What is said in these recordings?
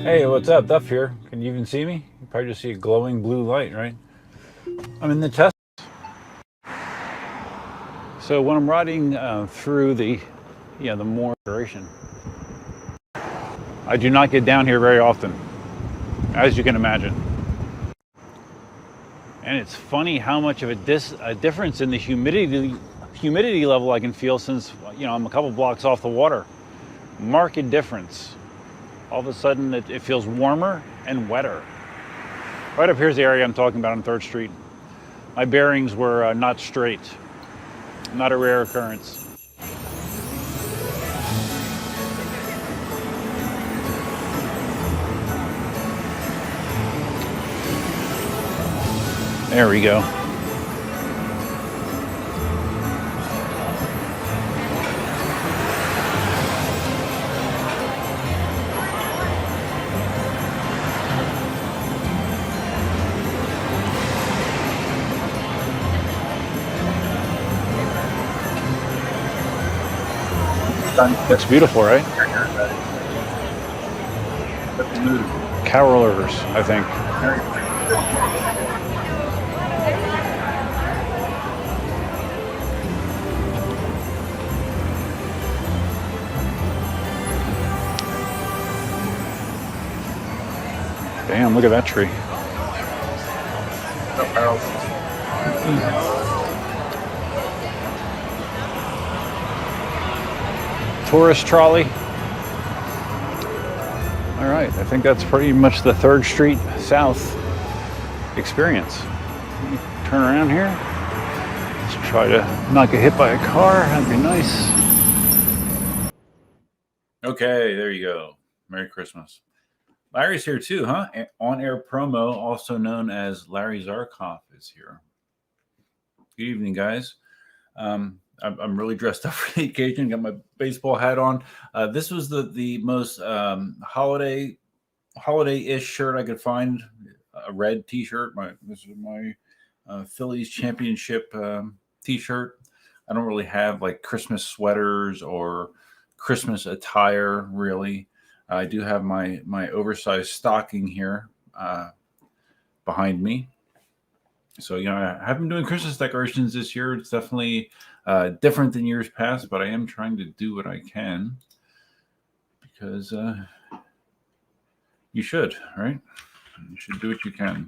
Hey, what's up? Duff here. Can you even see me? You probably just see a glowing blue light, right? I'm in the test. So when I'm riding through the more duration, I do not get down here very often, as you can imagine. And it's funny how much of a difference in the humidity level I can feel since I'm a couple blocks off the water. Marked difference. All of a sudden, it feels warmer and wetter. Right up here's the area I'm talking about on 3rd Street. My bearings were not straight. Not a rare occurrence. There we go. Looks beautiful, right? Carolers, I think. Damn, look at that tree. Tourist trolley. All right, I think that's pretty much the 3rd Street South experience. Let me turn around here. Let's try to not get hit by a car. That'd be nice. Okay, there you go. Merry Christmas. Larry's here too, huh? On-air promo, also known as Larry Zarkoff, is here. Good evening, guys. I'm really dressed up for the occasion. Got my baseball hat on. This was the most holiday-ish shirt I could find. A red T-shirt. This is my Phillies championship T-shirt. I don't really have like Christmas sweaters or Christmas attire, really. I do have my oversized stocking here behind me. So, I have been doing Christmas decorations this year. It's definitely different than years past, but I am trying to do what I can because you should, right? You should do what you can.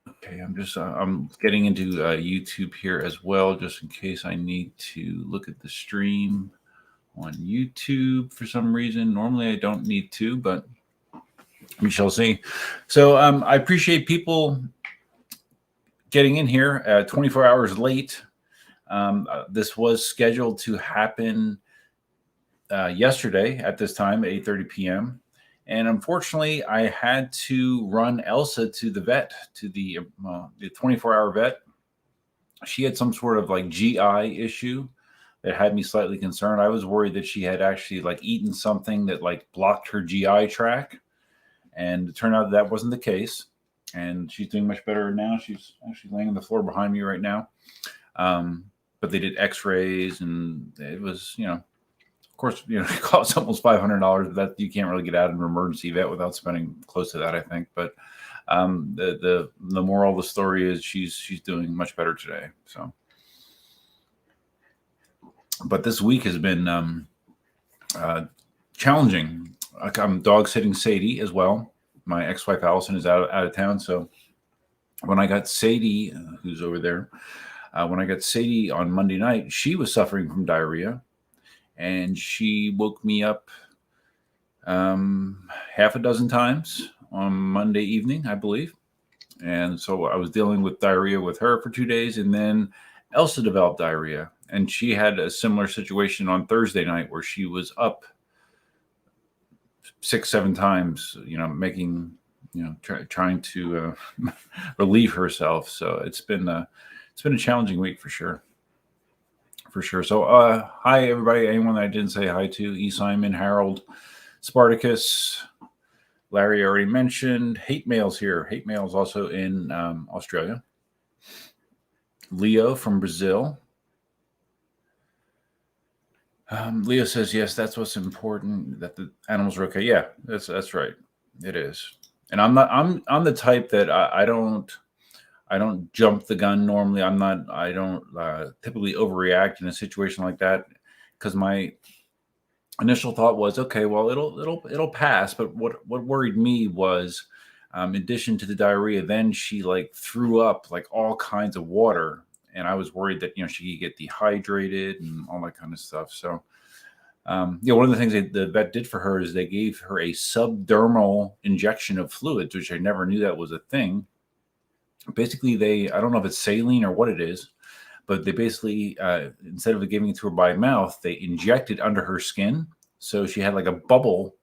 Okay, I'm getting into YouTube here as well, just in case I need to look at the stream on YouTube for some reason. Normally I don't need to, but we shall see. So I appreciate people getting in here 24 hours late. This was scheduled to happen yesterday at this time, 8:30 p.m. And unfortunately, I had to run Elsa to the vet, to the 24-hour vet. She had some sort of like GI issue that had me slightly concerned. I was worried that she had actually like eaten something that like blocked her GI tract. And it turned out that wasn't the case. And she's doing much better now. She's actually laying on the floor behind me right now. But they did x-rays and it was, of course, it costs almost $500. That you can't really get out of an emergency vet without spending close to that, I think. But the moral of the story is she's doing much better today. So, but this week has been challenging. I'm dog sitting Sadie as well. My ex-wife Allison is out of town, so when I got Sadie, who's over there, when I got Sadie on Monday night, she was suffering from diarrhea. And she woke me up half a dozen times on Monday evening, I believe. And so I was dealing with diarrhea with her for 2 days. And then Elsa developed diarrhea. And she had a similar situation on Thursday night where she was up 6-7 times, making, trying to relieve herself. So it's been a challenging week for sure. For sure. So, hi, everybody. Anyone that I didn't say hi to, E. Simon, Harold, Spartacus, Larry already mentioned. Hate Mail's here. Hate Mail's also in Australia. Leo from Brazil. Leo says yes. That's what's important. That the animals are okay. Yeah, that's right. It is. And I'm the type that I don't jump the gun normally. I don't typically overreact in a situation like that because my initial thought was, okay, well, it'll pass. But what worried me was, in addition to the diarrhea, then she like threw up like all kinds of water, and I was worried that she could get dehydrated and all that kind of stuff. So, one of the things the vet did for her is they gave her a subdermal injection of fluids, which I never knew that was a thing. Basically, I don't know if it's saline or what it is, but they basically instead of giving it to her by mouth, they injected under her skin, so she had like a bubble,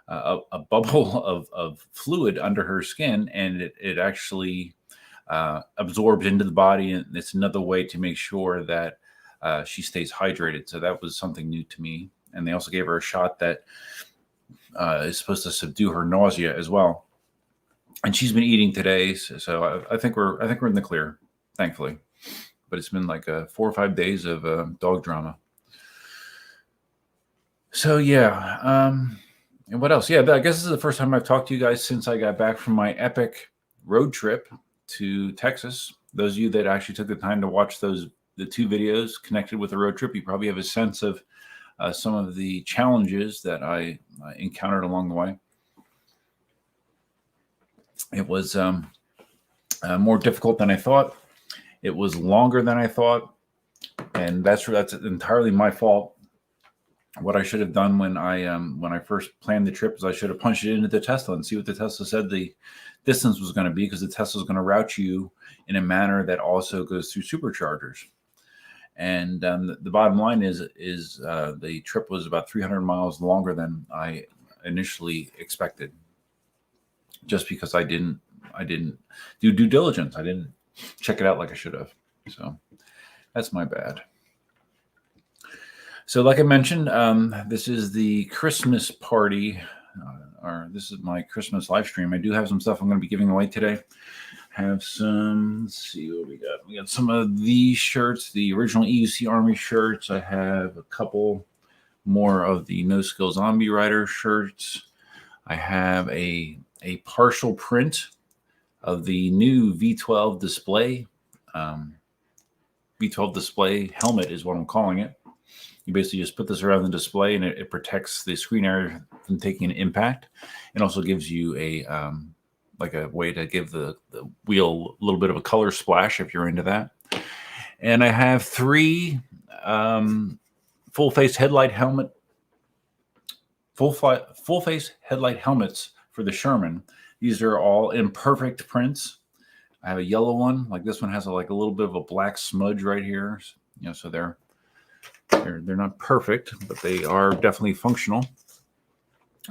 a bubble of fluid under her skin, and it actually absorbs into the body, and it's another way to make sure that she stays hydrated. So that was something new to me, and they also gave her a shot that is supposed to subdue her nausea as well. And she's been eating today, so I think we're in the clear, thankfully. But it's been like 4 or 5 days of dog drama. So yeah, and what else? Yeah, I guess this is the first time I've talked to you guys since I got back from my epic road trip to Texas. Those of you that actually took the time to watch the 2 videos connected with the road trip, you probably have a sense of some of the challenges that I encountered along the way. It was more difficult than I thought. It was longer than I thought, and that's entirely my fault. What I should have done when I first planned the trip is I should have punched it into the Tesla and see what the Tesla said the distance was going to be, because the Tesla is going to route you in a manner that also goes through superchargers. And the bottom line is the trip was about 300 miles longer than I initially expected, just because I didn't do due diligence. I didn't check it out like I should have. So that's my bad. So like I mentioned, this is the Christmas party, or this is my Christmas live stream. I do have some stuff I'm going to be giving away today. Have some, let's see what we got. We got some of these shirts, the original EUC Army shirts. I have a couple more of the No Skill Zombie Rider shirts. I have a partial print of the new V12 display. V12 display helmet is what I'm calling it. You basically just put this around the display, and it protects the screen area from taking an impact. It also gives you a like a way to give the wheel a little bit of a color splash if you're into that. And I have 3 full face headlight helmets for the Sherman. These are all imperfect prints. I have a yellow one, like this one has a little bit of a black smudge right here. So they're not perfect, but they are definitely functional.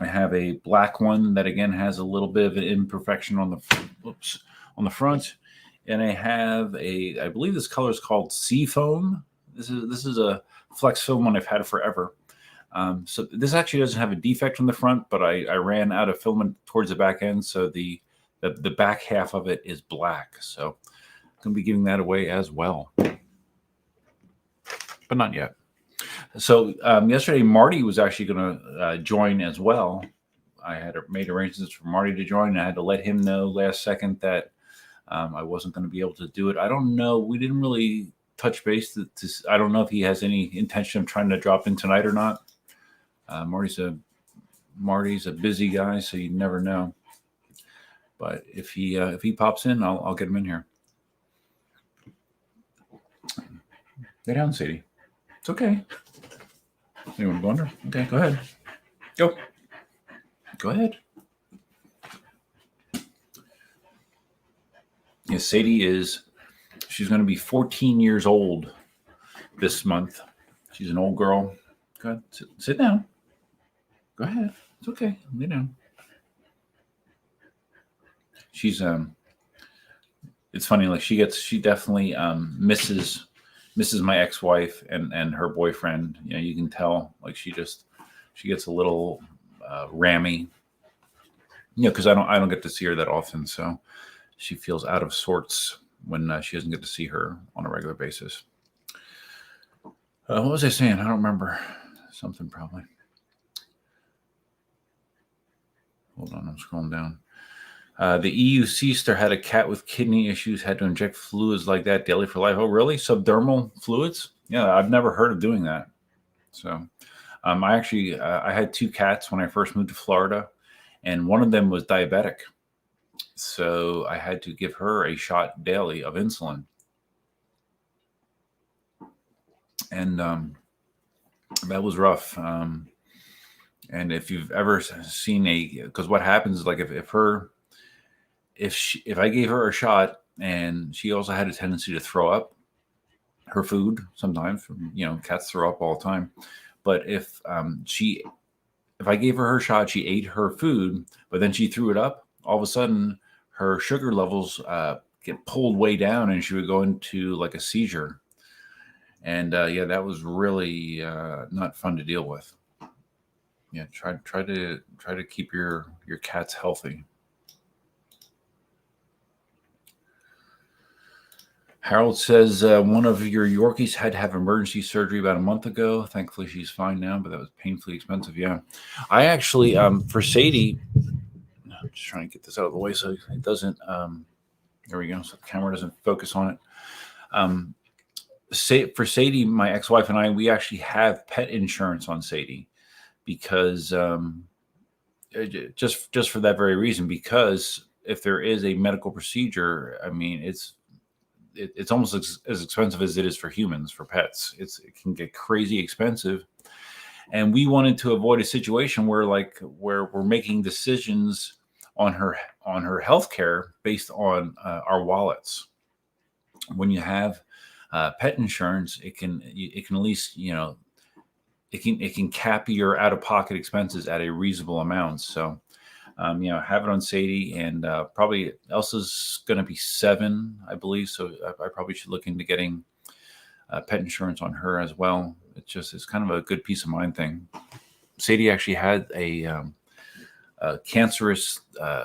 I have a black one that again has a little bit of an imperfection on the front, and I have I believe this color is called Seafoam. This is a flex film one I've had forever. So this actually doesn't have a defect on the front, but I ran out of filament towards the back end, so the back half of it is black. So I'm going to be giving that away as well, but not yet. So yesterday, Marty was actually going to join as well. I had made arrangements for Marty to join, and I had to let him know last second that I wasn't going to be able to do it. I don't know. We didn't really touch base. I don't know if he has any intention of trying to drop in tonight or not. Marty's a busy guy, so you never know. But if he pops in, I'll get him in here. Lay down, Sadie. It's okay. You want to go under? Okay, go ahead. Go ahead. Yeah, Sadie she's going to be 14 years old this month. She's an old girl. Go ahead. Sit down. Go ahead. It's okay. Lay down. She's it's funny, like she definitely misses my ex-wife and her boyfriend. You can tell, like she gets a little rammy, because I don't get to see her that often, so she feels out of sorts when she doesn't get to see her on a regular basis. What was I saying? I don't remember. something probably. Hold on, I'm scrolling down. The EU sister had a cat with kidney issues, had to inject fluids like that daily for life. Oh, really? Subdermal fluids? Yeah, I've never heard of doing that. So, I actually I had 2 cats when I first moved to Florida, and one of them was diabetic. So I had to give her a shot daily of insulin. And that was rough. And if you've ever seen because what happens is like if I gave her a shot and she also had a tendency to throw up her food sometimes, cats throw up all the time. But if I gave her shot, she ate her food, but then she threw it up, all of a sudden her sugar levels get pulled way down and she would go into like a seizure. And that was really not fun to deal with. Yeah, try to keep your cats healthy. Harold says one of your Yorkies had to have emergency surgery about a month ago. Thankfully, she's fine now, but that was painfully expensive. Yeah, I actually for Sadie, I'm just trying to get this out of the way so it doesn't. There we go. So the camera doesn't focus on it. For Sadie, my ex-wife and I, we actually have pet insurance on Sadie because just for that very reason. Because if there is a medical procedure, I mean, it's almost as expensive as it is for humans. For pets, it can get crazy expensive, and we wanted to avoid a situation where we're making decisions on her health care based on our wallets. When you have pet insurance, it can at least it can cap your out-of-pocket expenses at a reasonable amount. So have it on Sadie, and probably Elsa's going to be 7, I believe. So I probably should look into getting pet insurance on her as well. It's kind of a good peace of mind thing. Sadie actually had a cancerous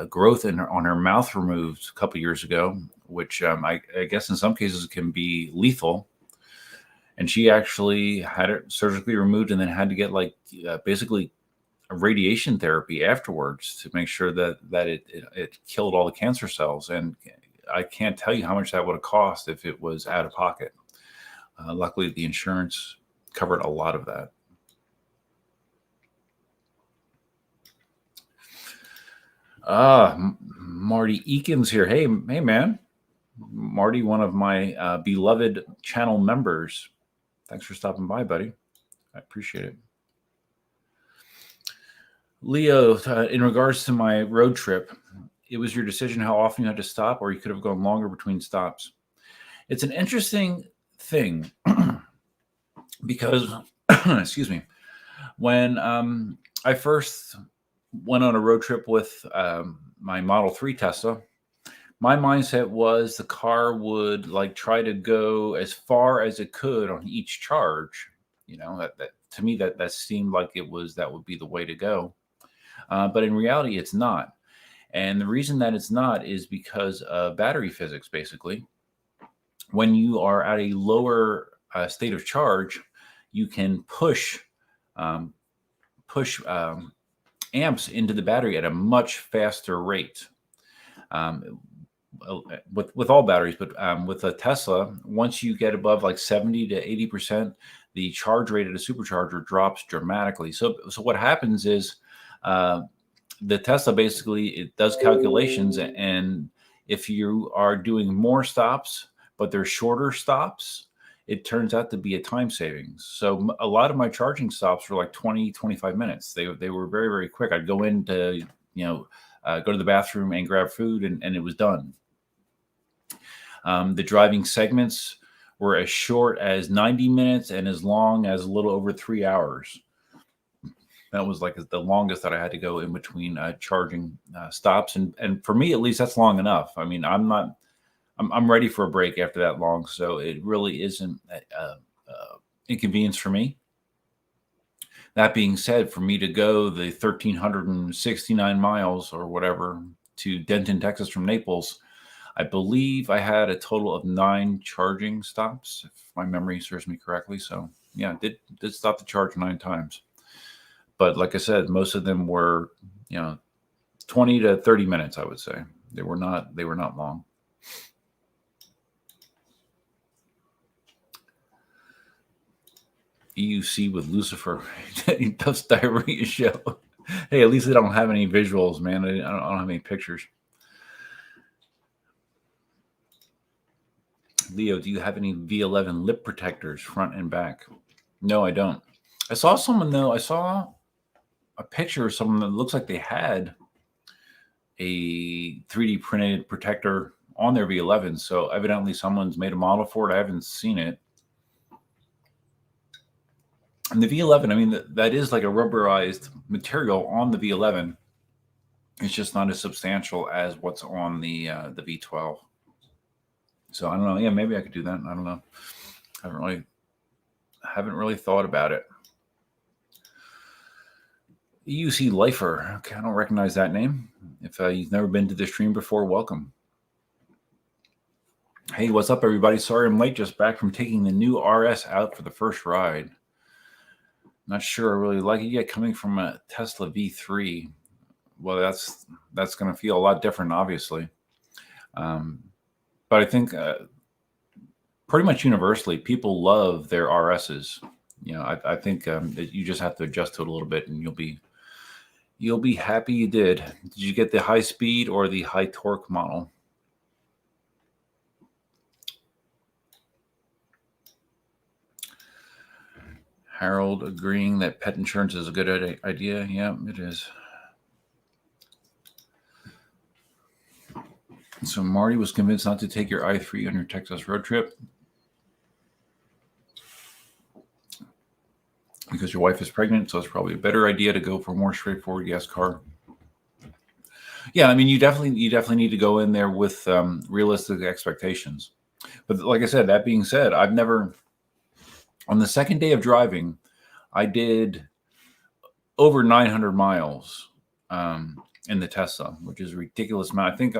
growth on her mouth removed a couple years ago, which I guess in some cases can be lethal. And she actually had it surgically removed and then had to get basically radiation therapy afterwards to make sure that it killed all the cancer cells. And I can't tell you how much that would have cost if it was out of pocket. Luckily, the insurance covered a lot of that. Marty Eakins here. Hey, man. Marty, one of my beloved channel members. Thanks for stopping by, buddy. I appreciate it. Leo, in regards to my road trip, it was your decision how often you had to stop, or you could have gone longer between stops. It's an interesting thing because, excuse me, when I first went on a road trip with my Model 3 Tesla, my mindset was the car would try to go as far as it could on each charge. That to me that seemed like that would be the way to go. But in reality, it's not. And the reason that it's not is because of battery physics, basically. When you are at a lower state of charge, you can push amps into the battery at a much faster rate. With all batteries, but with a Tesla, once you get above 70 to 80%, the charge rate at a supercharger drops dramatically. So what happens is the Tesla basically, it does calculations, and if you are doing more stops, but they're shorter stops, it turns out to be a time savings. So a lot of my charging stops were 20, 25 minutes. They were very, very quick. I'd go in to, go to the bathroom and grab food, and it was done. The driving segments were as short as 90 minutes and as long as a little over 3 hours. That was the longest that I had to go in between charging stops. And for me, at least, that's long enough. I mean, I'm ready for a break after that long. So it really isn't inconvenience for me. That being said, for me to go the 1,369 miles or whatever to Denton, Texas from Naples, I believe I had a total of 9 charging stops, if my memory serves me correctly. So yeah, did stop the charge 9 times. But like I said, most of them were, 20 to 30 minutes, I would say. They were not long. EUC with Lucifer. He does diarrhea show. Hey, at least they don't have any visuals, man. I don't have any pictures. Leo, do you have any V11 lip protectors, front and back? No, I don't. I saw someone, though. I saw a picture of someone that looks like they had a 3D printed protector on their V11. So evidently someone's made a model for it. I haven't seen it. And the V11, I mean, that is like a rubberized material on the V11. It's just not as substantial as what's on the V12. So I don't know. Yeah, maybe I could do that. I don't know. Haven't really thought about it. EUC Lifer. Okay, I don't recognize that name. If you've never been to the stream before, welcome. Hey, what's up, everybody? Sorry I'm late. Just back from taking the new RS out for the first ride. Not sure I really like it yet. Coming from a Tesla V3, well, that's going to feel a lot different, obviously. But I think pretty much universally, people love their RSs. I think that you just have to adjust to it a little bit, and you'll be happy you did. Did you get the high speed or the high torque model? Harold agreeing that pet insurance is a good idea. Yeah, it is. So Marty was convinced not to take your i3 on your Texas road trip because your wife is pregnant, so it's probably a better idea to go for a more straightforward gas car. Yeah, I mean, you definitely need to go in there with realistic expectations. But like I said, that being said, I've never, on the second day of driving, I did over 900 miles in the Tesla, which is a ridiculous amount. I think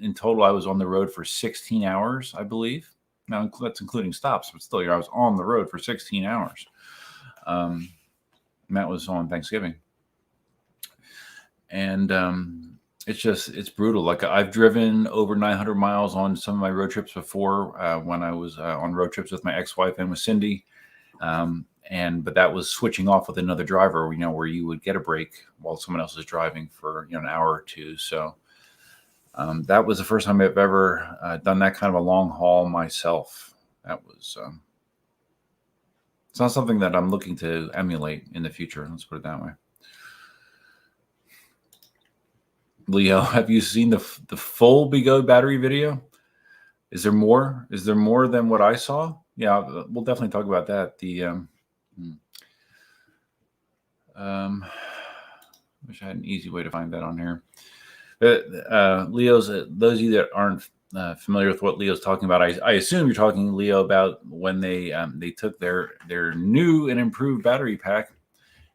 in total, I was on the road for 16 hours, I believe. Now, that's including stops, but still, I was on the road for 16 hours. And that was on Thanksgiving. And it's brutal. Like, I've driven over 900 miles on some of my road trips before when I was on road trips with my ex-wife and with Cindy. But that was switching off with another driver, where you would get a break while someone else is driving for an hour or two. So that was the first time I've ever done that kind of a long haul myself. That was it's not something that I'm looking to emulate in the future. Let's put it that way. Leo, have you seen the full Bigo battery video? Is there more? Is there more than what I saw? Yeah, we'll definitely talk about that. Wish I had an easy way to find that on here. Leo's, those of you that aren't familiar with what Leo's talking about, I assume you're talking, Leo, about when they took their new and improved battery pack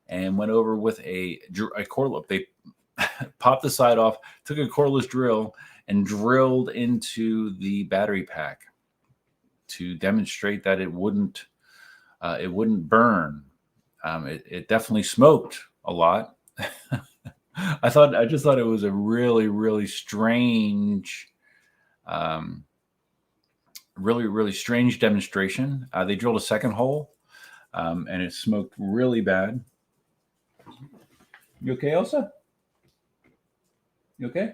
and went over with a cordless. They popped the side off, took a cordless drill, and drilled into the battery pack to demonstrate that it wouldn't burn. It definitely smoked a lot. I just thought it was a really, really strange, really strange demonstration. They drilled a second hole, and it smoked really bad. You okay, Elsa? You okay?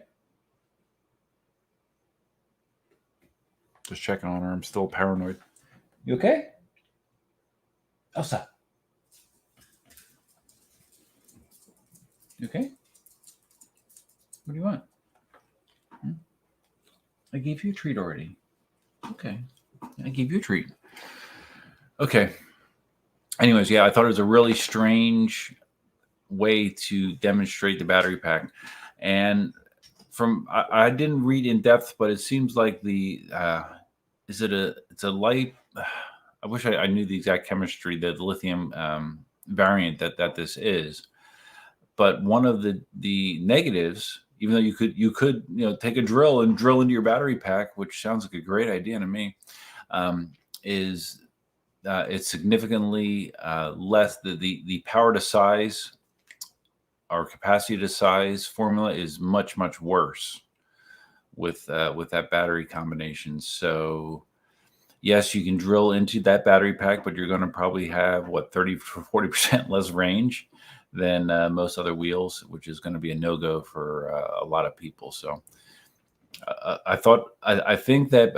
Just checking on her. I'm still paranoid. You okay? Elsa? You okay? What do you want? I gave you a treat already. Okay. I gave you a treat. Okay. Anyways, yeah, I thought it was a really strange way to demonstrate the battery pack. And I didn't read in depth, but it seems like it's a light. I wish I knew the exact chemistry, the lithium variant that this is. But one of the negatives, even though you could take a drill and drill into your battery pack, which sounds like a great idea to me, is it's significantly less. The power to size or capacity to size formula is much worse with that battery combination. So yes, you can drill into that battery pack, but you're going to probably have 30 to 40% less range than most other wheels, which is going to be a no-go for a lot of people. So I think that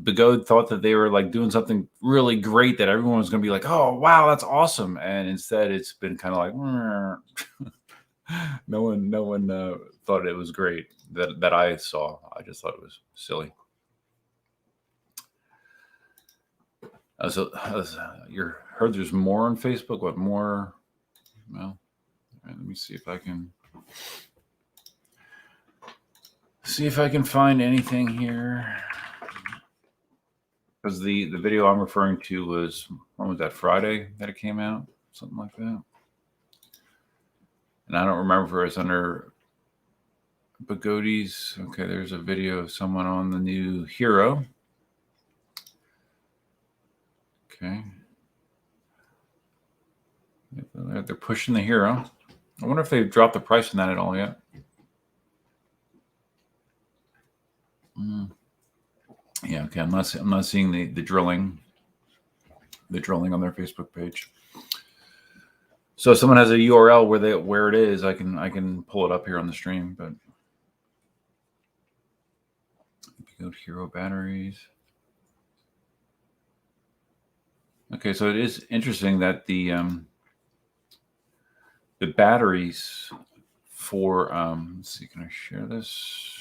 Begode thought that they were like doing something really great that everyone was going to be like, oh wow, that's awesome, and instead it's been kind of like no one thought it was great that I saw. I just thought it was silly. So you heard there's more on Facebook. What more? Well, let me see if I can find anything here. Because the video I'm referring to was, when was that, Friday that it came out? Something like that. And I don't remember if it was under Begode's. Okay, there's a video of someone on the new Hero. Okay. They're pushing the Hero. I wonder if they've dropped the price on that at all yet. Yeah, okay. I'm not seeing the drilling on their Facebook page. So if someone has a URL where it is, I can pull it up here on the stream. But if you go to Hero batteries. Okay, so it is interesting that the batteries for let's see, can I share this?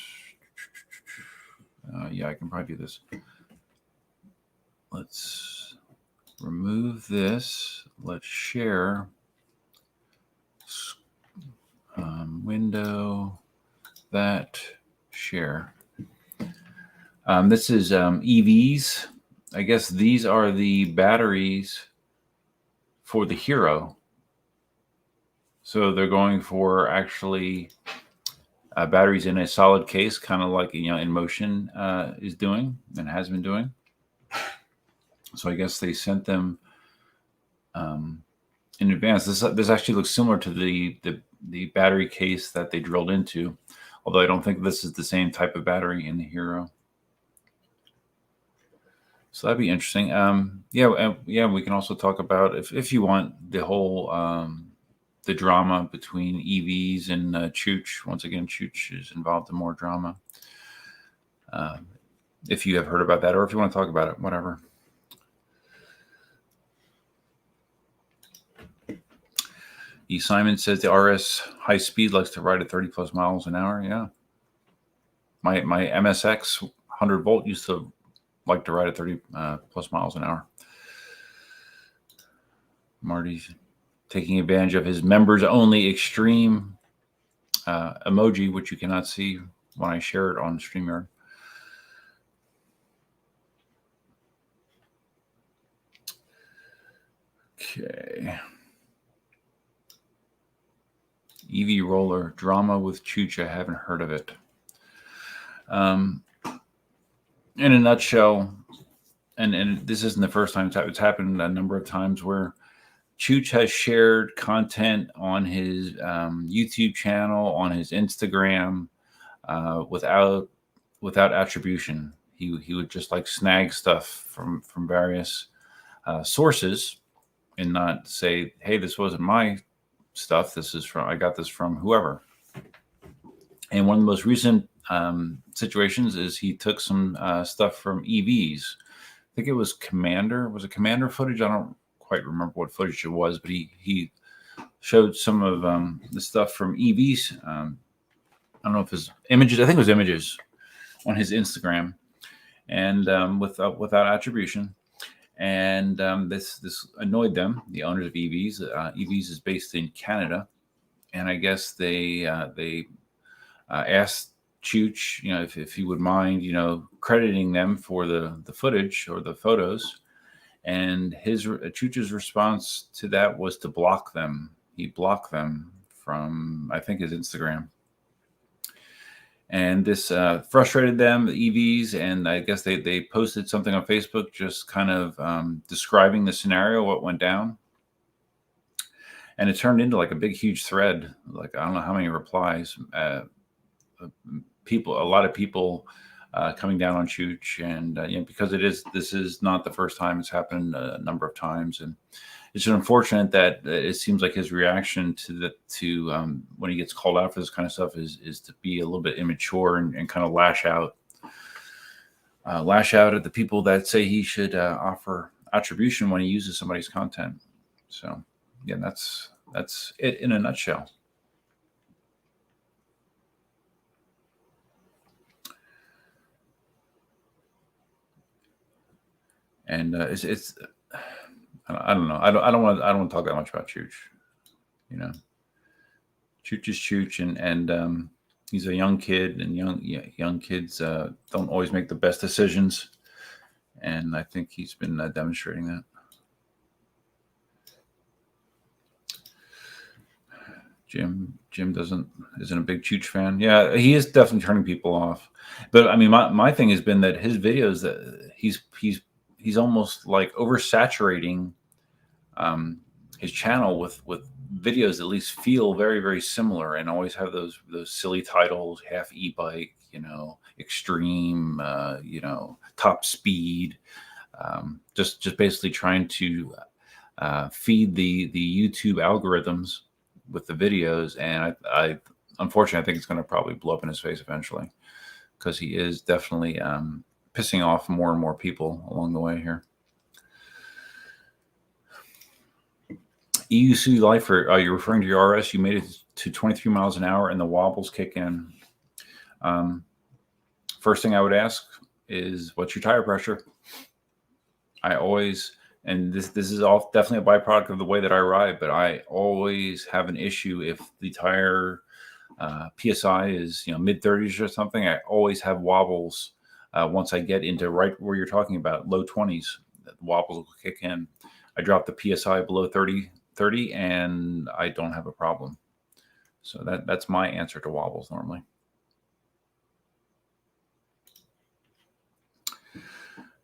Yeah, I can probably do this. Let's remove this. Let's share. Window, that, share. This is EVs. I guess these are the batteries for the Hero. So they're going for actually batteries in a solid case, kind of like Inmotion is doing and has been doing. So I guess they sent them in advance. This actually looks similar to the battery case that they drilled into, although I don't think this is the same type of battery in the Hero. So that'd be interesting. Yeah, we can also talk about, if you want, the whole the drama between EVs and Chooch. Once again, Chooch is involved in more drama. If you have heard about that, or if you want to talk about it, whatever. E. Simon says the RS high speed likes to ride at 30 plus miles an hour. Yeah. My MSX 100 volt used to like to ride at 30 plus miles an hour. Marty's taking advantage of his members only extreme emoji, which you cannot see when I share it on StreamYard. Okay. EV roller drama with Chooch. I haven't heard of it. In a nutshell, and this isn't the first time it's happened a number of times, where Chooch has shared content on his YouTube channel, on his Instagram, without attribution. He would just like snag stuff from various sources and not say, hey, this wasn't my stuff. I got this from whoever. And one of the most recent situations is he took some stuff from EVs. I think it was Commander. Was it Commander footage? I don't quite remember what footage it was, but he showed some of the stuff from EVs. I don't know if it's images. I think it was images on his Instagram, and without attribution. And this annoyed them, the owners of EVs. EVs is based in Canada, and I guess they asked Chooch, if he would mind, crediting them for the footage or the photos. And Chooch's response to that was to block them. He blocked them from, I think, his Instagram. And this frustrated them, the EVs, and I guess they posted something on Facebook just kind of describing the scenario, what went down. And it turned into like a big, huge thread. Like, I don't know how many replies. A lot of people coming down on Chooch, and because this is not the first time. It's happened a number of times, and it's unfortunate that it seems like his reaction to when he gets called out for this kind of stuff is to be a little bit immature and kind of lash out at the people that say he should offer attribution when he uses somebody's content. So yeah, that's it in a nutshell. And it's I don't know. I don't want to talk that much about Chooch. Chooch is Chooch, and he's a young kid, and young kids don't always make the best decisions, and I think he's been demonstrating that. Jim isn't a big Chooch fan. Yeah, he is definitely turning people off. But I mean, my thing has been that his videos, that he's almost like oversaturating his channel with videos that at least feel very, very similar and always have those silly titles: half e-bike, extreme, top speed, just basically trying to feed the YouTube algorithms with the videos. And I unfortunately, I think it's going to probably blow up in his face eventually, because he is definitely pissing off more and more people along the way here. EUC Lifer, are you referring to your RS? You made it to 23 miles an hour and the wobbles kick in. First thing I would ask is, what's your tire pressure? I always, and this is all definitely a byproduct of the way that I ride, but I always have an issue if the tire PSI is mid 30s or something. I always have wobbles once I get into right where you're talking about, low 20s. The wobbles will kick in. I drop the PSI below 30, and I don't have a problem. So that's my answer to wobbles normally.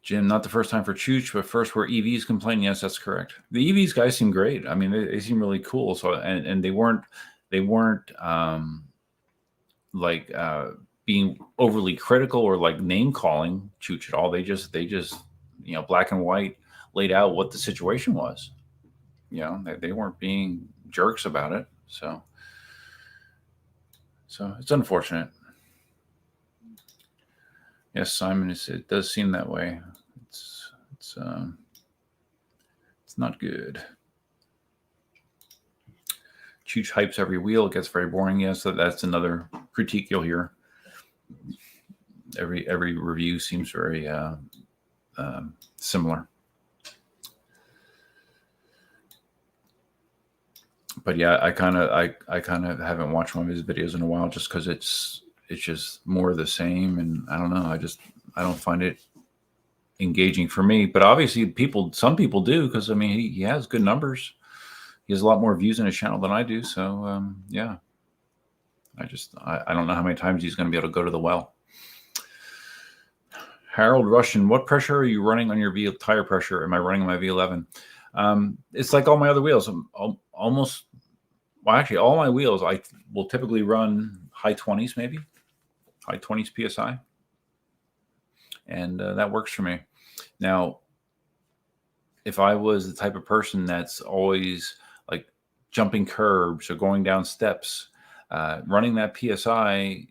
Jim, not the first time for Chooch, but first where EVs complain. Yes, that's correct. The EVs guys seem great. I mean, they seem really cool. So and they weren't being overly critical or like name calling Chooch at all. They just black and white laid out what the situation was. They weren't being jerks about it. So it's unfortunate. Yes, Simon, it does seem that way. It's not good. Chooch hypes every wheel. It gets very boring. Yes, that's another critique you'll hear. Every review seems very similar. But yeah, I kind of haven't watched one of his videos in a while, just because it's just more of the same, and I don't know. I don't find it engaging for me. But obviously, some people do, because I mean, he has good numbers. He has a lot more views on his channel than I do. So yeah, I don't know how many times he's going to be able to go to the well. Harold Russian, what pressure are you running on your tire pressure? Am I running on my V11? It's like all my other wheels. Actually, all my wheels, I will typically run high 20s, maybe high 20s PSI. And that works for me. Now, if I was the type of person that's always like jumping curbs or going down steps, running that PSI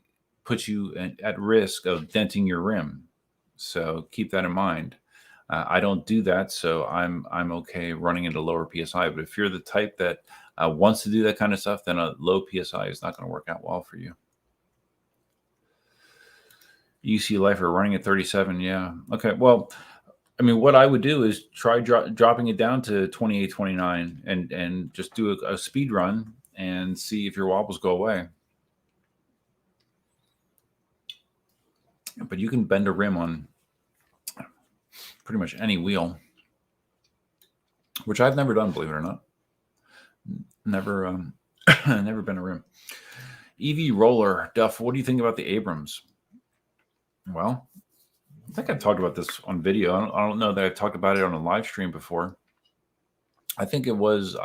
puts you at risk of denting your rim. So keep that in mind. I don't do that, so I'm okay running at a lower PSI. But if you're the type that wants to do that kind of stuff, then a low PSI is not going to work out well for you. UC Lifer running at 37, yeah. Okay, well, I mean, what I would do is try dropping it down to 28, 29 and just do a speed run and see if your wobbles go away. But you can bend a rim on pretty much any wheel, which I've never done, believe it or not. Never been a rim. EV roller. Duff, what do you think about the Abrams? Well, I think I've talked about this on video. I don't know that I've talked about it on a live stream before. I don't think it was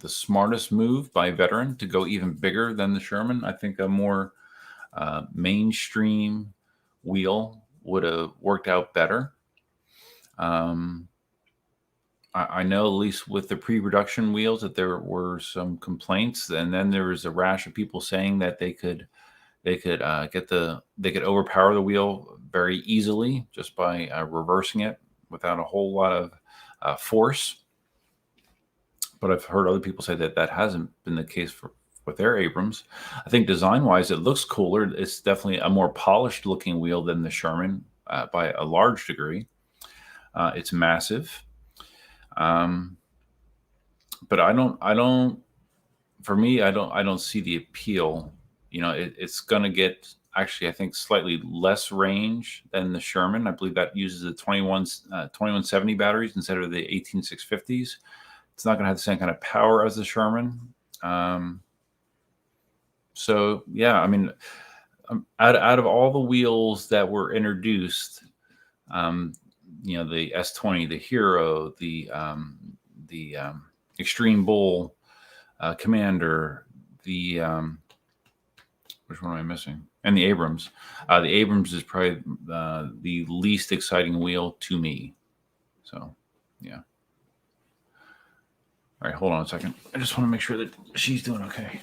the smartest move by a veteran to go even bigger than the Sherman. I think a more mainstream wheel would have worked out better. I know, at least with the pre-production wheels, that there were some complaints, and then there was a rash of people saying that they could overpower the wheel very easily just by reversing it without a whole lot of force. But I've heard other people say that hasn't been the case with their Abrams. I think design-wise, it looks cooler. It's definitely a more polished-looking wheel than the Sherman by a large degree. It's massive. But I don't see the appeal. It's going to get, actually, I think, slightly less range than the Sherman. I believe that uses the 2170 batteries instead of the 18650s. It's not going to have the same kind of power as the Sherman. So yeah, I mean, out of all the wheels that were introduced, the S20, the Hero, the Extreme Bull, Commander, the which one am I missing? And the Abrams. The Abrams is probably the least exciting wheel to me. So, yeah. All right, hold on a second. I just want to make sure that she's doing okay.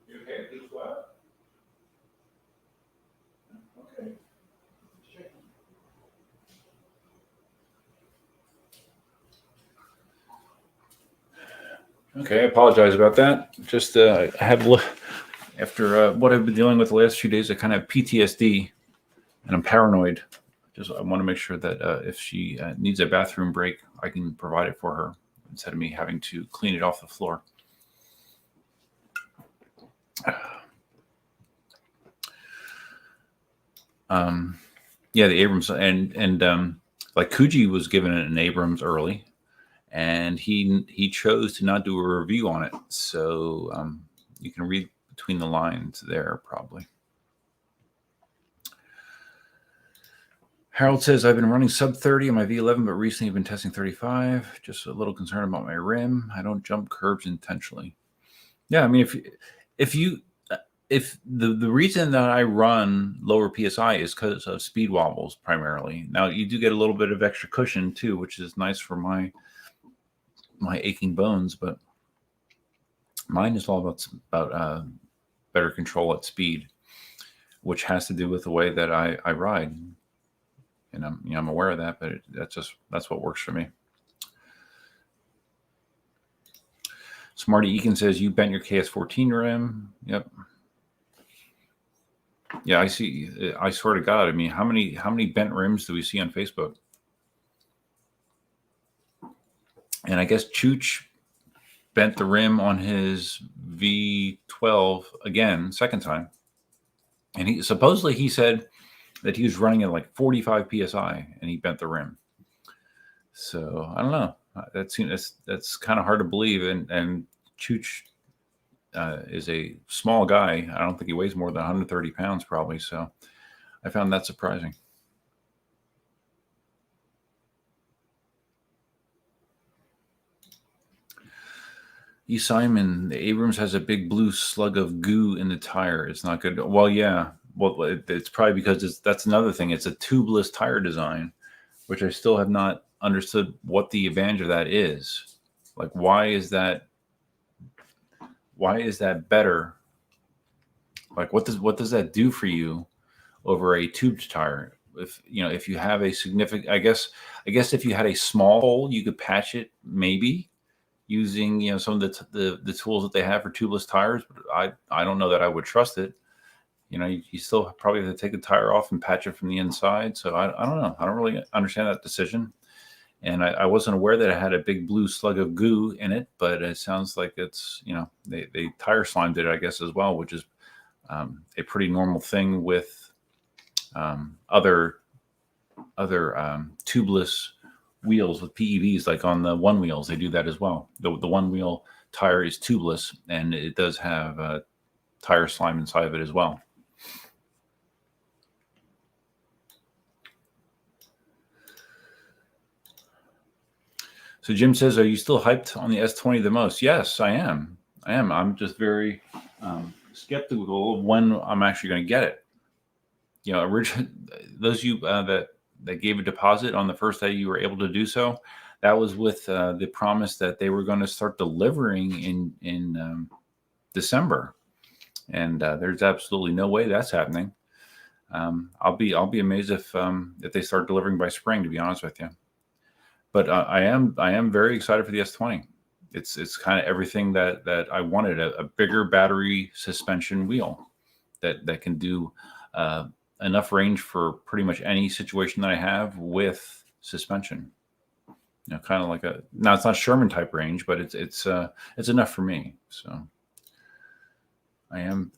You okay? Please what? Okay. Okay, I apologize about that. Just I have after what I've been dealing with the last few days, I kind of have PTSD, and I'm paranoid. I want to make sure that if she needs a bathroom break, I can provide it for her instead of me having to clean it off the floor. Yeah, the Abrams and like Kuji was given an Abrams early, and he chose to not do a review on it. So you can read between the lines there, probably. Harold says, I've been running sub 30 on my V11, but recently I've been testing 35. Just a little concerned about my rim. I don't jump curbs intentionally. Yeah, I mean, if the reason that I run lower PSI is because of speed wobbles primarily. Now you do get a little bit of extra cushion too, which is nice for my aching bones, but mine is all about better control at speed, which has to do with the way that I ride. And I'm aware of that, but that's what works for me. Smarty Eakin says, you bent your KS14 rim. Yep. Yeah, I see. I swear to God, I mean, how many bent rims do we see on Facebook? And I guess Chooch bent the rim on his V12 again, second time. And he said that he was running at like 45 PSI and he bent the rim. So I don't know. That's kind of hard to believe. And Chooch is a small guy. I don't think he weighs more than 130 pounds probably. So I found that surprising. E. Simon, the Abrams has a big blue slug of goo in the tire. It's not good. Well, yeah. Well, it's probably because that's another thing. It's a tubeless tire design, which I still have not understood what the advantage of that is. Like, why is that better? Like, what does that do for you over a tubed tire? If you have a significant, I guess if you had a small hole, you could patch it maybe. using some of the tools that they have for tubeless tires, but I don't know that I would trust it. You still probably have to take the tire off and patch it from the inside. So I don't know. I don't really understand that decision. And I wasn't aware that it had a big blue slug of goo in it, but it sounds like it's, they tire slimed it, I guess, as well, which is a pretty normal thing with other tubeless wheels with PEVs, like on the one wheels. They do that as well. The one wheel tire is tubeless, and it does have tire slime inside of it as well. So Jim says, are you still hyped on the S20 the most? Yes, I am. I'm just very skeptical of when I'm actually going to get it. Originally, those of you that gave a deposit on the first day you were able to do so, that was with the promise that they were going to start delivering in December, and there's absolutely no way that's happening. I'll be amazed if they start delivering by spring, to be honest with you. But I am very excited for the S20. It's kind of everything that I wanted: a bigger battery suspension wheel that can do enough range for pretty much any situation that I have with suspension. Kind of like now it's not Sherman type range, but it's enough for me. So I am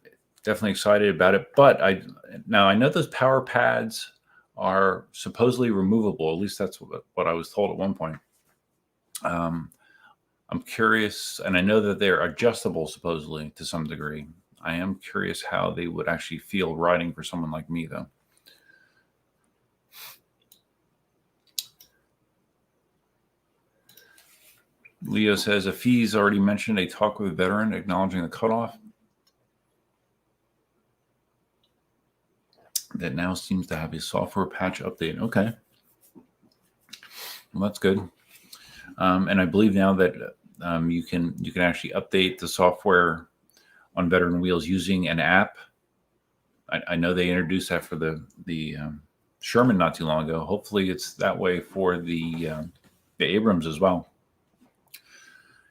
definitely excited about it. But I know those power pads are supposedly removable. At least that's what I was told at one point. I'm curious, and I know that they're adjustable supposedly to some degree. I am curious how they would actually feel riding for someone like me, though. Leo says, a fee's already mentioned a talk with a veteran acknowledging the cutoff. That now seems to have a software patch update. Okay. Well, that's good. And I believe now that you can actually update the software on veteran wheels using an app. I know they introduced that for the Sherman not too long ago. Hopefully it's that way for the Abrams as well.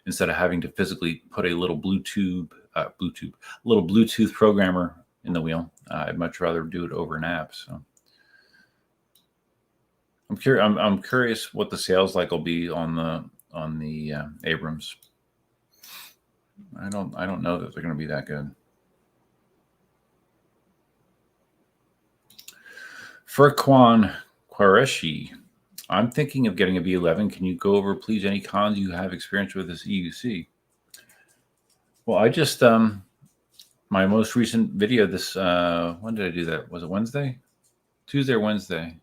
Instead of having to physically put a little Bluetooth programmer in the wheel, I'd much rather do it over an app. So I'm curious what the sales like will be on the Abrams. I don't know that they're going to be that good. Furquan Qureshi, I'm thinking of getting a V11. Can you go over, please, any cons you have experience with this EUC? Well, I just my most recent video. This when did I do that? Was it Wednesday, Tuesday, or Wednesday?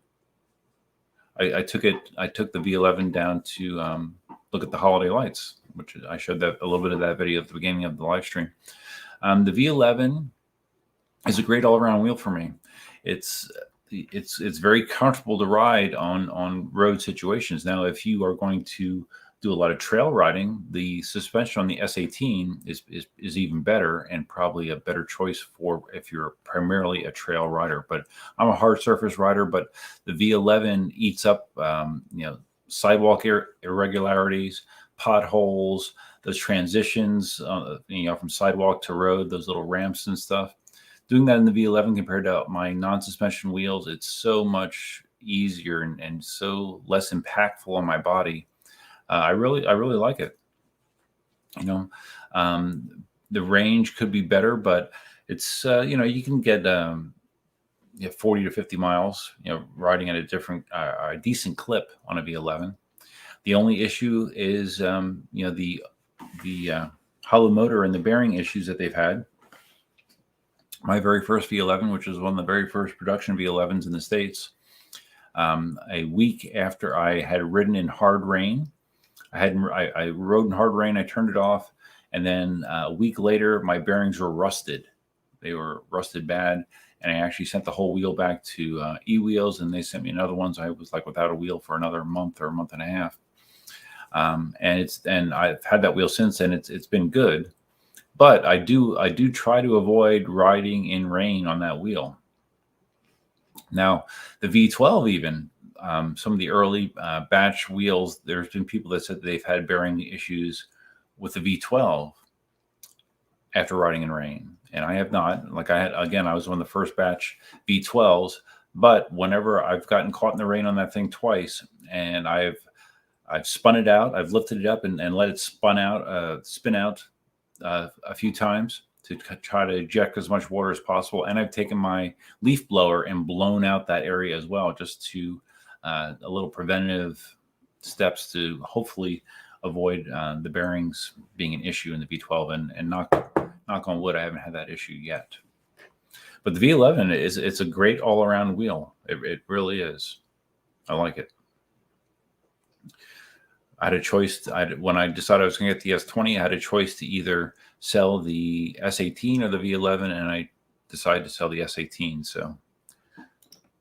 I took the V11 down to look at the holiday lights, which I showed that a little bit of that video at the beginning of the live stream. The V11 is a great all-around wheel for me. It's very comfortable to ride on road situations. Now, if you are going to do a lot of trail riding, the suspension on the S18 is even better, and probably a better choice for if you're primarily a trail rider. But I'm a hard surface rider, but the V11 eats up sidewalk irregularities, potholes, those transitions from sidewalk to road, those little ramps and stuff. Doing that in the V11 compared to my non-suspension wheels, it's so much easier and so less impactful on my body. I really like it. The range could be better, but it's you can get 40 to 50 miles, riding at a decent clip on a V11. The only issue is the hollow motor and the bearing issues that they've had. My very first V11, which was one of the very first production V11s in the States, a week after I had ridden in hard rain, I rode in hard rain, I turned it off, and then a week later, my bearings were rusted. They were rusted bad, and I actually sent the whole wheel back to E-Wheels, and they sent me another one, so I was like without a wheel for another month or a month and a half. And I've had that wheel since, and it's been good. But I do try to avoid riding in rain on that wheel. Now, the V12 even, some of the early batch wheels, there's been people that said they've had bearing issues with the V12 after riding in rain. And I have not. Like I was on the first batch V12s, but whenever I've gotten caught in the rain on that thing twice, and I've spun it out, I've lifted it up and let it spin out a few times to try to eject as much water as possible. And I've taken my leaf blower and blown out that area as well, just to a little preventative steps to hopefully avoid the bearings being an issue in the V12. And knock on wood, I haven't had that issue yet. But the V11 it's a great all-around wheel. It really is. I like it. I had a choice. When I decided I was going to get the S20, I had a choice to either sell the S18 or the V11, and I decided to sell the S18. So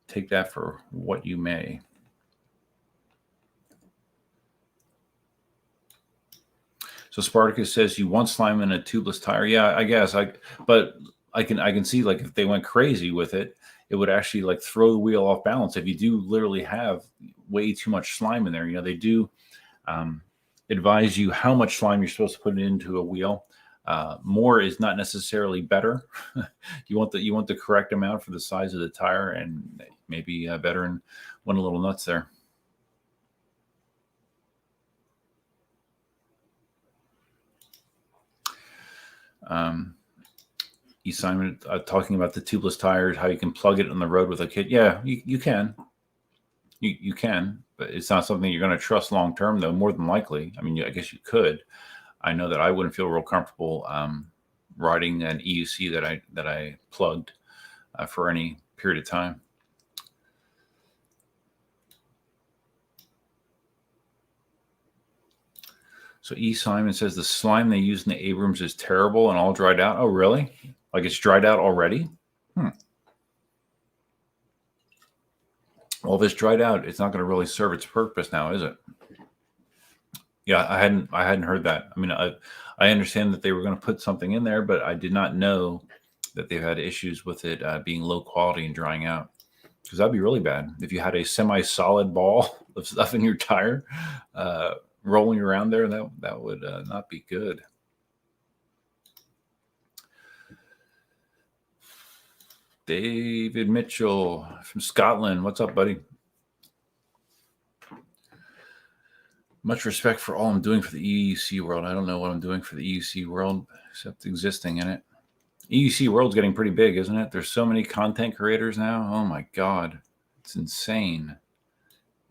take that for what you may. So Spartacus says you want slime in a tubeless tire. Yeah, I guess. But I can see, like, if they went crazy with it, it would actually like throw the wheel off balance. If you do literally have way too much slime in there, they do advise you how much slime you're supposed to put into a wheel. More is not necessarily better. You want the correct amount for the size of the tire, and maybe better and went a little nuts there. Simon talking about the tubeless tires, how you can plug it on the road with a kit. Yeah, you can. You can, but it's not something you're going to trust long term, though. More than likely, I mean, I guess you could. I know that I wouldn't feel real comfortable riding an EUC that I plugged for any period of time. So Simon says the slime they use in the Abrams is terrible and all dried out. Oh, really? Like it's dried out already? Well, if it's dried out, it's not going to really serve its purpose now, is it? Yeah, I hadn't heard that. I mean, I understand that they were going to put something in there, but I did not know that they've had issues with it being low quality and drying out. Because that'd be really bad if you had a semi-solid ball of stuff in your tire rolling around there. That would not be good. David Mitchell from Scotland. What's up, buddy? Much respect for all I'm doing for the EUC world. I don't know what I'm doing for the EUC world except existing in it. EUC world's getting pretty big, isn't it? There's so many content creators now. Oh my God. It's insane.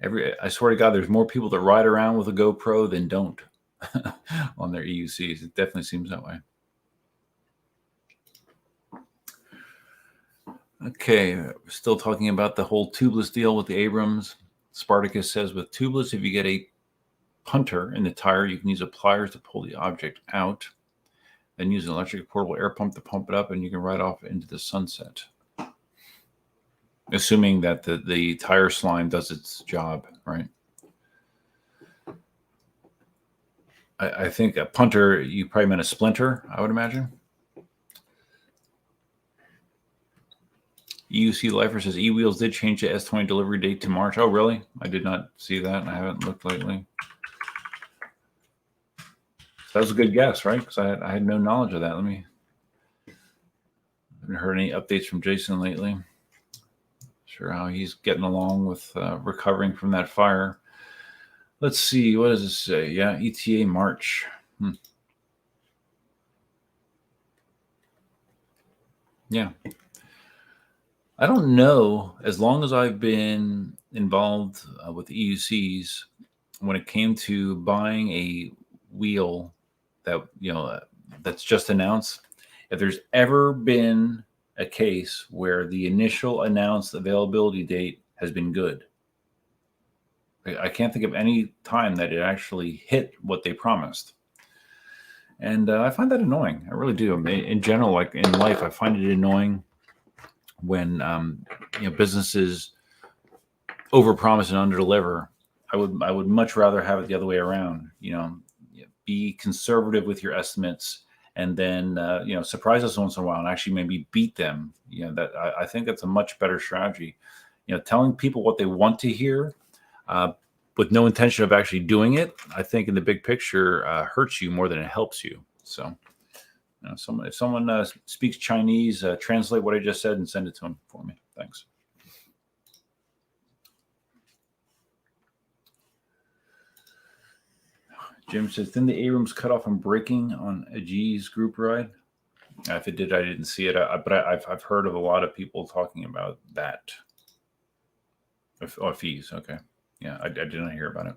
I swear to God, there's more people that ride around with a GoPro than don't on their EUCs. It definitely seems that way. Okay, we're still talking about the whole tubeless deal with the Abrams. Spartacus says with tubeless, if you get a punter in the tire, you can use a pliers to pull the object out, then use an electric portable air pump to pump it up, and you can ride off into the sunset. Assuming that the tire slime does its job, right? I think a punter, you probably meant a splinter, I would imagine. EUC Lifer says eWheels did change the S20 delivery date to March. Oh, really? I did not see that. I haven't looked lately. That was a good guess, right? Because I had no knowledge of that. I haven't heard any updates from Jason lately. Sure how he's getting along with recovering from that fire. Let's see. What does it say? Yeah, ETA March. Yeah. I don't know. As long as I've been involved with EUCs, when it came to buying a wheel that that's just announced, if there's ever been a case where the initial announced availability date has been good, I can't think of any time that it actually hit what they promised. And I find that annoying. I really do. In general, like in life, I find it annoying when businesses overpromise and underdeliver. I would much rather have it the other way around. Be conservative with your estimates, and then surprise us once in a while and actually maybe beat them. I think that's a much better strategy. Telling people what they want to hear with no intention of actually doing it, I think in the big picture hurts you more than it helps you. So, if someone speaks Chinese, translate what I just said and send it to them for me. Thanks. Jim says, didn't the Abrams cut off on braking on a G's group ride? If it did, I didn't see it. But I've heard of a lot of people talking about that. Fees. Okay. Yeah, I did not hear about it.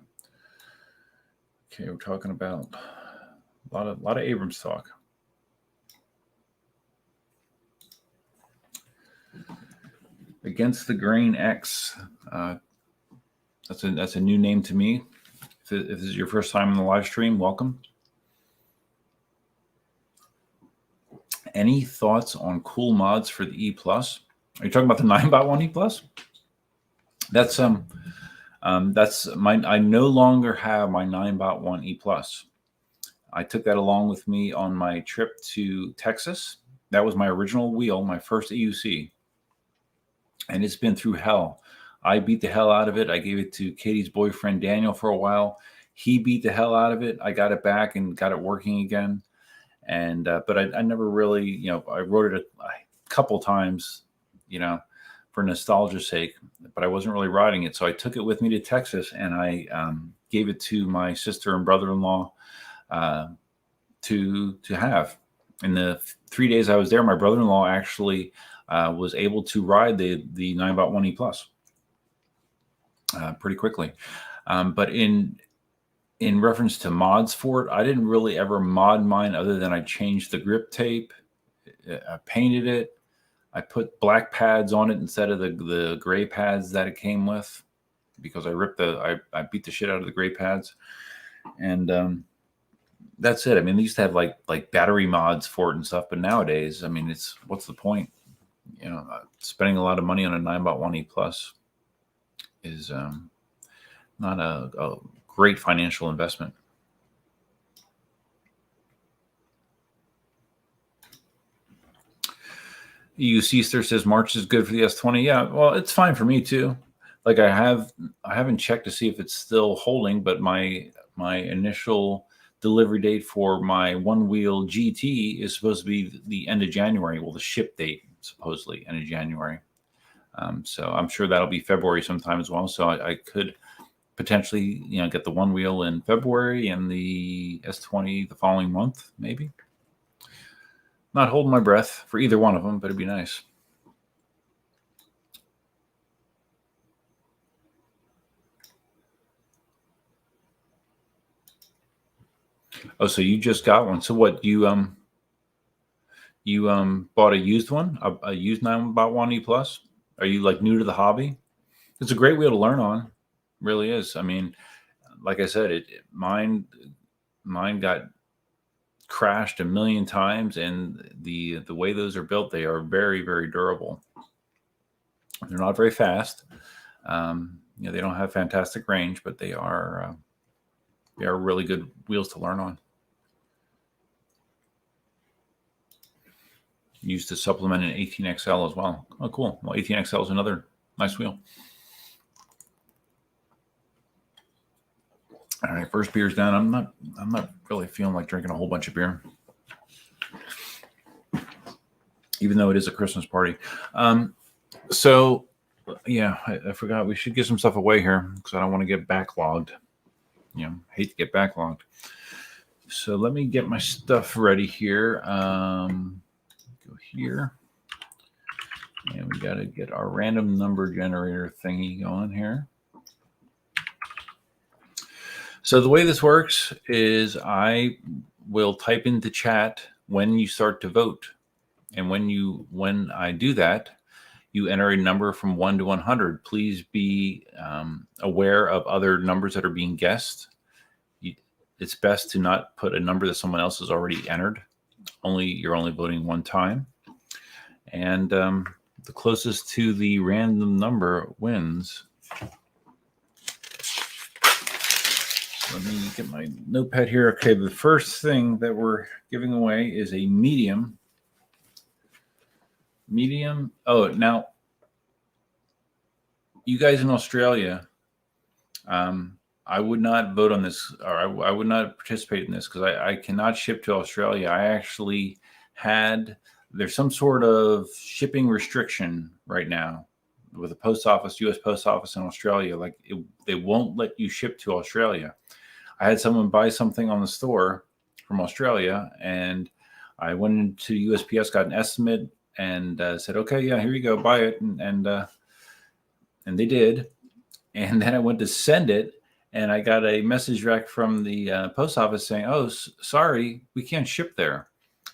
Okay, we're talking about a lot of Abrams talk. Against the Grain X. That's a new name to me. If this is your first time in the live stream, welcome. Any thoughts on cool mods for the E+? Are you talking about the Ninebot one E+? That's I no longer have my Ninebot one E+. I took that along with me on my trip to Texas. That was my original wheel, my first EUC. And it's been through hell. I beat the hell out of it. I gave it to Katie's boyfriend, Daniel, for a while. He beat the hell out of it. I got it back and got it working again. And but I never really, I wrote it a couple times, for nostalgia's sake, but I wasn't really riding it. So I took it with me to Texas, and I gave it to my sister and brother-in-law to have. In the 3 days I was there, my brother-in-law actually was able to ride the Ninebot 1E Plus pretty quickly. But in reference to mods for it, I didn't really ever mod mine other than I changed the grip tape, I painted it, I put black pads on it instead of the gray pads that it came with, because I beat the shit out of the gray pads, and that's it. I mean, they used to have like battery mods for it and stuff, but nowadays, I mean, what's the point? Spending a lot of money on a Ninebot 1E Plus is not a great financial investment. EUC says March is good for the S20. Yeah, well, it's fine for me too. Like I haven't checked to see if it's still holding, but my initial delivery date for my one wheel GT is supposed to be the end of January. Well, the ship date supposedly end of January. So I'm sure that'll be February sometime as well. So I could potentially, get the one wheel in February and the S20 the following month, maybe. Not holding my breath for either one of them, but it'd be nice. Oh, so you just got one. So what, you bought a used one, a used Ninebot 1E Plus? Are you like new to the hobby? It's a great wheel to learn on. It really is. I mean, like I said, mine got crashed a million times, and the way those are built, they are very, very durable. They're not very fast. They don't have fantastic range, but they are really good wheels to learn on. Used to supplement an 18XL as well. Oh, cool. Well, 18XL is another nice wheel. All right, first beer's done. I'm not really feeling like drinking a whole bunch of beer, even though it is a Christmas party. So yeah, I forgot we should get some stuff away here because I don't want to get backlogged. Hate to get backlogged. So let me get my stuff ready here. Go here, and we got to get our random number generator thingy going here. So the way this works is I will type into chat when you start to vote. And when I do that, you enter a number from 1 to 100. Please be aware of other numbers that are being guessed. It's best to not put a number that someone else has already entered. You're only voting one time. And the closest to the random number wins. Let me get my notepad here. Okay, the first thing that we're giving away is a medium. Medium. Oh, now, you guys in Australia, I would not vote on this, or I would not participate in this because I cannot ship to Australia. I actually there's some sort of shipping restriction right now with the post office, U.S. Post Office in Australia. Like they won't let you ship to Australia. I had someone buy something on the store from Australia, and I went into USPS, got an estimate, and said, "Okay, yeah, here you go, buy it," and they did. And then I went to send it, and I got a message back from the post office saying, "Oh, sorry, we can't ship there."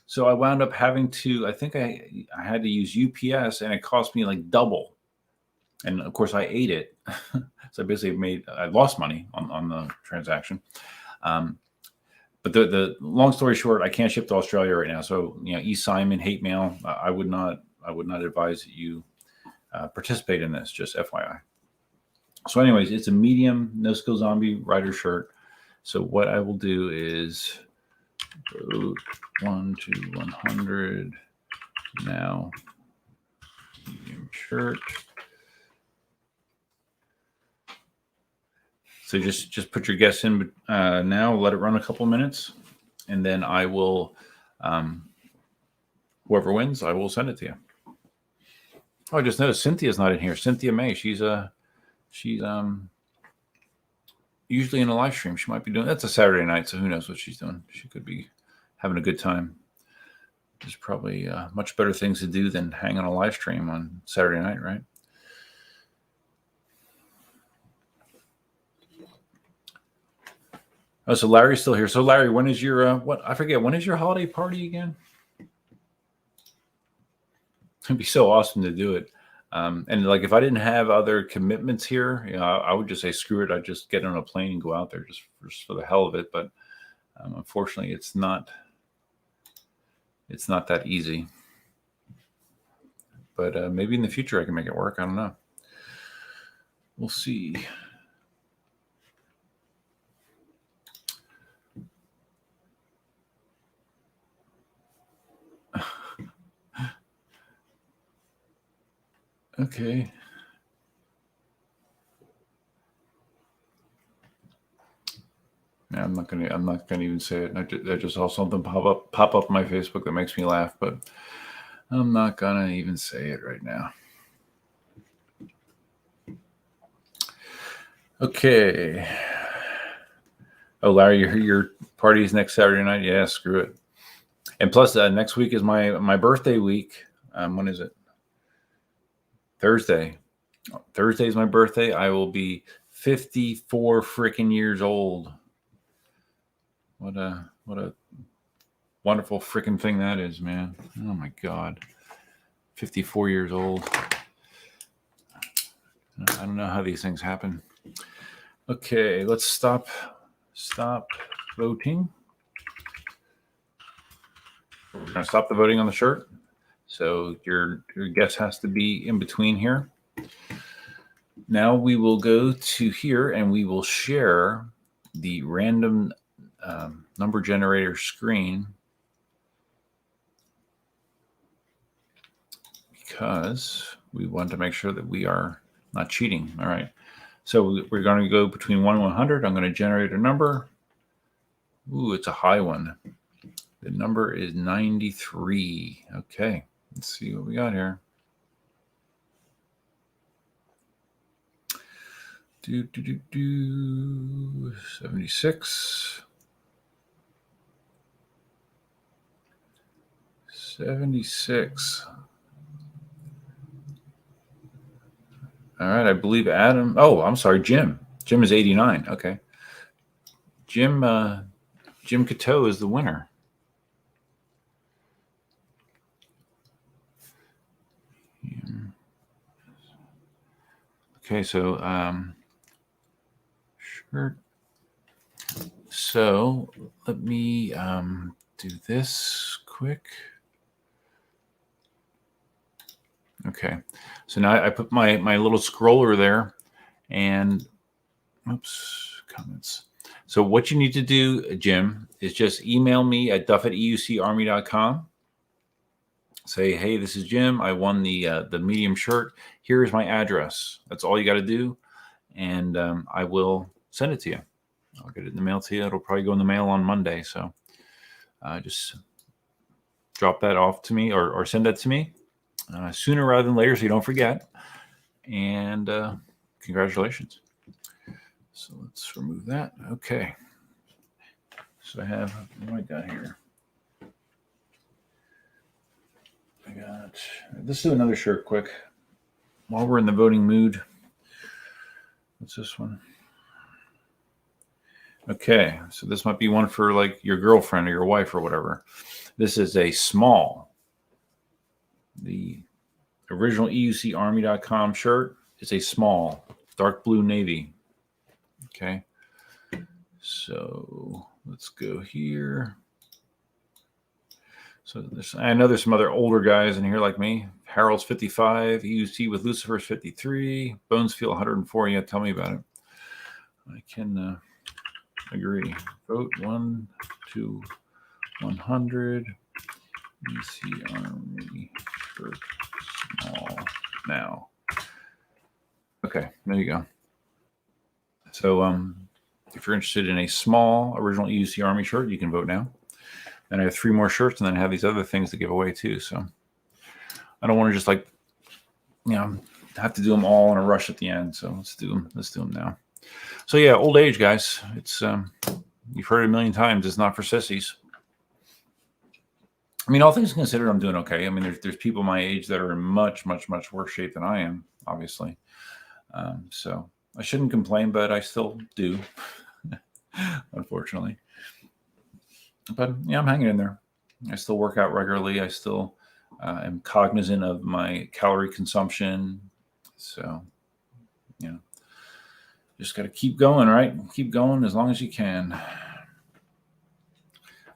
So I wound up having to. I think I had to use UPS, and it cost me like double. And of course, I ate it. So I lost money on the transaction. But the long story short, I can't ship to Australia right now. So E. Simon hate mail. I would not advise that you participate in this. Just FYI. So, anyways, it's a medium No Skill Zombie Rider shirt. So what I will do is vote 1 to 100 now. Medium shirt. So just put your guess in now. Let it run a couple minutes, and then I will. Whoever wins, I will send it to you. Oh, I just noticed Cynthia's not in here. Cynthia May. She's usually in a live stream. She might be doing. That's a Saturday night, so who knows what she's doing. She could be having a good time. There's probably much better things to do than hang on a live stream on Saturday night, right? Oh, so Larry's still here. So Larry, when is your when is your holiday party again? It'd be so awesome to do it. And like if I didn't have other commitments here, I would just say screw it. I'd just get on a plane and go out there just for the hell of it. But unfortunately, it's not that easy. But maybe in the future I can make it work. I don't know. We'll see. Okay. Yeah, I'm not gonna even say it. I just saw something pop up on my Facebook that makes me laugh, but I'm not gonna even say it right now. Okay. Oh, Larry, your party's next Saturday night? Yeah, screw it. And plus, next week is my birthday week. When is it? Thursday. Thursday is my birthday. I will be 54 freaking years old. What a wonderful freaking thing that is, man. Oh my God. 54 years old. I don't know how these things happen. Okay, let's stop voting. We're going to stop the voting on the shirt. So your guess has to be in between here. Now we will go to here and we will share the random number generator screen because we want to make sure that we are not cheating. All right. So we're going to go between 1 and 100. I'm going to generate a number. Ooh, it's a high one. The number is 93. Okay. Let's see what we got here. 76. 76. All right, I believe Adam. Oh, I'm sorry, Jim. Jim is 89. Okay. Jim Cateau is the winner. Okay, so sure. So let me do this quick. Okay, so now I put my little scroller there, and oops, comments. So what you need to do, Jim, is just email me at duff@eucarmy.com. Say, hey, this is Jim. I won the medium shirt. Here is my address. That's all you got to do, and I will send it to you. I'll get it in the mail to you. It'll probably go in the mail on Monday. So just drop that off to me or send that to me sooner rather than later so you don't forget. And congratulations. So let's remove that. Okay. So I have, what do I got here? Let's do another shirt quick. While we're in the voting mood. What's this one? Okay, so this might be one for like your girlfriend or your wife or whatever. This is a small. The original EUCArmy.com shirt is a small, dark blue navy. Okay, so let's go here. So I know there's some other older guys in here like me. Harold's 55, EUC with Lucifer's 53, Bones Feel 104. Yeah, tell me about it. I can agree. Vote 1 to 100. EC Army shirt small now. Okay, there you go. So if you're interested in a small original EUC Army shirt, you can vote now. And I have 3 more shirts, and then I have these other things to give away too. So I don't want to just like, have to do them all in a rush at the end. So let's do them. Let's do them now. So yeah, old age, guys. It's you've heard it a million times. It's not for sissies. I mean, all things considered, I'm doing okay. I mean, there's people my age that are in much, much, much worse shape than I am, obviously. So I shouldn't complain, but I still do, unfortunately. But yeah, I'm hanging in there. I still work out regularly. I still am cognizant of my calorie consumption. So, just got to keep going, right? Keep going as long as you can.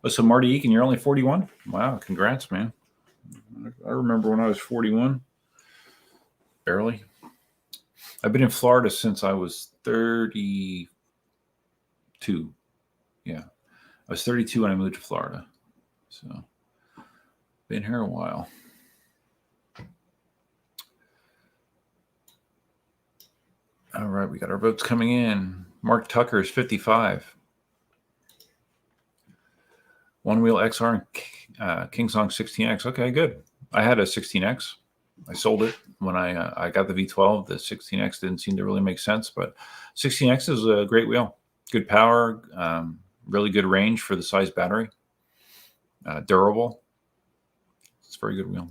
Oh, so Marty Eakin, you're only 41? Wow, congrats, man. I remember when I was 41. Barely. I've been in Florida since I was 32. Yeah. I was 32 when I moved to Florida. So, been here a while. All right, we got our votes coming in. Mark Tucker is 55. One Wheel XR and KingSong 16X. Okay, good. I had a 16X. I sold it when I got the V12. The 16X didn't seem to really make sense, but 16X is a great wheel. Good power, really good range for the size battery. Durable. It's a very good wheel.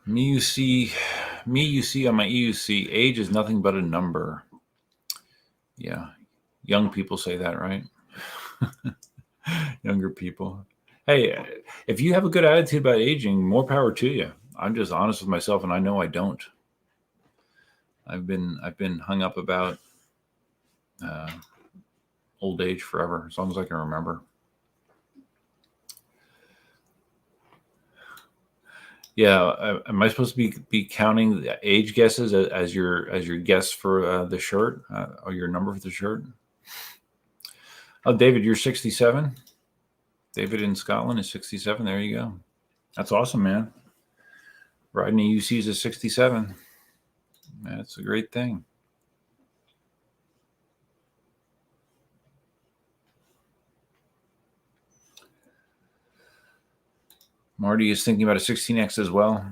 Me, you see on my EUC, age is nothing but a number. Yeah. Young people say that, right? Younger people. Hey, if you have a good attitude about aging, more power to you. I'm just honest with myself, and I know I don't. I've been hung up about old age forever, as long as I can remember. Yeah, am I supposed to be counting the age guesses as your guess for the shirt or your number for the shirt? Oh, David, you're 67. David in Scotland is 67. There you go. That's awesome, man. Riding EUCs is 67. That's a great thing. Marty is thinking about a 16X as well.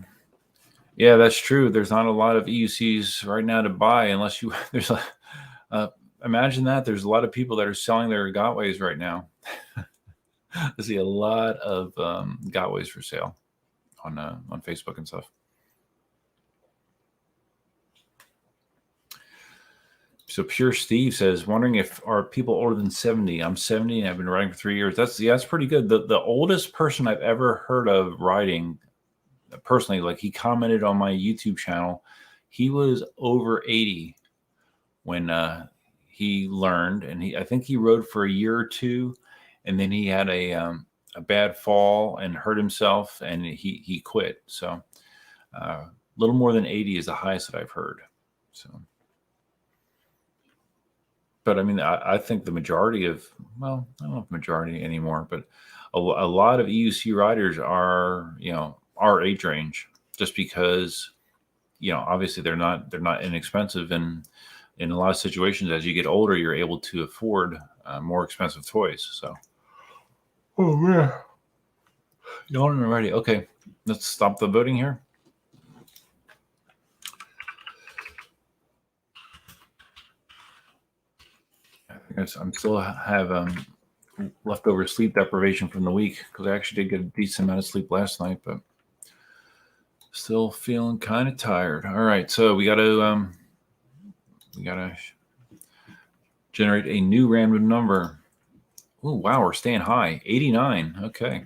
Yeah, that's true. There's not a lot of EUCs right now to buy unless you there's a imagine that there's a lot of people that are selling their Gotways right now. I see a lot of Gotways for sale on Facebook and stuff. So Pure Steve says, wondering if are people older than 70. I'm 70 and I've been riding for 3 years. That's pretty good. The oldest person I've ever heard of riding, personally, like he commented on my YouTube channel, he was over 80 when he learned, and I think he rode for a year or two, and then he had a bad fall and hurt himself, and he quit. So a little more than 80 is the highest that I've heard. So. But I mean, I think the majority of, well, I don't know if majority anymore, but a lot of EUC riders are, our age range, just because obviously they're not inexpensive, and in a lot of situations, as you get older, you're able to afford more expensive toys. So, oh man, yawning already. Okay, let's stop the voting here. I'm still have leftover sleep deprivation from the week, because I actually did get a decent amount of sleep last night, but still feeling kind of tired. All right, so we got to generate a new random number. Oh wow, we're staying high. 89. Okay,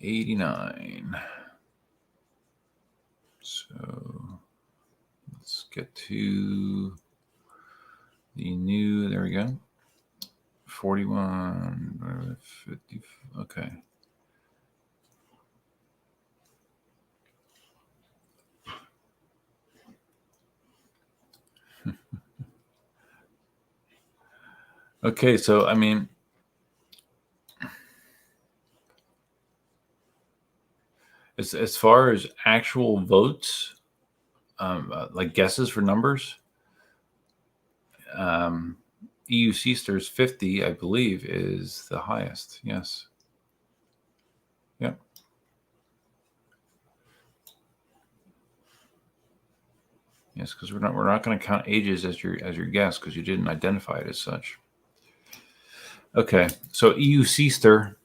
89. So let's get to the new. There we go. 41, 50. Okay. Okay, so I mean, as far as actual votes, like guesses for numbers, EU Seaster's 50, I believe, is the highest. Yes. Yep. Yes, because we're not going to count ages as your guess, because you didn't identify it as such. Okay, so EU Seaster,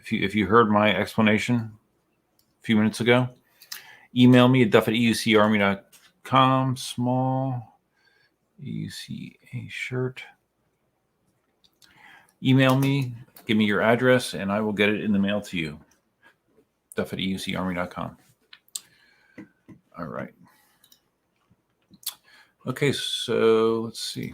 if you heard my explanation a few minutes ago, email me at duff@eucarmy.com. Small EUCA shirt. Email me, give me your address, and I will get it in the mail to you. duff@eucarmy.com. All right. Okay, so let's see.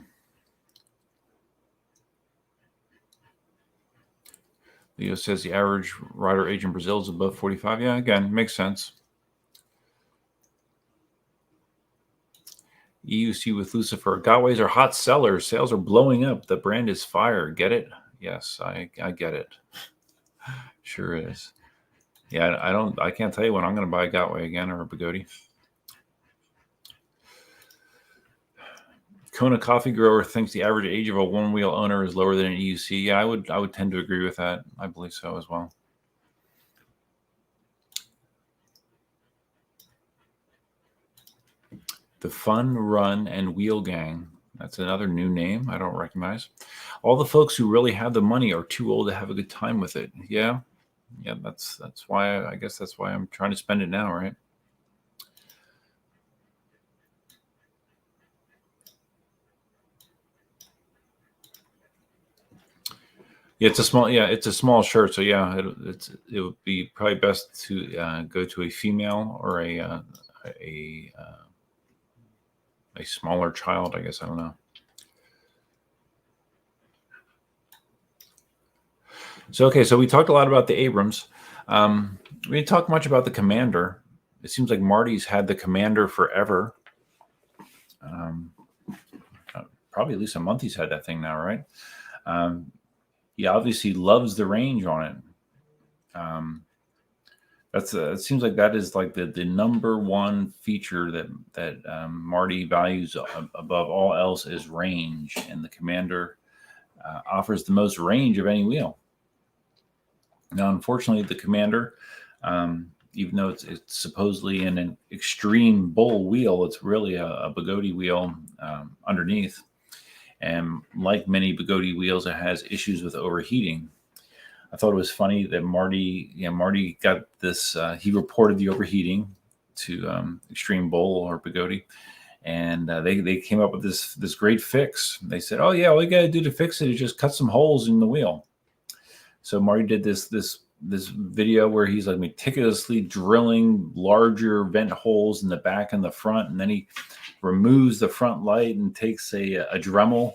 Leo says the average rider age in Brazil is above 45. Yeah, again, makes sense. EUC with Lucifer. Gotways are hot sellers. Sales are blowing up. The brand is fire. Get it? Yes, I get it. Sure is. Yeah, I can't tell you when I'm going to buy a Gotway again, or a Bugatti. Kona Coffee Grower thinks the average age of a one-wheel owner is lower than an EUC. Yeah, I would tend to agree with that. I believe so as well. The Fun Run and Wheel Gang. That's another new name I don't recognize. All the folks who really have the money are too old to have a good time with it. Yeah, that's why I guess that's why I'm trying to spend it now, right? Yeah, it's a small shirt, so yeah, it would be probably best to go to a female or a smaller child, I guess. I don't know. So okay, so we talked a lot about the Abrams. We didn't talk much about the Commander. It seems like Marty's had the Commander forever. Probably at least a month he's had that thing now, right? He obviously loves the range on it. It seems like that is like the number one feature that Marty values above all else is range, and the Commander offers the most range of any wheel. Now, unfortunately, the Commander, even though it's supposedly an extreme bull wheel, it's really a Bugatti wheel underneath. And like many Bugatti wheels, it has issues with overheating. I thought it was funny that Marty got this. He reported the overheating to Extreme Bull or Bugatti, and they came up with this great fix. They said, "Oh yeah, all you got to do to fix it is just cut some holes in the wheel." So Marty did this video where he's like meticulously drilling larger vent holes in the back and the front, and then he removes the front light and takes a Dremel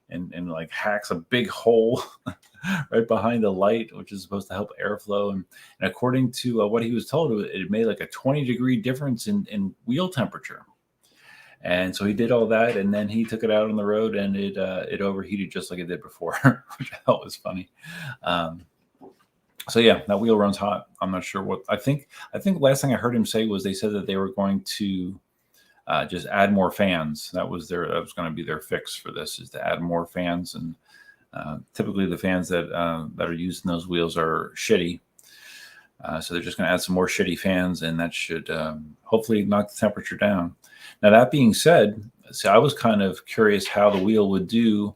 and like hacks a big hole right behind the light, which is supposed to help airflow. And according to what he was told, it made like a 20-degree difference in wheel temperature. And so he did all that, and then he took it out on the road, and it overheated just like it did before, which I thought was funny. So yeah, that wheel runs hot. I'm not sure what I think. I think last thing I heard him say was they said that they were going to just add more fans. That was going to be their fix for this, is to add more fans. And typically the fans that are used in those wheels are shitty. So they're just going to add some more shitty fans, and that should hopefully knock the temperature down. Now, that being said, so I was kind of curious how the wheel would do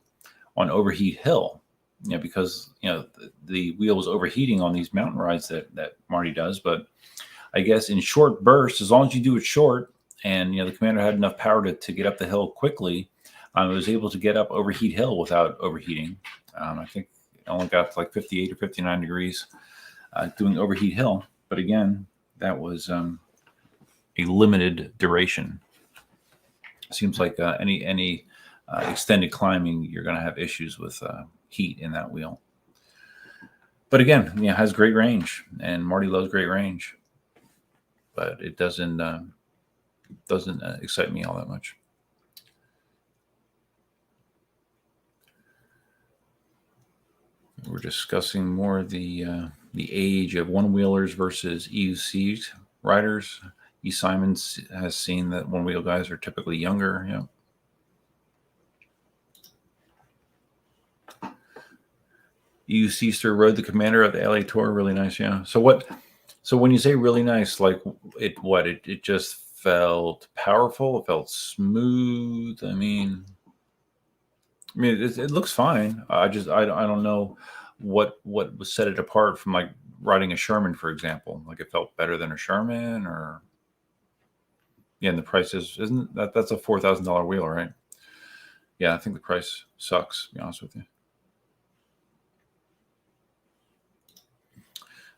on overheat hill, because the wheel was overheating on these mountain rides that Marty does. But I guess in short bursts, as long as you do it short, and the Commander had enough power to get up the hill quickly, it was able to get up overheat hill without overheating. I think it only got to like 58 or 59 degrees doing overheat hill. But again, that was a limited duration. Seems like any extended climbing, you're going to have issues with heat in that wheel. But again, it has great range, and Marty loves great range. But it doesn't excite me all that much. We're discussing more the age of one-wheelers versus EUC riders. E. Simons has seen that one-wheel guys are typically younger. EUC Stir rode the Commander of the LA Tour. Really nice, yeah. So when you say really nice, like it just felt powerful. It felt smooth. I mean, it looks fine. I don't know what set it apart from like riding a Sherman, for example. Like it felt better than a Sherman, or and the price isn't that's a $4,000 wheel, right? Yeah, I think the price sucks, to be honest with you.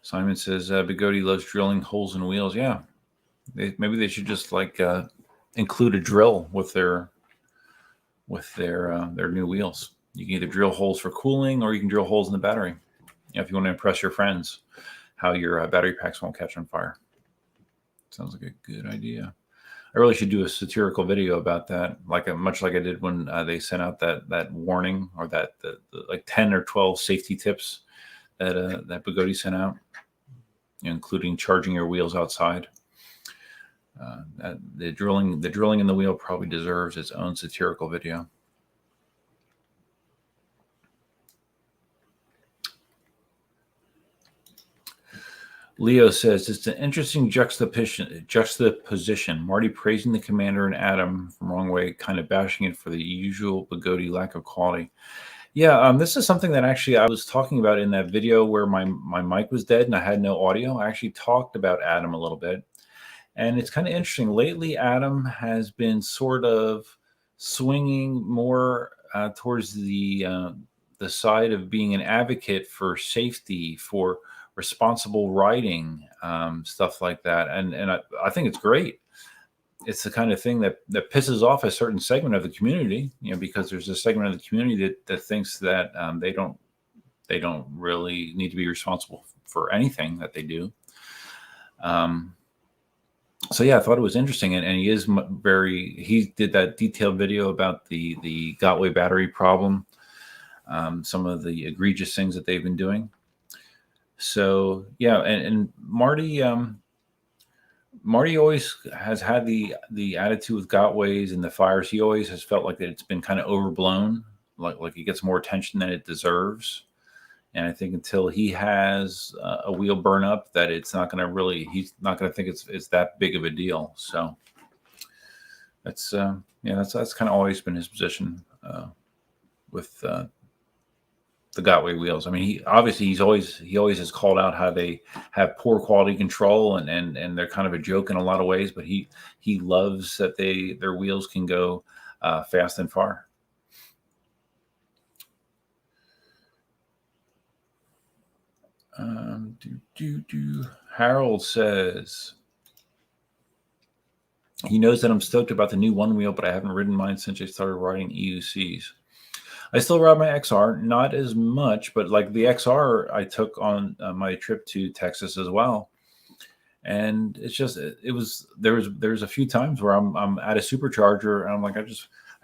Simon says Bigodi loves drilling holes in wheels. Yeah, maybe they should just like include a drill with their new wheels. You can either drill holes for cooling, or you can drill holes in the battery. If you want to impress your friends, how your battery packs won't catch on fire. Sounds like a good idea. I really should do a satirical video about that, much like I did when they sent out that warning, or the like 10 or 12 safety tips that Bigodi sent out, including charging your wheels outside. The drilling in the wheel probably deserves its own satirical video. Leo says it's an interesting juxtaposition. Marty praising the Commander and Adam from Wrong Way, kind of bashing it for the usual Bigodi lack of quality. Yeah, this is something that actually I was talking about in that video where my mic was dead and I had no audio. I actually talked about Adam a little bit. And it's kind of interesting. Lately, Adam has been sort of swinging more towards the side of being an advocate for safety, for responsible riding, stuff like that. And I think it's great. It's the kind of thing that pisses off a certain segment of the community, because there's a segment of the community that thinks that they don't really need to be responsible for anything that they do. So yeah, I thought it was interesting, and he did that detailed video about the Gotway battery problem, some of the egregious things that they've been doing. So yeah, and Marty always has had the attitude with Gotways and the fires. He always has felt like that it's been kind of overblown, like it gets more attention than it deserves. And I think until he has a wheel burn up, that he's not going to think it's that big of a deal. So that's kind of always been his position with the Gotway wheels. I mean, he always has called out how they have poor quality control, and they're kind of a joke in a lot of ways. But he loves that their wheels can go fast and far. Harold says he knows that I'm stoked about the new one wheel, but I haven't ridden mine since I started riding EUCs. I still ride my XR, not as much, but like the XR I took on my trip to Texas as well. And it's just there's a few times where I'm at a supercharger and I'm like I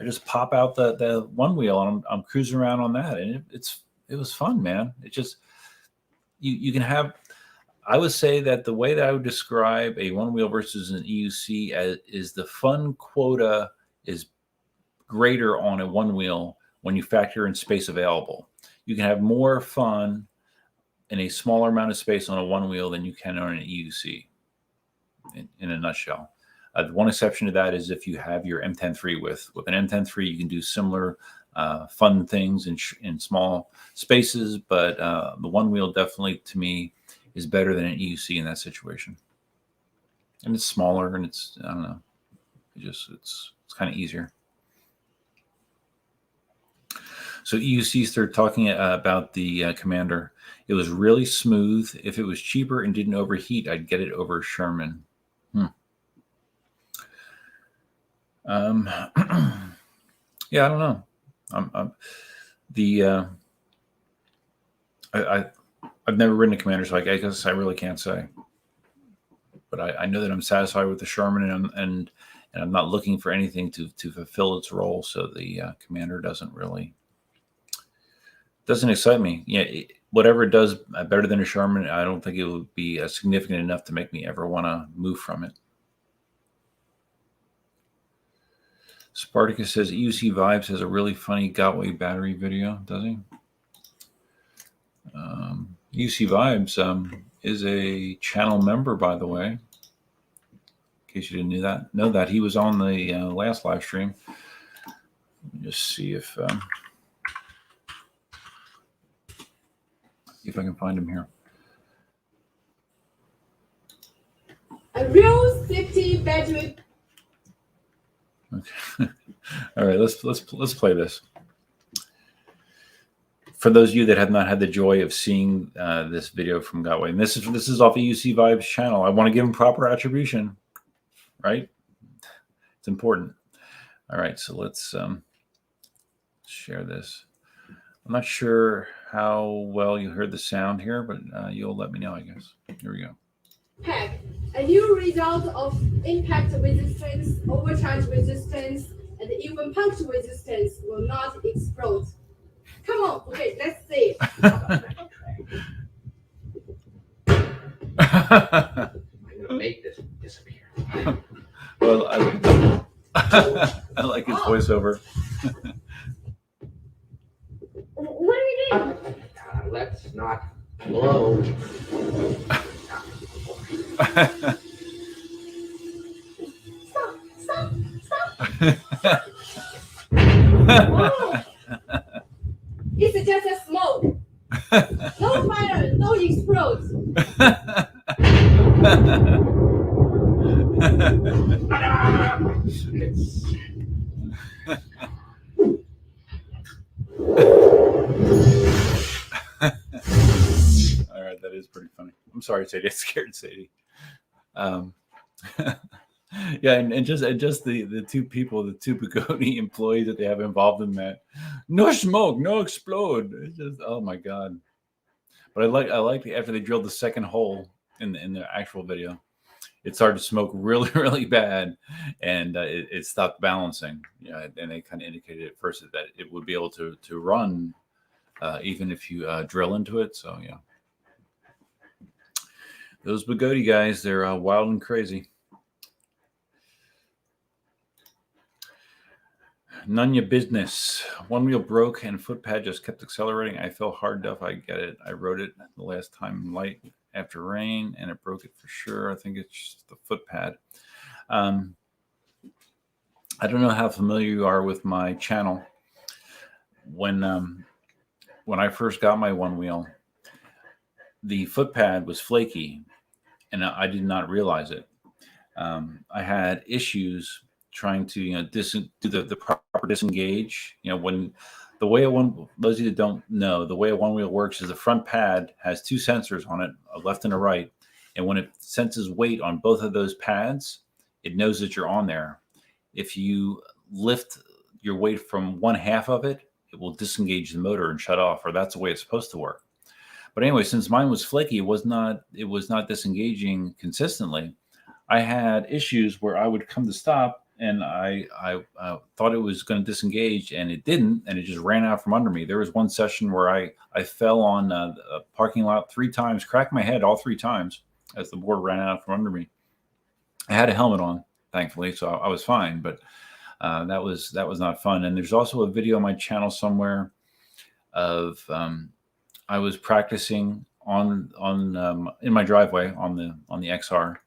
just pop out the one wheel and I'm cruising around on that, and it was fun, man. It just you can have. I would say that the way that I would describe a one wheel versus an EUC is the fun quota is greater on a one wheel when you factor in space available. You can have more fun in a smaller amount of space on a one wheel than you can on an EUC. In a nutshell, the one exception to that is if you have your M10.3 with an M10.3, you can do similar fun things in small spaces, but the one wheel definitely to me is better than an EUC in that situation. And it's smaller, and it's, I don't know, it's kind of easier. So EUCs, they're talking about the Commander. It was really smooth. If it was cheaper and didn't overheat, I'd get it over Sherman. Yeah, I don't know. I've never ridden a Commander, so I guess I really can't say. But I know that I'm satisfied with the Sherman, and I'm not looking for anything to fulfill its role. So the Commander doesn't excite me. Yeah, whatever it does better than a Sherman, I don't think it would be significant enough to make me ever want to move from it. Spartacus says EUC Vibes has a really funny Gotway battery video, does he? EUC Vibes is a channel member, by the way. In case you didn't know that he was on the last live stream. Let me just see if I can find him here. A real safety battery. Okay. All right, let's play this. For those of you that have not had the joy of seeing this video from Gotway, and this is off EUC Vibes channel, I want to give him proper attribution, right? It's important. All right, so let's share this. I'm not sure how well you heard the sound here, but you'll let me know, I guess. Here we go. Pack, a new result of impact resistance, overcharge resistance, and even puncture resistance will not explode. Come on, okay, let's see. I'm gonna make this disappear. Well, I like his voiceover. What are you doing? Let's not blow. Stop. It's just a smoke. No fire, no explode. All right, that is pretty funny. I'm sorry, Sadie. I scared Sadie. Yeah, and just the two people, the two Pagoni employees that they have involved in that. No smoke, no explode. It's just, oh my god. But I like after they drilled the second hole in the actual video, it started to smoke really, really bad, and it stopped balancing. Yeah, and they kind of indicated at first that it would be able to run even if you drill into it. So yeah, those Pagodi guys, they're wild and crazy. None your business. One wheel broke and foot pad just kept accelerating. I fell hard enough. I get it. I rode it the last time light after rain, and it broke it for sure. I think it's just the foot pad. I don't know how familiar you are with my channel. When I first got my one wheel, the foot pad was flaky, and I did not realize it. I had issues trying to do the proper disengage. When the way those of you that don't know, the way a one wheel works is the front pad has two sensors on it, a left and a right, and when it senses weight on both of those pads, it knows that you're on there. If you lift your weight from one half of it, it will disengage the motor and shut off, or that's the way it's supposed to work. But anyway, since mine was flaky, it was not disengaging consistently. I had issues where I would come to stop and I thought it was going to disengage, and it didn't, and it just ran out from under me. There was one session where I fell on a parking lot 3 times, cracked my head all 3 times as the board ran out from under me. I had a helmet on, thankfully, so I was fine, but that was not fun. And there's also a video on my channel somewhere of I was practicing on in my driveway on the XR.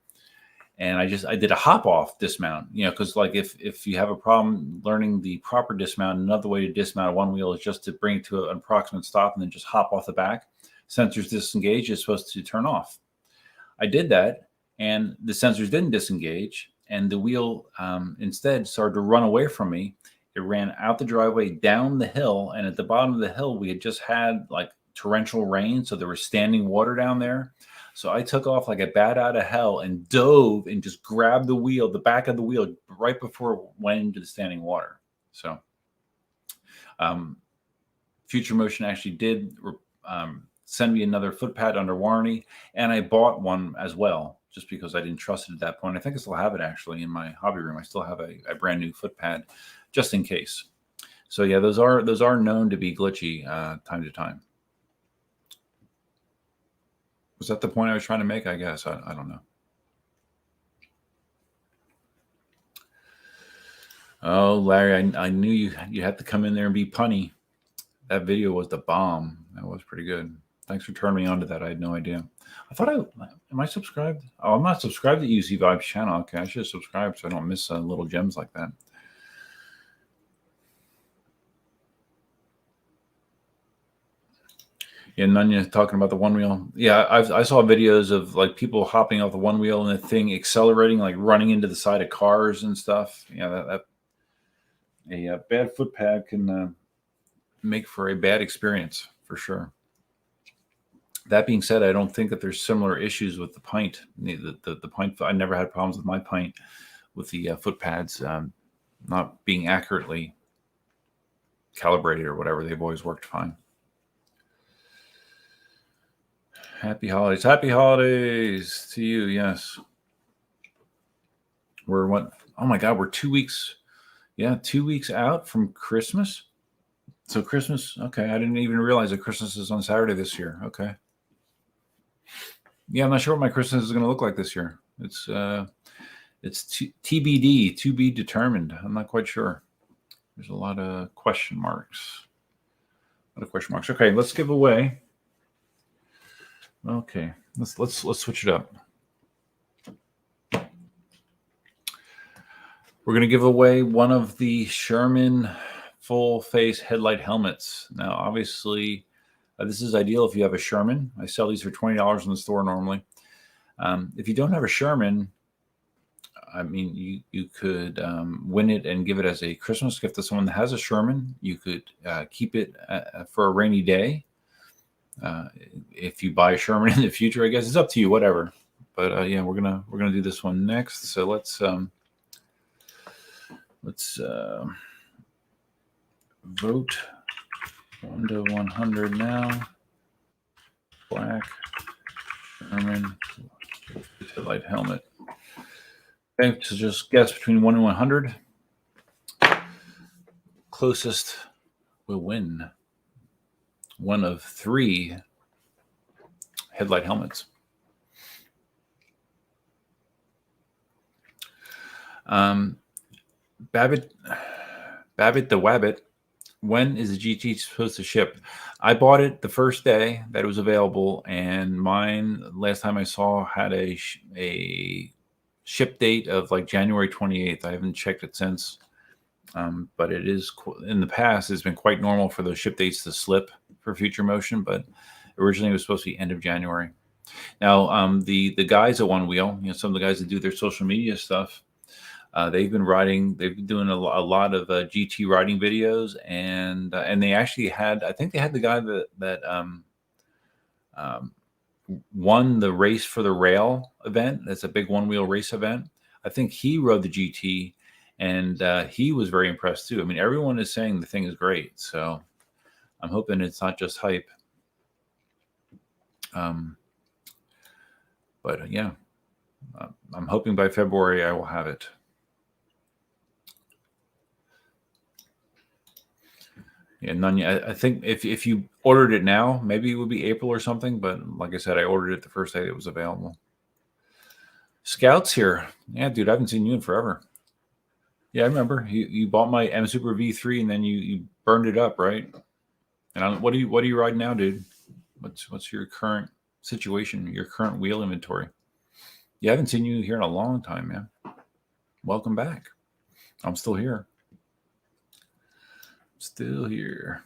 And I did a hop off dismount, because like if you have a problem learning the proper dismount, another way to dismount a one wheel is just to bring it to an approximate stop and then just hop off the back. Sensors disengage, is supposed to turn off. I did that, and the sensors didn't disengage, and the wheel instead started to run away from me. It ran out the driveway, down the hill, and at the bottom of the hill, we had just had like torrential rain, so there was standing water down there. So I took off like a bat out of hell and dove and just grabbed the wheel, the back of the wheel, right before it went into the standing water. So Future Motion actually did send me another foot pad under warranty, and I bought one as well, just because I didn't trust it at that point. I think I still have it actually in my hobby room. I still have a brand new foot pad just in case. So yeah, those are known to be glitchy time to time. Was that the point I was trying to make? I guess. I don't know. Oh, Larry, I knew you had to come in there and be punny. That video was the bomb. That was pretty good. Thanks for turning me on to that. I had no idea. I thought am I subscribed? Oh, I'm not subscribed to UC Vibes channel. Okay, I should subscribe so I don't miss little gems like that. Yeah, Nunya talking about the one wheel. Yeah, I saw videos of like people hopping off the one wheel and the thing accelerating, like running into the side of cars and stuff. Yeah, a bad foot pad can make for a bad experience for sure. That being said, I don't think that there's similar issues with the pint. The pint, I never had problems with my pint with the foot pads not being accurately calibrated or whatever. They've always worked fine. Happy holidays. Happy holidays to you. Yes. We're what? Oh my God, we're 2 weeks. Yeah, 2 weeks out from Christmas. So Christmas. Okay. I didn't even realize that Christmas is on Saturday this year. Okay. Yeah, I'm not sure what my Christmas is going to look like this year. It's TBD, to be determined. I'm not quite sure. There's a lot of question marks. Okay, let's give away. Okay, let's switch it up. We're going to give away one of the Sherman full face headlight helmets. Now, obviously, this is ideal if you have a Sherman. I sell these for $20 in the store normally. If you don't have a Sherman, I mean, you could win it and give it as a Christmas gift to someone that has a Sherman. You could keep it for a rainy day. If you buy a Sherman in the future, I guess it's up to you, whatever. But yeah, we're gonna do this one next. So let's vote 1 to 100 now. Black Sherman headlight helmet. Okay, so just guess between 1 and 100. Closest will win one of 3 headlight helmets. Babbitt the Wabbit, when is the GT supposed to ship? I bought it the first day that it was available, and mine last time I saw had a ship date of like January 28th. I haven't checked it since, but it is in the past. It's been quite normal for those ship dates to slip for Future Motion, but originally it was supposed to be end of January. Now, the guys at One Wheel, some of the guys that do their social media stuff, they've been doing a lot of GT riding videos, and they actually had, I think they had the guy that won the Race for the Rail event. That's a big one wheel race event. I think he rode the GT, and he was very impressed too. I mean, everyone is saying the thing is great, so I'm hoping it's not just hype. But yeah, I'm hoping by February I will have it. Yeah, none yet. I think if you ordered it now, maybe it would be April or something. But like I said, I ordered it the first day it was available. Scout's here. Yeah, dude, I haven't seen you in forever. Yeah, I remember you bought my M Super V3 and then you burned it up, right? And what are you riding now, dude? What's your current situation? Your current wheel inventory? Yeah, I haven't seen you here in a long time, man. Welcome back. I'm still here. Still here.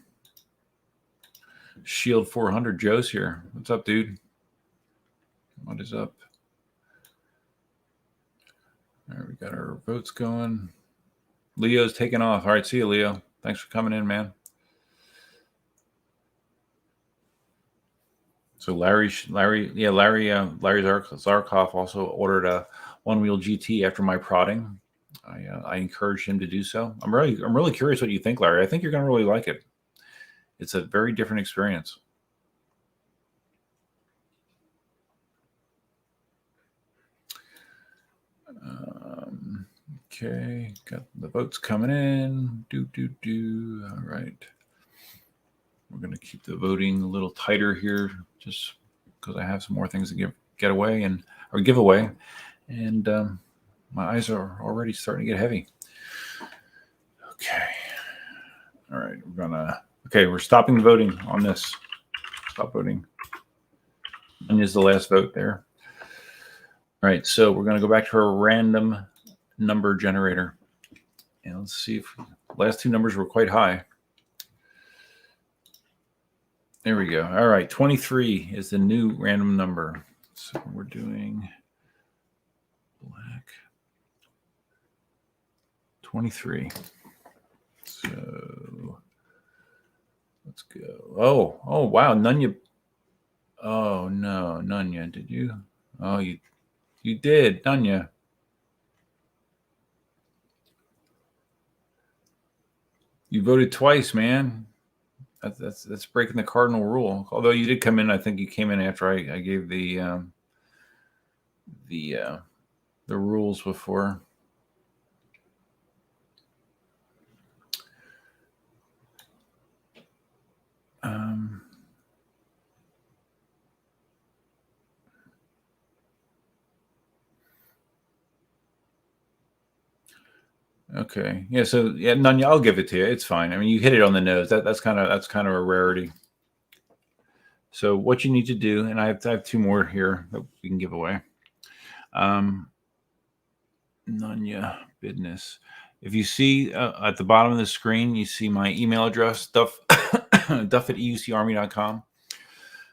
Shield 400 Joe's here. What's up, dude? What is up? All right, we got our votes going. Leo's taking off. All right, see you, Leo. Thanks for coming in, man. So Larry Zarkov also ordered a one-wheel GT after my prodding. I encouraged him to do so. I'm really curious what you think, Larry. I think you're going to really like it. It's a very different experience. Okay, got the votes coming in. All right. We're going to keep the voting a little tighter here just because I have some more things to give away. And my eyes are already starting to get heavy. Okay. All right, we're stopping the voting on this. Stop voting. And is the last vote there. All right, so we're going to go back to our random number generator. And let's see if the last two numbers were quite high. There we go. All right, 23 is the new random number. So we're doing black 23. So let's go. Oh, wow. Nunya. Oh, no. Nunya, did you? Oh, you did, Nunya. You voted twice, man. That's breaking the cardinal rule. Although you did come in, I think you came in after I gave the rules before. Okay. Yeah. So yeah, Nunya, I'll give it to you. It's fine. I mean, you hit it on the nose. That's kind of a rarity. So what you need to do, and I have two more here that we can give away. Nunya business. If you see at the bottom of the screen, you see my email address, duff@eucarmy.com.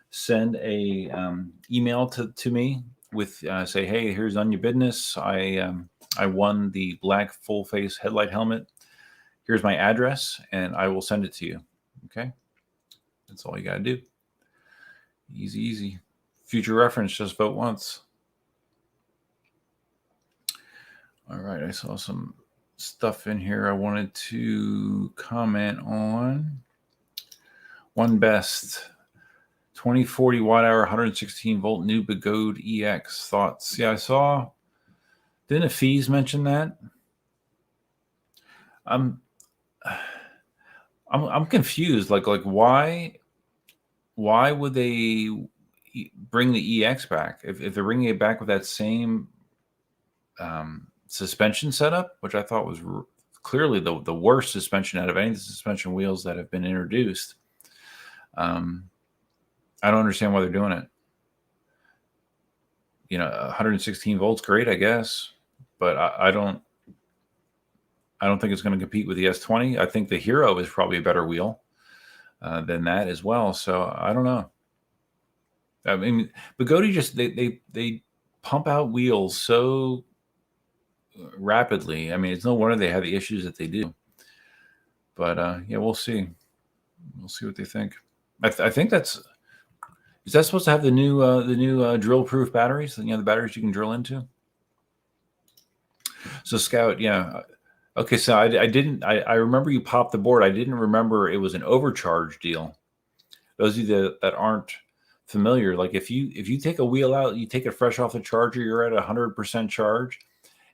Send a email to me with say, hey, here's Nunya business. I won the black full face headlight helmet. Here's my address, and I will send it to you. Okay, that's all you got to do. Easy. Future reference, just vote once. All right, I saw some stuff in here I wanted to comment on. One best 2040 watt hour, 116 volt new Begode EX. Thoughts? Yeah, I saw. Didn't Afiz mention that? I'm confused. Like why would they bring the EX back if they're bringing it back with that same suspension setup, which I thought was clearly the worst suspension out of any of the suspension wheels that have been introduced. I don't understand why they're doing it. 116 volts, great, I guess, but I don't think it's going to compete with the S20. I think the Hero is probably a better wheel than that as well. So I don't know. I mean, Begode just they pump out wheels so rapidly. I mean, it's no wonder they have the issues that they do. But yeah, we'll see. We'll see what they think. I think is that supposed to have the new drill-proof batteries? The batteries you can drill into. So Scout, yeah. Okay, so I remember you popped the board. I didn't remember it was an overcharge deal. Those of you that aren't familiar, like if you take a wheel out, you take it fresh off the charger, you're at 100% charge,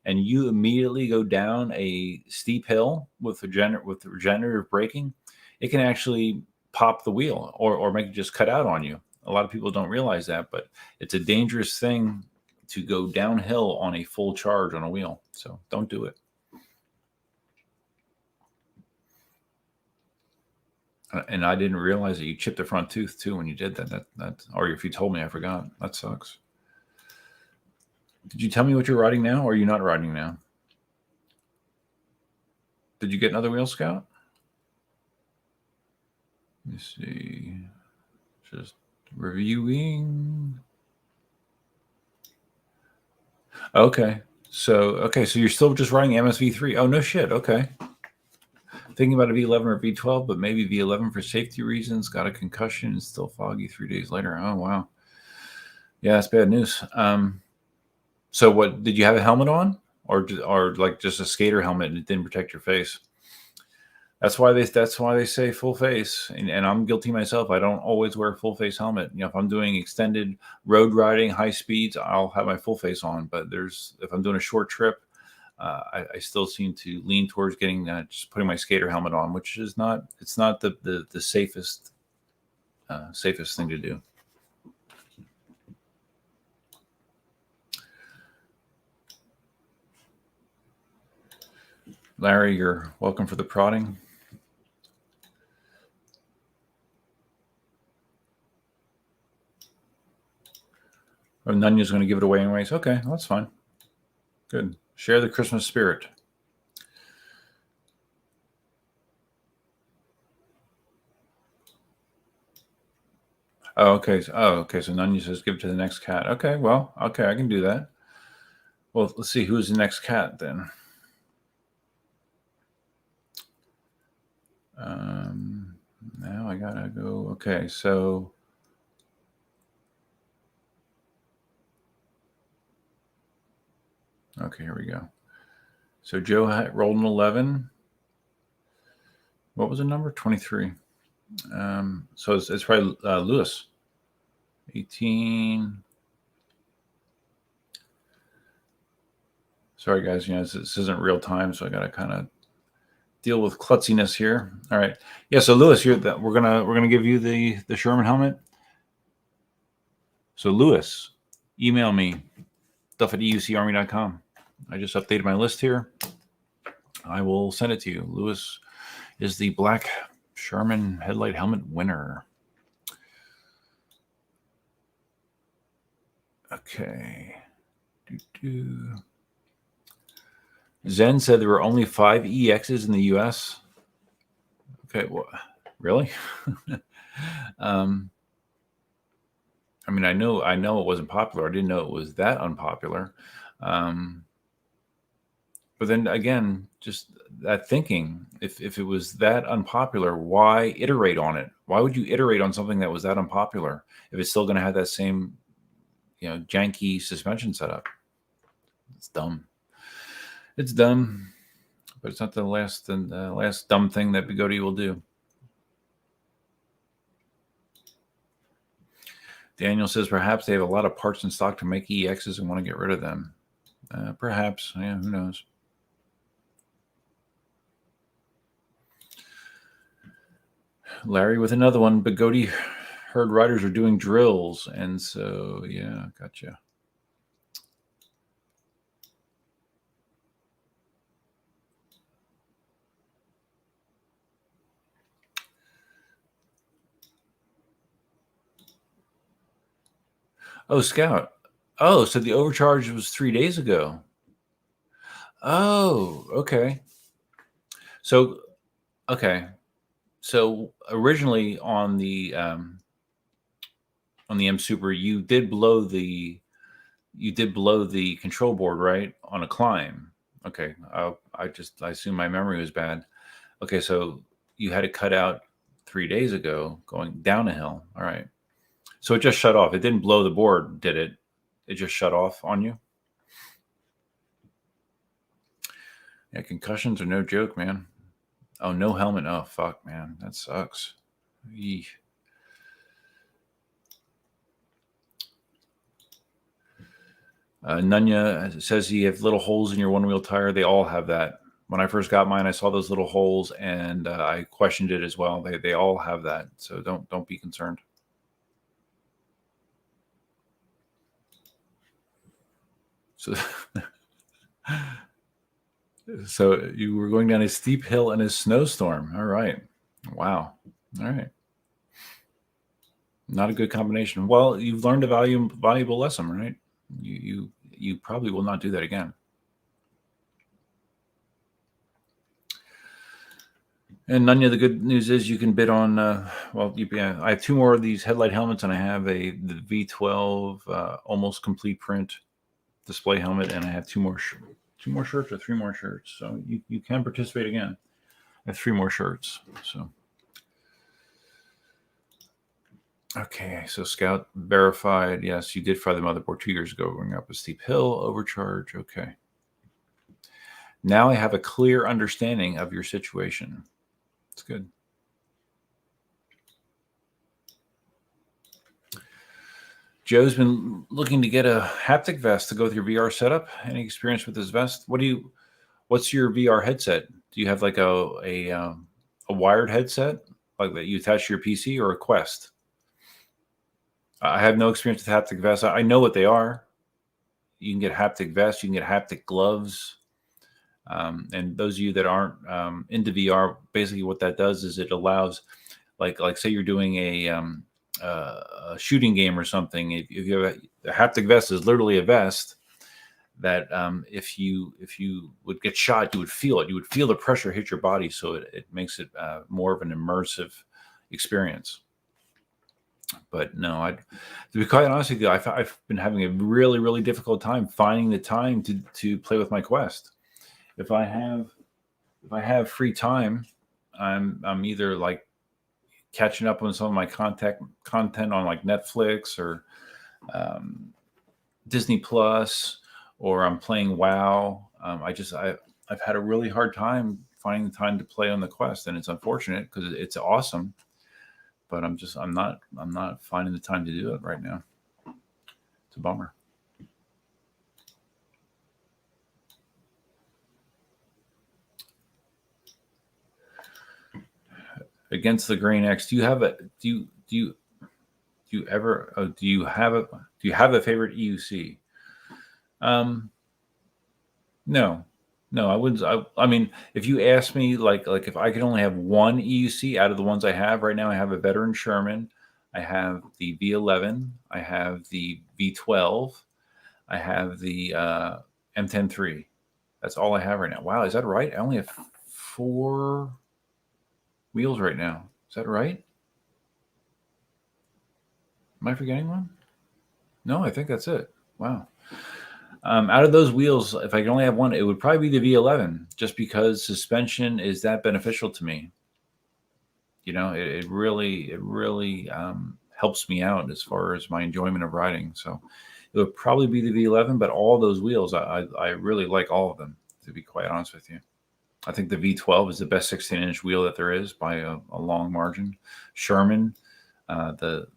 and you immediately go down a steep hill with regenerative braking, it can actually pop the wheel or make it just cut out on you. A lot of people don't realize that, but it's a dangerous thing to go downhill on a full charge on a wheel. So don't do it. And I didn't realize that you chipped the front tooth too when you did that. Or if you told me, I forgot. That sucks. Did you tell me what you're riding now, or are you not riding now? Did you get another wheel, Scout? Let me see. Just reviewing. Okay. So you're still just riding MSV3. Oh, no shit. Okay. Thinking about a V11 or V12, but maybe V11 for safety reasons. Got a concussion and still foggy 3 days later. Oh, wow. Yeah, that's bad news. So what, did you have a helmet on or like just a skater helmet and it didn't protect your face? That's why they say full face. And I'm guilty myself. I don't always wear a full face helmet. You know, if I'm doing extended road riding, high speeds, I'll have my full face on. But if I'm doing a short trip, I still seem to lean towards getting just putting my skater helmet on, which is not the safest thing to do. Larry, you're welcome for the prodding. Oh, Nunya's going to give it away anyways. Okay, well, that's fine. Good. Share the Christmas spirit. Oh, okay. So Nunya says give it to the next cat. Okay, well, okay, I can do that. Well, let's see who's the next cat then. Now I gotta go. Okay, so okay, here we go. So Joe rolled an 11. What was the number? 23. So it's probably Lewis. 18. Sorry, guys. You know, this isn't real time, so I gotta kind of deal with klutziness here. All right. Yeah. So Lewis, we're gonna give you the Sherman helmet. So Lewis, email me stuff@eucarmy.com. I just updated my list here. I will send it to you. Lewis is the black Sherman headlight helmet winner. Okay. Zen said there were only 5 EXs in the US. Okay, well, really? I mean, I know it wasn't popular. I didn't know it was that unpopular. But then again, just that thinking, if it was that unpopular, why iterate on it? Why would you iterate on something that was that unpopular if it's still going to have that same, janky suspension setup? It's dumb. It's dumb, but it's not the last dumb thing that Bigoti will do. Daniel says perhaps they have a lot of parts in stock to make EXs and want to get rid of them. Perhaps, yeah, who knows? Larry with another one. Bigoti heard riders are doing drills, and so yeah, gotcha. Oh, Scout. Oh, so the overcharge was 3 days ago. Oh, okay. So, okay. So originally on the M Super, you did blow the control board, right, on a climb. Okay. I assume my memory was bad. Okay, so you had it cut out 3 days ago going down a hill. All right. So it just shut off. It didn't blow the board, did it? It just shut off on you? Yeah, concussions are no joke, man. Oh, no helmet. Oh, fuck, man. That sucks. Eesh. Nunya says you have little holes in your one-wheel tire. They all have that. When I first got mine, I saw those little holes, and I questioned it as well. They all have that, so don't be concerned. So, so you were going down a steep hill in a snowstorm. All right, wow. All right, not a good combination. Well, you've learned a valuable lesson, right? You probably will not do that again. And Nanya, the good news is you can bid on. I have 2 more of these headlight helmets, and I have the V12 almost complete print display helmet, and I have 2 more shirts or 3 more shirts. So you can participate again. I have 3 more shirts. So okay, so Scout verified. Yes, you did fry the motherboard 2 years ago, going up a steep hill, overcharge. Okay. Now I have a clear understanding of your situation. It's good. Joe's been looking to get a haptic vest to go with your VR setup. Any experience with this vest? What's your VR headset? Do you have like a wired headset like that you attach to your PC, or a Quest? I have no experience with haptic vests. I know what they are. You can get haptic vests. You can get haptic gloves. And those of you that aren't into VR, basically what that does is it allows, like say you're doing a shooting game or something. If you have a haptic vest, is literally a vest that if you would get shot, you would feel it. You would feel the pressure hit your body, so it makes it more of an immersive experience. But no, to be quite honest with you, I've been having a really, really difficult time finding the time to play with my Quest. If I have free time, I'm either like catching up on some of my content on like Netflix or Disney Plus, or I'm playing WoW. I've had a really hard time finding the time to play on the Quest, and it's unfortunate because it's awesome, but I'm not finding the time to do it right now. It's a bummer. Against the Grain X, do you have a favorite EUC? No, I wouldn't. I mean, if you ask me, like if I could only have one EUC out of the ones I have right now, I have a veteran Sherman, I have the V11, I have the V12, I have the M10-3. That's all I have right now. Wow, is that right? I only have 4 wheels right now. Is that right? Am I forgetting one? No, I think that's it. Wow. Out of those wheels, if I could only have one, it would probably be the V11, just because suspension is that beneficial to me. You know, it really helps me out as far as my enjoyment of riding. So it would probably be the V11, but all those wheels, I really like all of them, to be quite honest with you. I think the V12 is the best 16-inch wheel that there is by a long margin. Sherman, the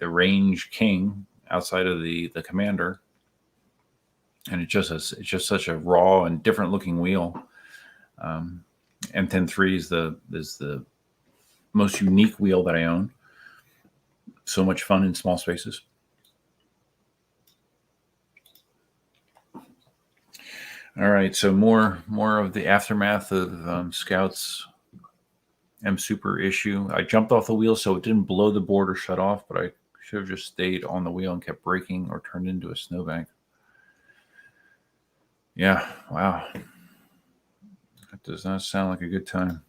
range king outside of the Commander, and it's just such a raw and different looking wheel. M10-3 is the most unique wheel that I own. So much fun in small spaces. All right, so more of the aftermath of Scout's M Super issue. I jumped off the wheel so it didn't blow the board or shut off, but I should have just stayed on the wheel and kept braking or turned into a snowbank. Yeah, wow. That does not sound like a good time.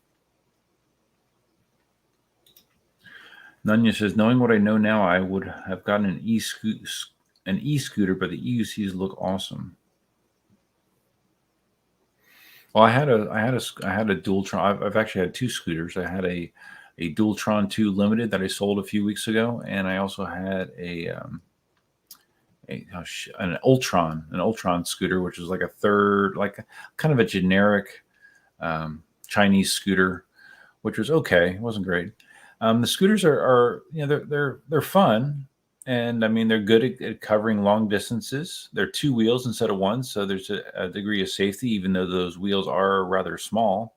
Nunya says, knowing what I know now, I would have gotten an e-scooter, but the EUCs look awesome. Well, I had a Dualtron. I've actually had 2 scooters. I had a Dualtron 2 Limited that I sold a few weeks ago, and I also had an Ultron scooter, which is like a third, like kind of a generic Chinese scooter, which was okay. It wasn't great. The scooters are they're fun, And I mean, they're good at covering long distances. They're 2 wheels instead of 1, so there's a degree of safety, even though those wheels are rather small.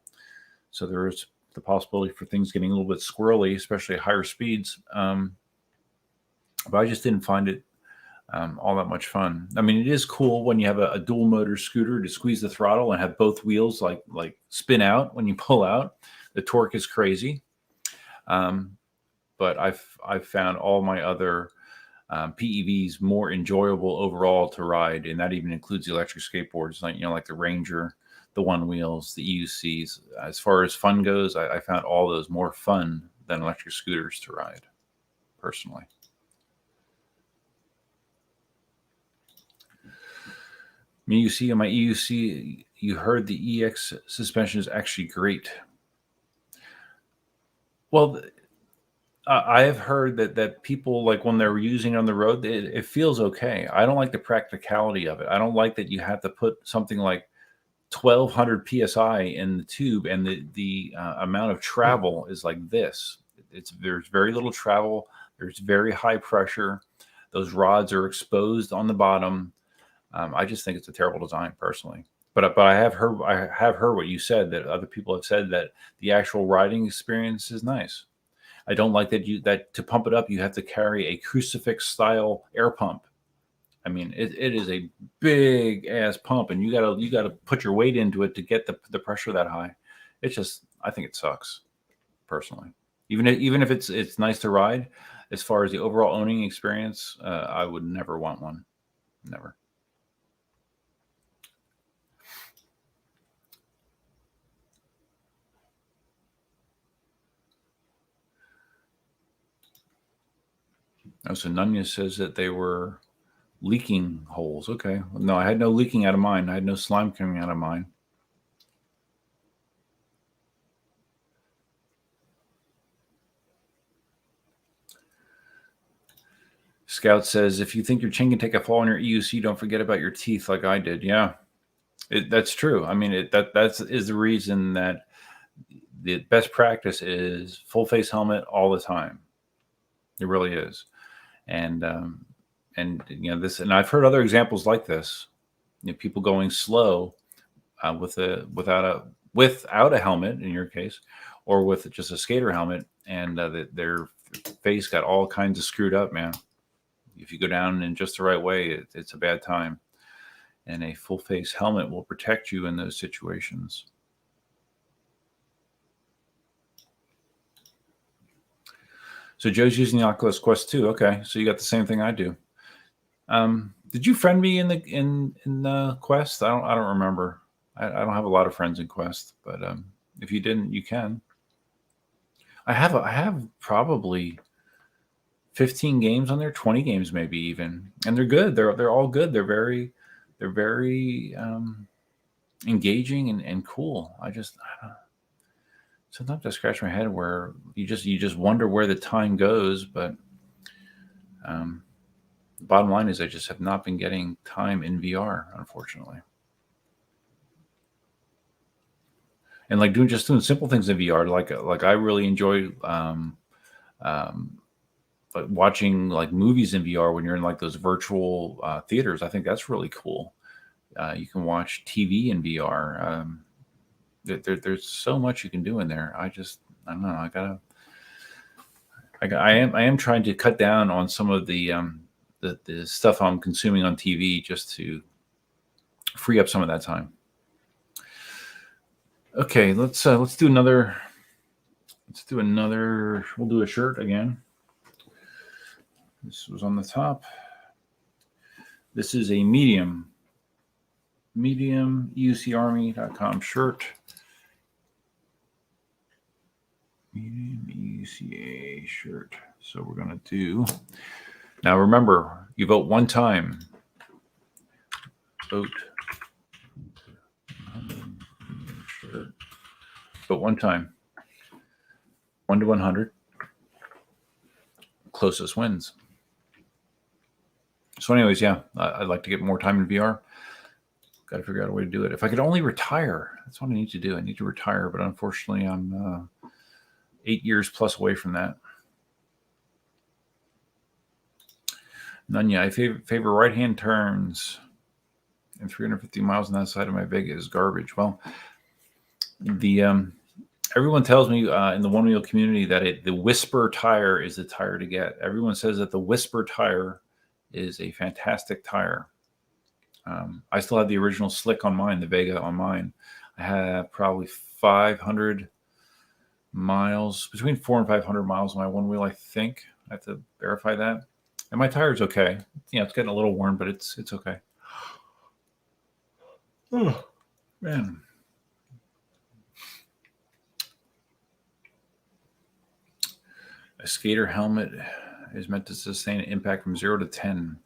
So there is the possibility for things getting a little bit squirrely, especially at higher speeds. But I just didn't find it all that much fun. I mean, it is cool when you have a dual motor scooter to squeeze the throttle and have both wheels like spin out when you pull out. The torque is crazy. But I've found all my other PEVs more enjoyable overall to ride, and that even includes the electric skateboards, like the Ranger, the one wheels, the EUCs. As far as fun goes, I found all those more fun than electric scooters to ride, personally. On my EUC, you heard the EX suspension is actually great. Well, I have heard that people, like when they're using it on the road, it feels okay. I don't like the practicality of it. I don't like that you have to put something like 1,200 psi in the tube, and the amount of travel is like this. There's very little travel. There's very high pressure. Those rods are exposed on the bottom. I just think it's a terrible design, personally. But I have heard what you said, that other people have said that the actual riding experience is nice. I don't like that to pump it up, you have to carry a crucifix style air pump. I mean, it is a big ass pump, and you gotta put your weight into it to get the pressure that high. It's just, I think it sucks, personally. Even if it's nice to ride, as far as the overall owning experience, I would never want one. Never. Oh, so Nunya says that they were leaking holes. Okay. No, I had no leaking out of mine. I had no slime coming out of mine. Scout says, if you think your chain can take a fall on your EUC, don't forget about your teeth like I did. Yeah, that's true. I mean, that is the reason that the best practice is full face helmet all the time. It really is. And this, and I've heard other examples like this. People going slow without a helmet in your case, or with just a skater helmet, and their face got all kinds of screwed up, man. If you go down in just the right way, it's a bad time. And a full face helmet will protect you in those situations. So Joe's using the Oculus Quest 2. Okay, so you got the same thing I do. Did you friend me in the Quest? I don't remember. I don't have a lot of friends in Quest, but if you didn't, you can. I have probably 15 games on there, 20 games maybe even, and they're good. They're all good. They're very engaging and cool. Sometimes I scratch my head where you just wonder where the time goes, but the bottom line is I just have not been getting time in VR, unfortunately. And like doing simple things in VR, like I really enjoy like watching like movies in VR when you're in like those virtual theaters. I think that's really cool. You can watch TV in VR. There's so much you can do in there. I don't know. I am trying to cut down on some of the stuff I'm consuming on TV just to free up some of that time. Okay, let's do another. We'll do a shirt again. This was on the top. This is a medium EUCArmy.com shirt. Medium EUCA shirt. So we're going to do. Now remember, you vote one time. Vote one time. 1 to 100. Closest wins. So anyways, yeah, I'd like to get more time in VR. Got to figure out a way to do it. If I could only retire, that's what I need to do. I need to retire, but unfortunately I'm 8 years plus away from that. Nunya, I favor right-hand turns. And 350 miles on that side of my Vega is garbage. Well, the everyone tells me in the one-wheel community that the Whisper tire is the tire to get. Everyone says that the Whisper tire is a fantastic tire. I still have the original slick on mine, the Vega on mine. I have probably 500 miles, between 400 and 500 miles on my one wheel, I think. I have to verify that. And my tire's okay. It's getting a little worn, but it's okay. Oh, man. A skater helmet is meant to sustain an impact from 0 to 10.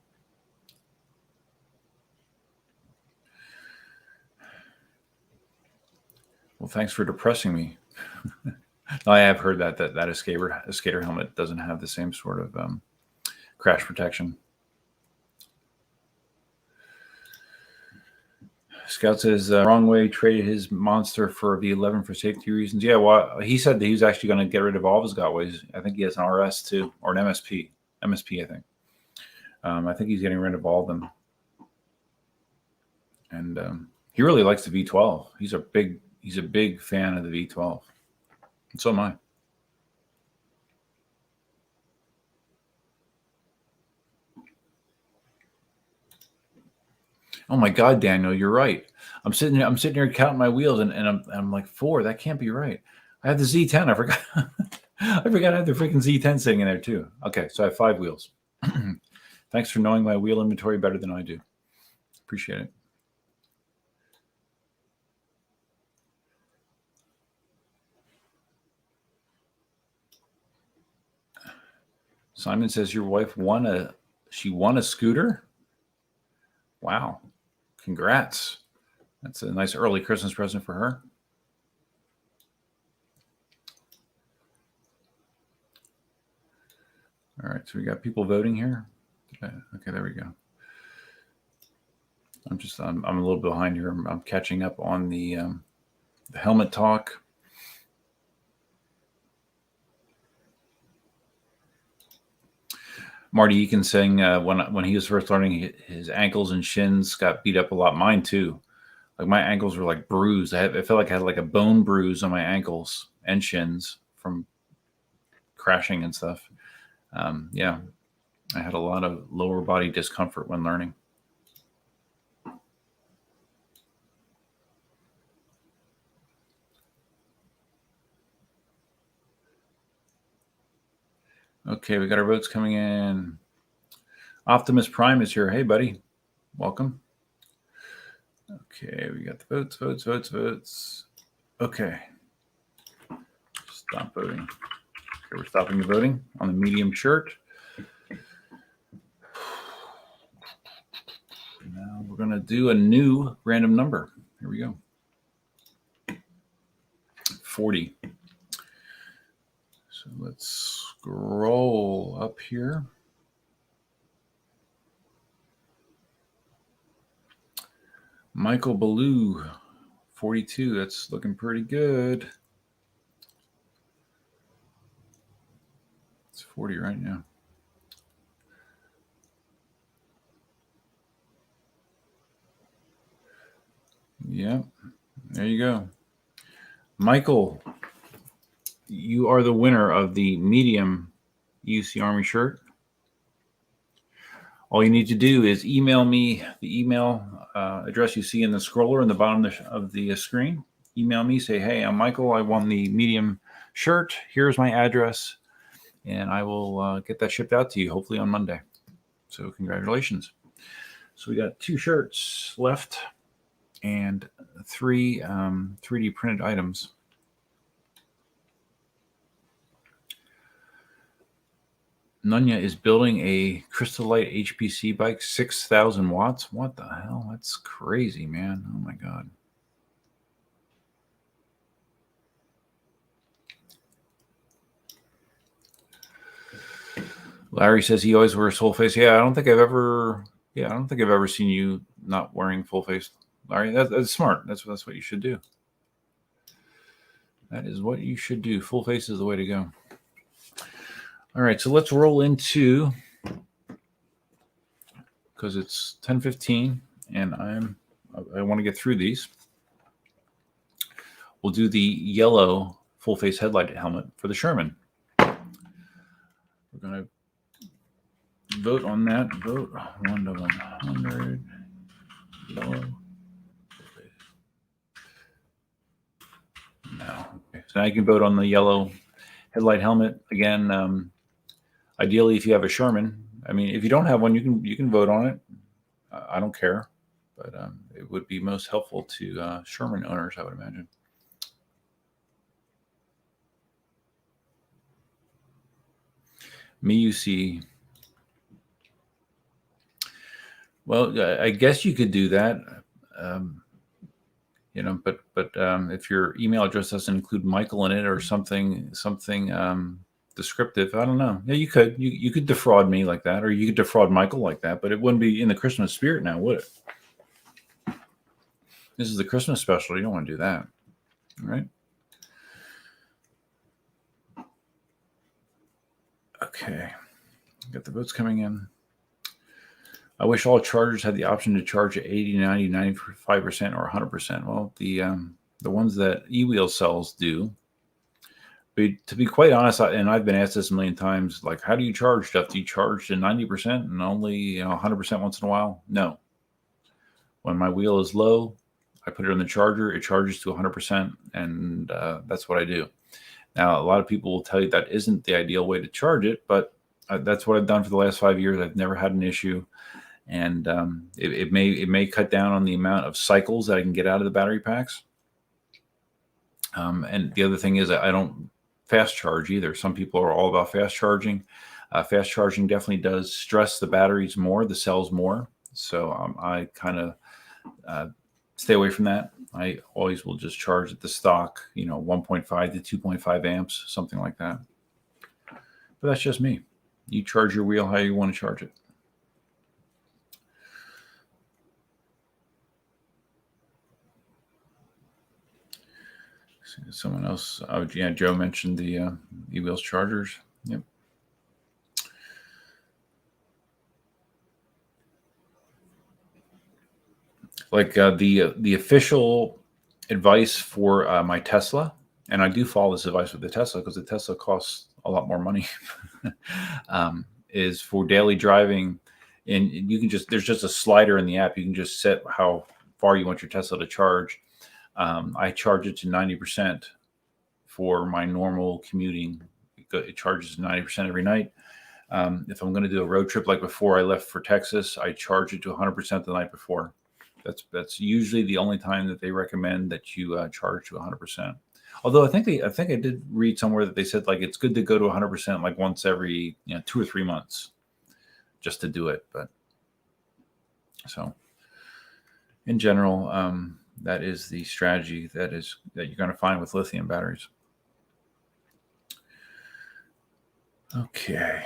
Well, thanks for depressing me. I have heard that a skater helmet doesn't have the same sort of crash protection. Scout says wrong way traded his monster for the 11 for safety reasons. Yeah, well, he said that he was actually going to get rid of all of his Gotways. I think he has an RS too, or an MSP. MSP, I think. I think he's getting rid of all of them. And he really likes the V12. He's a big fan of the V12. And so am I. Oh my God, Daniel, you're right. I'm sitting here counting my wheels, and I'm like 4. That can't be right. I have the Z10. I forgot. I forgot I had the freaking Z10 sitting in there too. Okay, so I have 5 wheels. Thanks for knowing my wheel inventory better than I do. Appreciate it. Simon says your wife won a scooter. Wow. Congrats. That's a nice early Christmas present for her. All right, so we got people voting here. Okay, there we go. I'm a little behind here. I'm catching up on the helmet talk. Marty Eakin saying when he was first learning, his ankles and shins got beat up a lot. Mine too. Like my ankles were like bruised. I felt like I had like a bone bruise on my ankles and shins from crashing and stuff. Yeah, I had a lot of lower body discomfort when learning. Okay, we got our votes coming in. Optimus Prime is here. Hey, buddy. Welcome. Okay, we got the votes. Okay. Stop voting. Okay, we're stopping the voting on the medium shirt. Now we're going to do a new random number. Here we go. 40. So let's scroll up here. Michael Ballou, 42. That's looking pretty good. It's 40 right now. Yep. There you go. Michael, you are the winner of the medium UC Army shirt. All you need to do is email me the email address you see in the scroller in the bottom of the screen. Email me, say, hey, I'm Michael. I won the medium shirt. Here's my address. And I will get that shipped out to you, hopefully on Monday. So congratulations. So we got 2 shirts left and 3 3D printed items. Nunya is building a Crystal Light HPC bike, 6,000 watts. What the hell? That's crazy, man. Oh, my God. Larry says he always wears full face. Yeah, I don't think I've ever seen you not wearing full face. Larry, that's smart. That's what you should do. That is what you should do. Full face is the way to go. All right, so let's roll into because it's 10:15 and I want to get through these. We'll do the yellow full face headlight helmet for the Sherman. We're going to vote on that. Vote 1 to 100. Yellow. No. Okay. So now you can vote on the yellow headlight helmet again. Ideally, if you have a Sherman, I mean, if you don't have one, you can vote on it. I don't care, but it would be most helpful to Sherman owners, I would imagine. Me, you see. Well, I guess you could do that, you know. But if your email address doesn't include Michael in it or something descriptive, I don't know. Yeah, you could. You could defraud me like that, or you could defraud Michael like that. But it wouldn't be in the Christmas spirit now, would it? This is the Christmas special. You don't want to do that, right? Okay, got the votes coming in. I wish all chargers had the option to charge at 80, 90, 95% or 100%. Well, the ones that eWheel sells do. But to be quite honest, and I've been asked this a million times, like, how do you charge stuff? Do you charge to 90% and only 100% once in a while? No. When my wheel is low, I put it on the charger. It charges to 100%, and that's what I do. Now, a lot of people will tell you that isn't the ideal way to charge it, but that's what I've done for the last 5 years. I've never had an issue, and it may cut down on the amount of cycles that I can get out of the battery packs. And the other thing is I don't fast charge either. Some people are all about fast charging. Fast charging definitely does stress the batteries more, the cells more. So I kind of stay away from that. I always will just charge at the stock, 1.5 to 2.5 amps, something like that. But that's just me. You charge your wheel how you want to charge it. Someone else, yeah, Joe mentioned the eWheels chargers. Yep. Like the official advice for my Tesla, and I do follow this advice with the Tesla because the Tesla costs a lot more money, is for daily driving. And you can there's just a slider in the app. You can just set how far you want your Tesla to charge. I charge it to 90% for my normal commuting. It charges 90% every night. If I'm going to do a road trip like before I left for Texas, I charge it to 100% the night before. That's usually the only time that they recommend that you charge to 100%. Although I think I did read somewhere that they said like it's good to go to 100% like once every 2 or 3 months, just to do it. But so in general, that is the strategy that you're going to find with lithium batteries. Okay,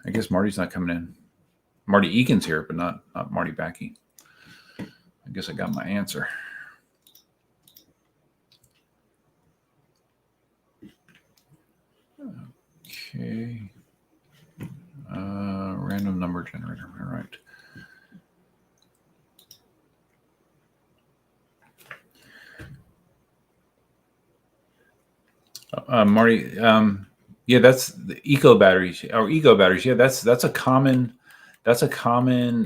I guess Marty's not coming in. Marty Egan's here, but not Marty Backey. I guess I got my answer. Okay. Random number generator. All right. Marty, yeah, that's the eco batteries or ego batteries. Yeah, that's a common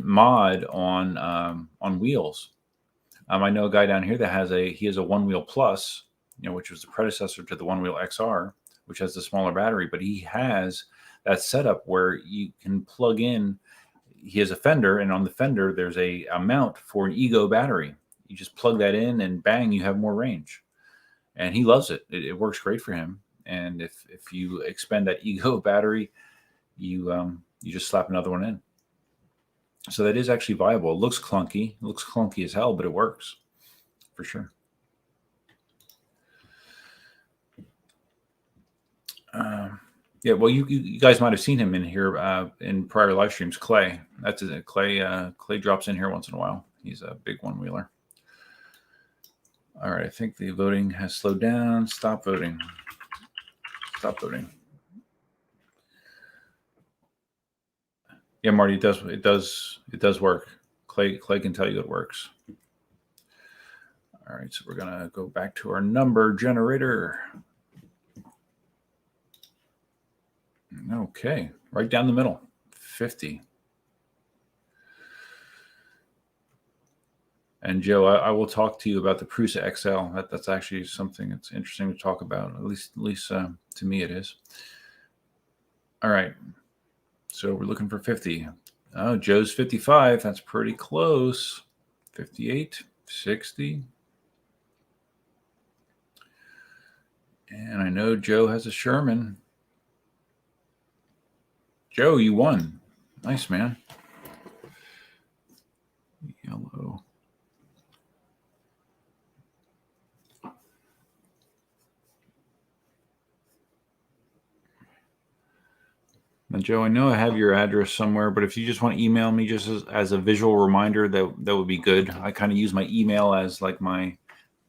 mod on wheels. I know a guy down here that has a One Wheel Plus, which was the predecessor to the One Wheel XR, which has the smaller battery, but he has that setup where you can plug in. He has a fender, and on the fender there's a mount for an ego battery. You just plug that in, and bang, you have more range. And he loves it. It works great for him. And if you expend that ego battery, you just slap another one in. So that is actually viable. It looks clunky. It looks clunky as hell, but it works for sure. Yeah, well, you guys might have seen him in here in prior live streams. Clay, that's it. Clay drops in here once in a while. He's a big one wheeler. All right, I think the voting has slowed down. Stop voting. Stop voting. Yeah, Marty, it does work. Clay can tell you it works. All right, so we're gonna go back to our number generator. Okay, right down the middle, 50. And Joe, I will talk to you about the Prusa XL. That's actually something that's interesting to talk about. At least to me, it is. All right, so we're looking for 50. Oh, Joe's 55. That's pretty close. 58, 60. And I know Joe has a Sherman. Joe, you won. Nice, man. Yellow. Now, Joe, I know I have your address somewhere, but if you just want to email me just as a visual reminder, that would be good. I kind of use my email as like my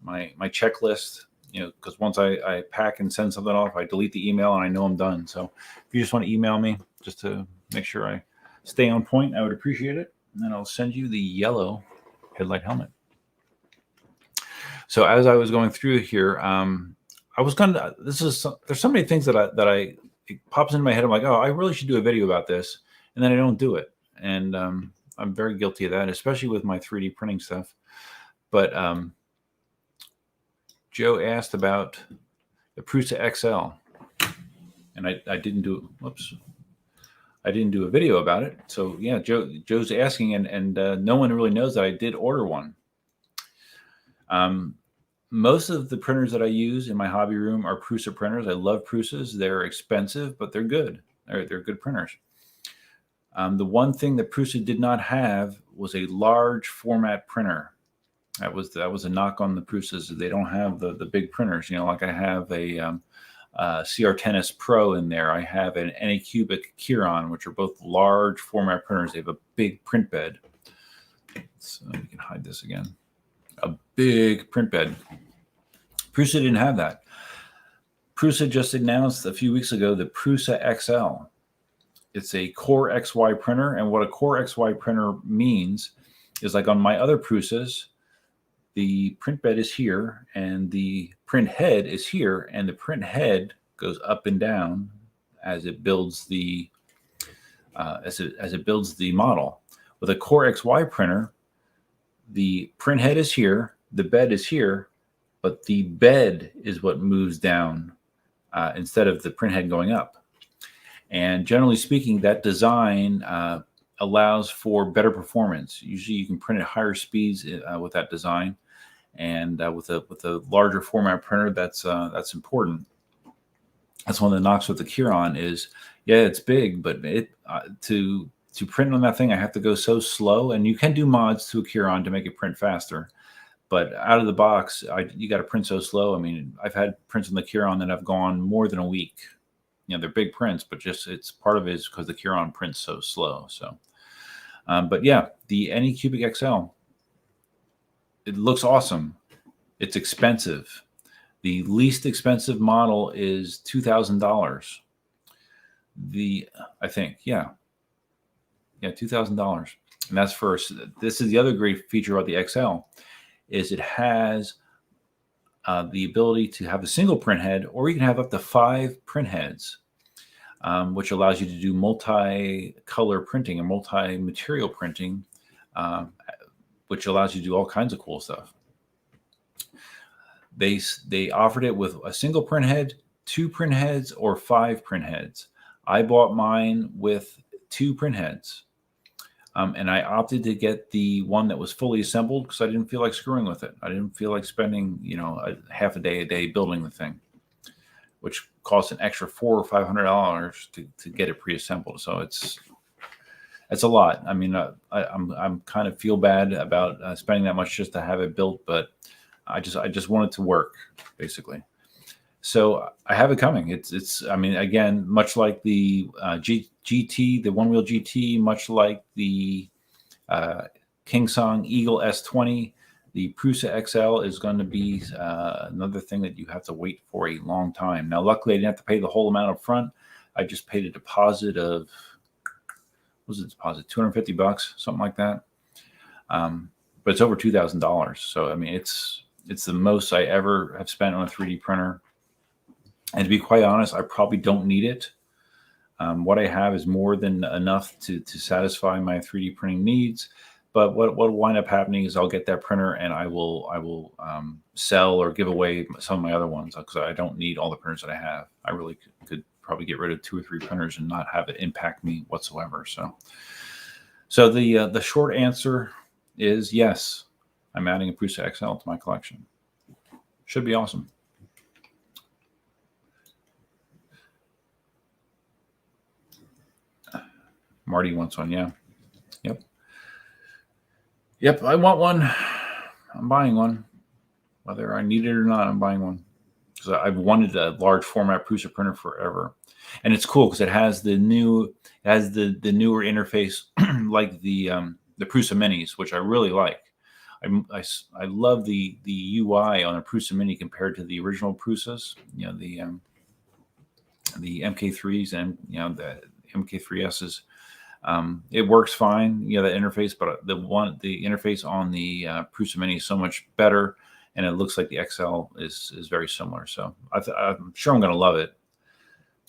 checklist, because once I pack and send something off, I delete the email and I know I'm done. So if you just want to email me just to make sure I stay on point, I would appreciate it. And then I'll send you the yellow headlight helmet. So as I was going through here, I was kind of, there's so many things that I it pops into my head. I'm like, oh, I really should do a video about this. And then I don't do it. And I'm very guilty of that, especially with my 3D printing stuff. But Joe asked about the Prusa XL. And I didn't do, I didn't do a video about it. So yeah, Joe's asking, and no one really knows that I did order one. Most of the printers that I use in my hobby room are Prusa printers. I love Prusas. They're expensive, but they're good. They're good printers. The one thing that Prusa did not have was a large format printer. That was a knock on the Prusas. They don't have the big printers. Like I have a CR10S Pro in there. I have an Anycubic Kiron, which are both large format printers. They have a big print bed. So we can hide this again. A big print bed. Prusa didn't have that. Prusa just announced a few weeks ago the Prusa XL. It's a Core XY printer, and what a Core XY printer means is, like on my other Prusas, the print bed is here and the print head is here, and the print head goes up and down as it builds the as it builds the model. With a Core XY printer, the print head is here, the bed is here, but the bed is what moves down instead of the print head going up. And generally speaking, that design allows for better performance. Usually you can print at higher speeds with that design. And with a larger format printer, that's important. That's one of the knocks with the Kiron is, yeah, it's big, but to print on that thing, I have to go so slow. And you can do mods to a Kiron to make it print faster. But out of the box, you got to print so slow. I mean, I've had prints on the Kiron that have gone more than a week. They're big prints, but just it's part of it is because the Kiron prints so slow. So, but yeah, the Anycubic XL, it looks awesome. It's expensive. The least expensive model is $2,000. I think, yeah, $2,000, and that's first. This is the other great feature about the XL, is it has the ability to have a single print head, or you can have up to 5 print heads, which allows you to do multi-color printing and multi-material printing, which allows you to do all kinds of cool stuff. They offered it with a single print head, 2 print heads, or 5 print heads. I bought mine with 2 print heads. And I opted to get the one that was fully assembled because I didn't feel like screwing with it. I didn't feel like spending, a half a day building the thing, which costs an extra $400 or $500 to get it pre-assembled. So it's a lot. I mean, I'm kind of feel bad about spending that much just to have it built, but I just want it to work, basically. So I have it coming. It's I mean, again, much like the GT, the one-wheel GT, much like the KingSong Eagle S20, the Prusa XL is going to be another thing that you have to wait for a long time. Now, luckily, I didn't have to pay the whole amount up front. I just paid a deposit of, was it deposit? $250, something like that. But it's over $2,000. So I mean, it's the most I ever have spent on a 3D printer. And to be quite honest, I probably don't need it. What I have is more than enough to satisfy my 3D printing needs. But what will wind up happening is I'll get that printer and I will sell or give away some of my other ones because I don't need all the printers that I have. I really could probably get rid of 2 or 3 printers and not have it impact me whatsoever. So the short answer is yes. I'm adding a Prusa XL to my collection. Should be awesome. Marty wants one, yeah. Yep, I want one. I'm buying one. Whether I need it or not, I'm buying one. Because I've wanted a large format Prusa printer forever. And it's cool because it has the newer interface like the Prusa Minis, which I really like. I love the UI on a Prusa Mini compared to the original Prusas, the MK3s and the MK3Ss. It works fine, the interface, but the interface on the Prusa Mini is so much better, and it looks like the XL is very similar. So I'm sure I'm going to love it,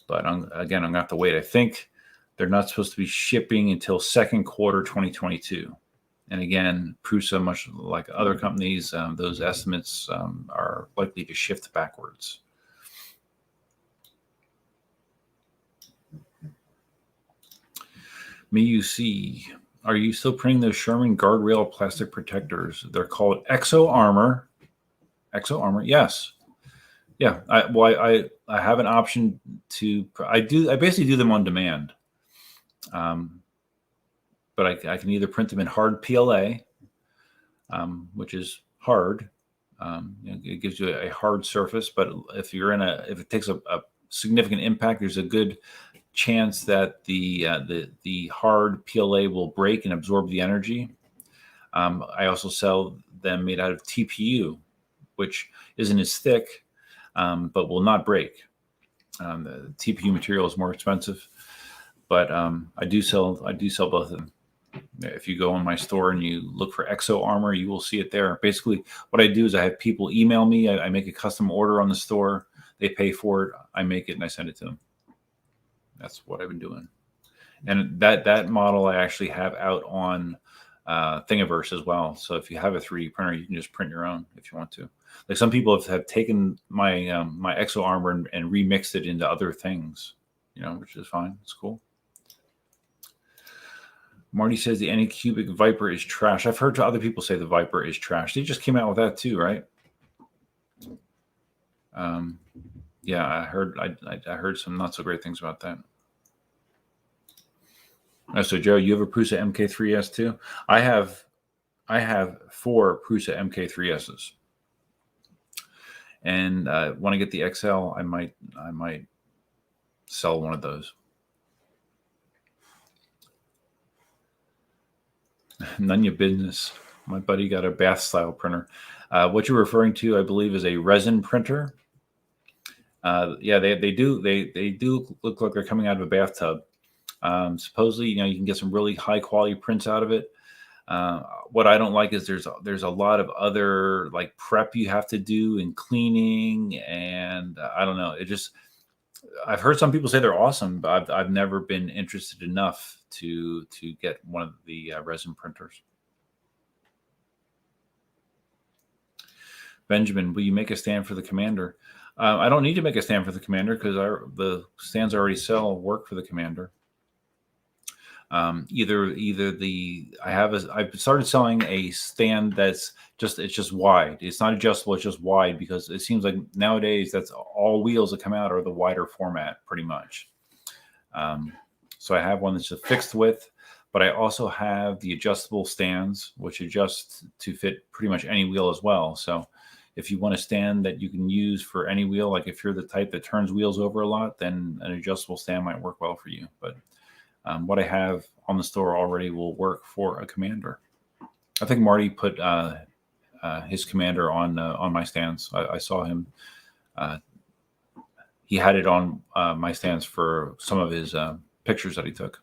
but I'm going to have to wait. I think they're not supposed to be shipping until second quarter 2022. And again, Prusa, much like other companies, those estimates are likely to shift backwards. MeUC, are you still printing those Sherman guardrail plastic protectors? They're called Exo Armor. Exo Armor, yes. Yeah, I have an option to. I basically do them on demand. But I can either print them in hard PLA, which is hard. It gives you a hard surface, but if it takes a significant impact, there's a good chance that the hard PLA will break and absorb the energy. I also sell them made out of TPU, which isn't as thick, but will not break. The TPU material is more expensive, but I do sell both of them. If you go on my store and you look for Exo Armor, you will see it there. Basically, what I do is I have people email me. I make a custom order on the store. They pay for it. I make it and I send it to them. That's what I've been doing. And that model I actually have out on Thingiverse as well. So if you have a 3D printer, you can just print your own if you want to. Like some people have taken my my Exo Armor and remixed it into other things, which is fine. It's cool. Marty says the Anycubic Viper is trash. I've heard other people say the Viper is trash. They just came out with that too, right? Yeah, I heard some not so great things about that. So Joe, you have a Prusa MK3S too? I have 4 Prusa MK3Ss. And when I get the XL, I might sell one of those. None of your business. My buddy got a bath style printer. What you're referring to, I believe, is a resin printer. Yeah, they do look like they're coming out of a bathtub. Supposedly, you can get some really high quality prints out of it. What I don't like is there's a lot of other like prep you have to do and cleaning, and I don't know. I've heard some people say they're awesome, but I've never been interested enough to get one of the resin printers. Benjamin, will you make a stand for the Commander? I don't need to make a stand for the Commander because the stands I already sell work for the Commander. I've started selling a stand it's just wide. It's not adjustable, it's just wide, because it seems like nowadays that's all wheels that come out are the wider format pretty much. So I have one that's a fixed width, but I also have the adjustable stands, which adjust to fit pretty much any wheel as well. So if you want a stand that you can use for any wheel, like if you're the type that turns wheels over a lot, then an adjustable stand might work well for you. But what I have on the store already will work for a Commander. I think Marty put his Commander on my stands. I saw him. He had it on my stands for some of his pictures that he took.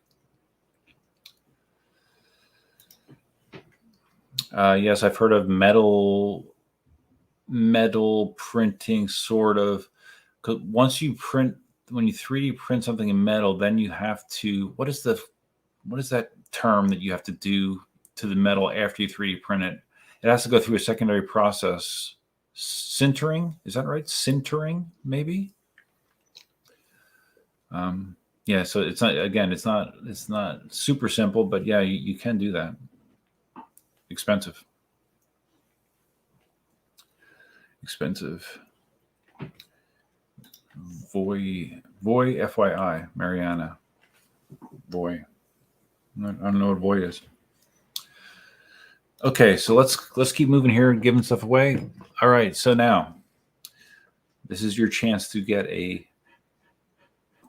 Yes, I've heard of metal printing, sort of. 'Cause once you print, when you 3D print something in metal, then you have to, what is that term that you have to do to the metal after you 3D print it? It has to go through a secondary process. Sintering, is that right? Sintering, maybe? Yeah, so it's not, again, it's not super simple, but yeah, you can do that. Expensive. Voy, FYI, Mariana. Voy. I don't know what voy is. Okay, so let's keep moving here and giving stuff away. All right, so now this is your chance to get a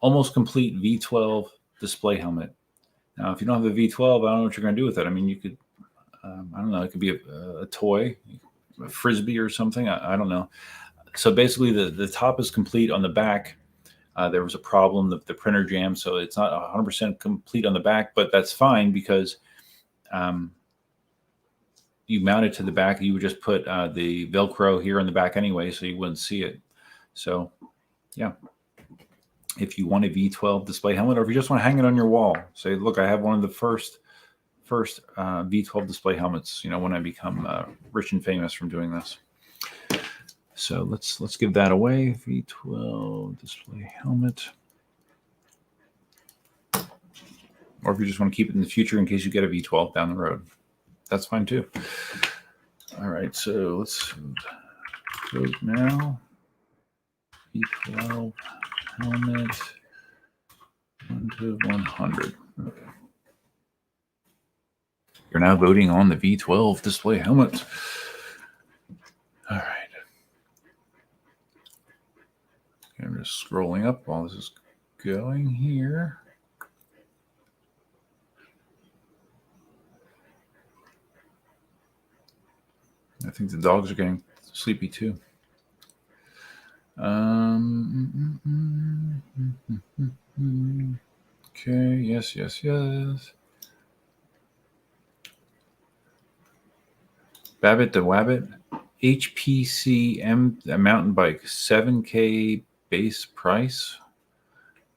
almost complete V12 display helmet. Now, if you don't have a V12, I don't know what you're going to do with it. I mean, you could, I don't know, it could be a toy, a frisbee or something. I don't know. So basically, the top is complete. On the back, there was a problem. The printer jammed, so it's not 100% complete on the back, but that's fine because you mount it to the back. You would just put the Velcro here in the back anyway, so you wouldn't see it. So, yeah. If you want a V12 display helmet, or if you just want to hang it on your wall, say, look, I have one of the first V12 display helmets, you know, when I become rich and famous from doing this. So let's give that away. V12 display helmet. Or if you just want to keep it in the future in case you get a V12 down the road, that's fine too. All right, so let's vote now. V12 helmet 1 to 100. Okay. You're now voting on the V12 display helmet. All right. I'm just scrolling up while this is going here. I think the dogs are getting sleepy too. Okay, yes. Babbitt the Wabbit, HPC mountain bike, 7K base price.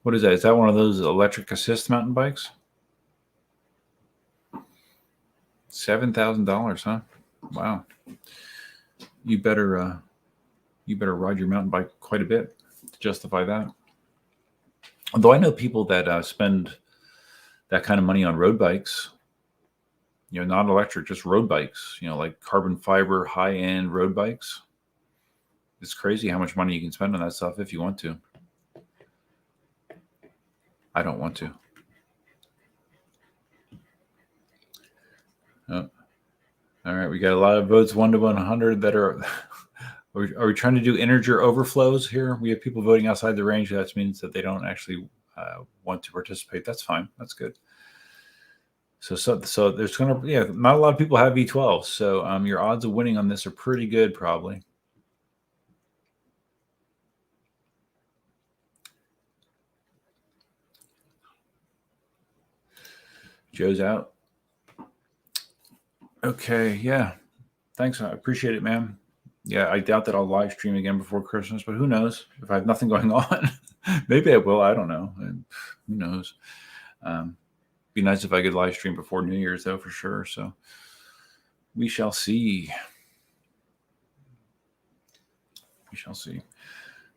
What is that? Is that one of those electric assist mountain bikes? $7,000, huh? Wow. You better ride your mountain bike quite a bit to justify that. Although I know people that spend that kind of money on road bikes, you know, not electric, just road bikes, you know, like carbon fiber, high-end road bikes. It's crazy how much money you can spend on that stuff if you want to. I don't want to. Oh. All right, we got a lot of votes, 1 to 100 that are... Are we trying to do integer overflows here? We have people voting outside the range. That means that they don't actually want to participate. That's fine. That's good. So there's going to, yeah, not a lot of people have V12. So your odds of winning on this are pretty good, probably. Joe's out. Okay, yeah. Thanks. I appreciate it, man. Yeah, I doubt that I'll live stream again before Christmas, but who knows? If I have nothing going on, maybe I will. I don't know. Who knows? Be nice if I could live stream before New Year's, though, for sure. So we shall see. We shall see.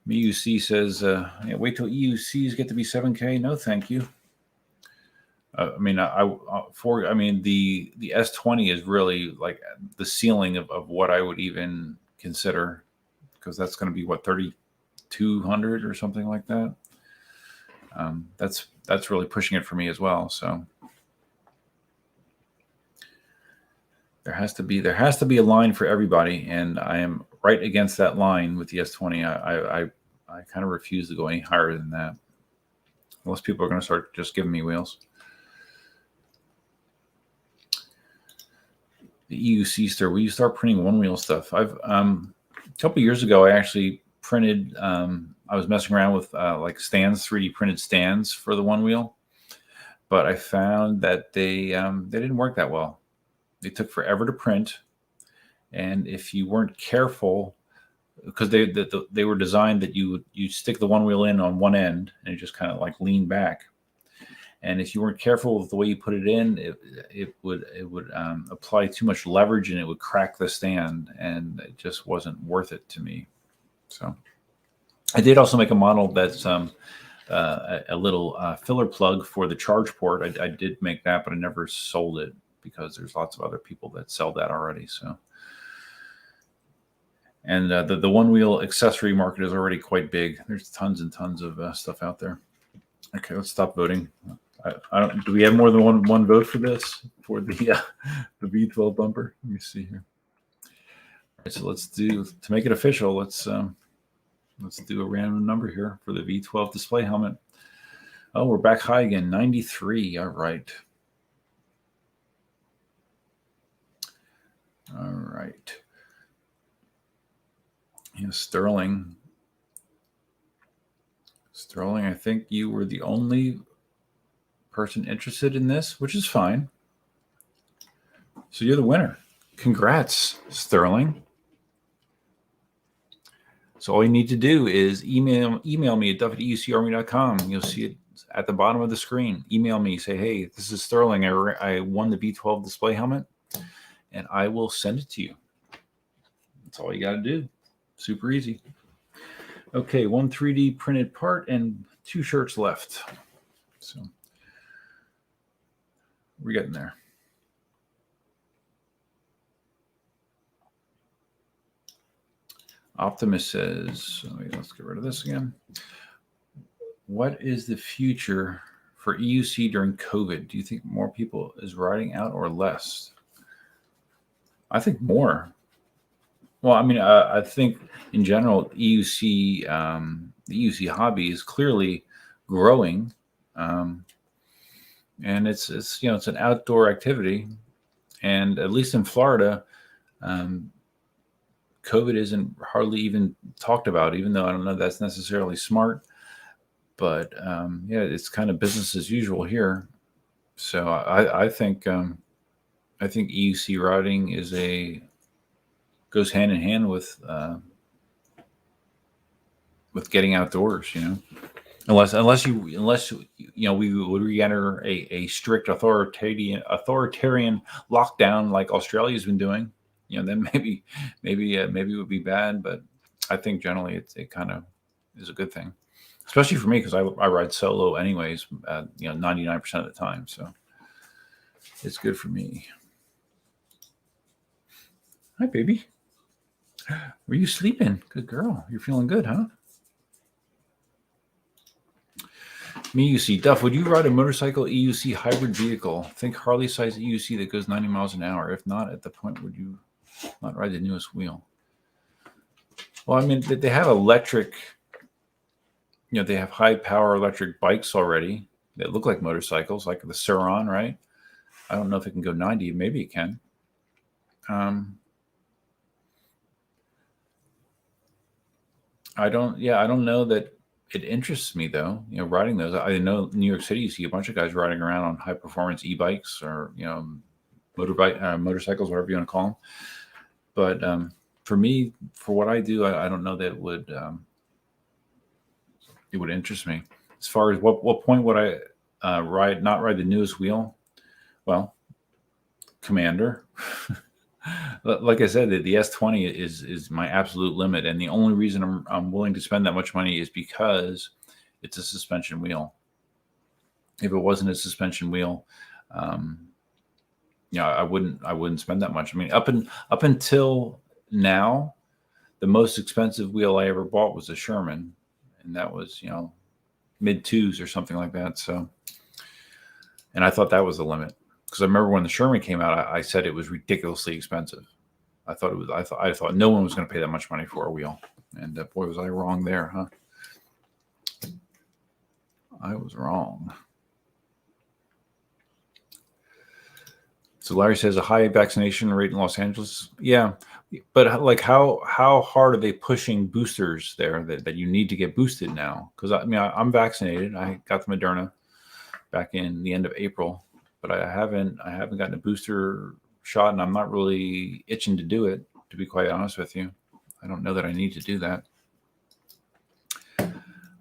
MUC says, yeah, wait till EUCs get to be 7K. No, thank you. I mean, the S20 is really like the ceiling of what I would even consider, because that's going to be what, 3,200 or something like that. That's really pushing it for me as well. So there has to be a line for everybody, and I am right against that line with the S20. I kind of refuse to go any higher than that, unless people are going to start just giving me wheels. The EUC store, will you start printing one wheel stuff? I've a couple years ago, I actually printed. I was messing around with like stands, 3D printed stands for the one wheel, but I found that they didn't work that well. They took forever to print. And if you weren't careful, because they were designed that you stick the one wheel in on one end and it just kind of like lean back. And if you weren't careful with the way you put it in, it would apply too much leverage and it would crack the stand, and it just wasn't worth it to me. So I did also make a model that's a little filler plug for the charge port. I did make that, but I never sold it because there's lots of other people that sell that already. So, and the one wheel accessory market is already quite big. There's tons and tons of stuff out there. Okay, let's stop voting. I don't. Do we have more than one vote for this, for the V12 bumper? Let me see here. All right, so let's do, to make it official. Let's do a random number here for the V12 display helmet. Oh, we're back high again, 93. All right. All right. Yeah, Sterling, I think you were the only person interested in this, which is fine. So you're the winner. Congrats, Sterling. So all you need to do is email me at duff@eucarmy.com. You'll see it at the bottom of the screen. Email me, say, hey, this is Sterling. I won the V12 display helmet, and I will send it to you. That's all you got to do. Super easy. Okay, one 3D printed part and 2 shirts left. So we're getting there. Optimus says, let's get rid of this again. What is the future for EUC during COVID? Do you think more people is riding out or less? I think more. Well, I mean, I think in general, EUC, the EUC hobby is clearly growing, and it's it's an outdoor activity, and at least in Florida, COVID isn't hardly even talked about, even though I don't know that's necessarily smart, but yeah, it's kind of business as usual here. So I think EUC riding goes hand in hand with getting outdoors, unless we would re-enter a strict authoritarian lockdown like Australia's been doing, then maybe it would be bad. But I think generally it kind of is a good thing, especially for me because I ride solo anyways, 99% of the time, so it's good for me. Hi, baby. Were you sleeping? Good girl. You're feeling good, huh? Me, EUC. Duff, would you ride a motorcycle EUC hybrid vehicle? Think Harley size EUC that goes 90 miles an hour. If not, at the point, would you not ride the newest wheel? Well, I mean, they have electric, they have high power electric bikes already that look like motorcycles, like the Suron, right? I don't know if it can go 90. Maybe it can. I don't know that it interests me though, riding those. I know in New York City, you see a bunch of guys riding around on high performance e-bikes or, motorcycles, whatever you want to call them. But for me, for what I do, I don't know that it would interest me. As far as what point would I not ride the newest wheel? Well, Commander. Like I said, the S20 is my absolute limit, and the only reason I'm willing to spend that much money is because it's a suspension wheel. If it wasn't a suspension wheel, I wouldn't spend that much. I mean, up until now, the most expensive wheel I ever bought was a Sherman, and that was mid-2s or something like that. So, and I thought that was the limit. Because I remember when the Sherman came out, I said it was ridiculously expensive. I thought no one was going to pay that much money for a wheel, and boy, was I wrong there, huh? I was wrong. So Larry says a high vaccination rate in Los Angeles. Yeah, but like how hard are they pushing boosters there that you need to get boosted now? Because I'm vaccinated. I got the Moderna back in the end of April. But I haven't gotten a booster shot, and I'm not really itching to do it, to be quite honest with you. I don't know that I need to do that.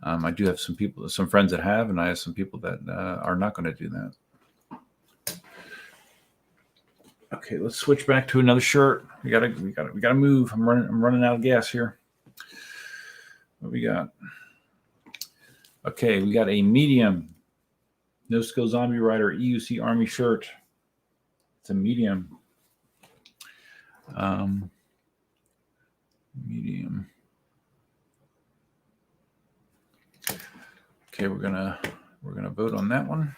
I do have some friends that have, and I have some people that are not going to do that. Okay, let's switch back to another shirt. We gotta move. I'm running out of gas here. What we got? Okay, we got a medium No Skill Zombie Rider EUC Army shirt. It's a medium. Medium. Okay, we're gonna vote on that one.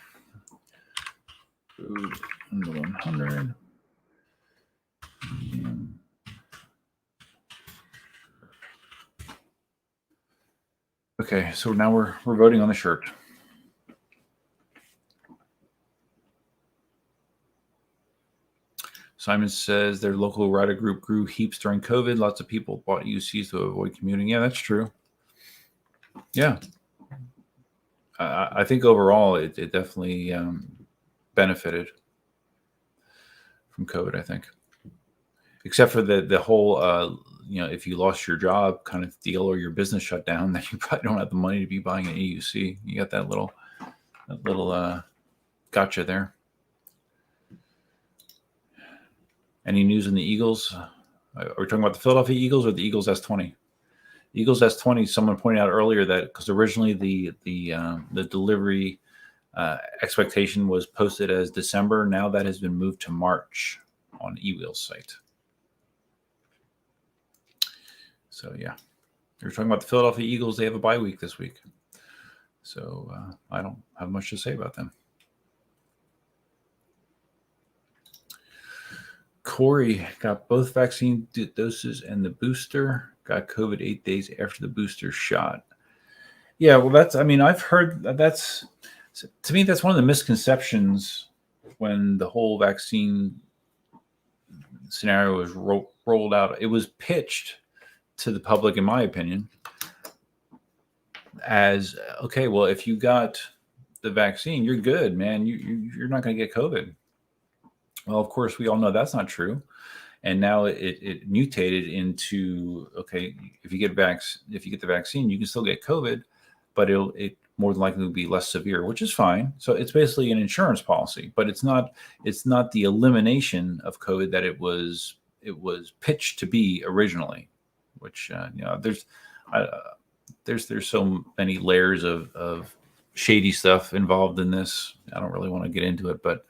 Vote on the 100. Medium. Okay, so now we're voting on the shirt. Simon says their local rider group grew heaps during COVID. Lots of people bought UCs to avoid commuting. Yeah, that's true. Yeah. I think overall it definitely benefited from COVID, I think. Except for the whole, if you lost your job kind of deal or your business shut down, then you probably don't have the money to be buying an EUC. You got that little gotcha there. Any news on the Eagles? Are we talking about the Philadelphia Eagles or the Eagles S20? Eagles S20, someone pointed out earlier that because originally the delivery expectation was posted as December. Now that has been moved to March on eWheel's site. So yeah, you're talking about the Philadelphia Eagles. They have a bye week this week. So I don't have much to say about them. Corey got both vaccine doses and the booster. Got COVID 8 days after the booster shot. Yeah, well, I've heard that's, to me, that's one of the misconceptions when the whole vaccine scenario was rolled out. It was pitched to the public, in my opinion, as, okay, well, if you got the vaccine, you're good, man. You're not going to get COVID. Well, of course, we all know that's not true. And now it mutated into, okay, if you get the vaccine, you can still get COVID, but it more than likely will be less severe, which is fine. So it's basically an insurance policy, but it's not the elimination of COVID that it was pitched to be originally, which there's so many layers of shady stuff involved in this. I don't really want to get into it, but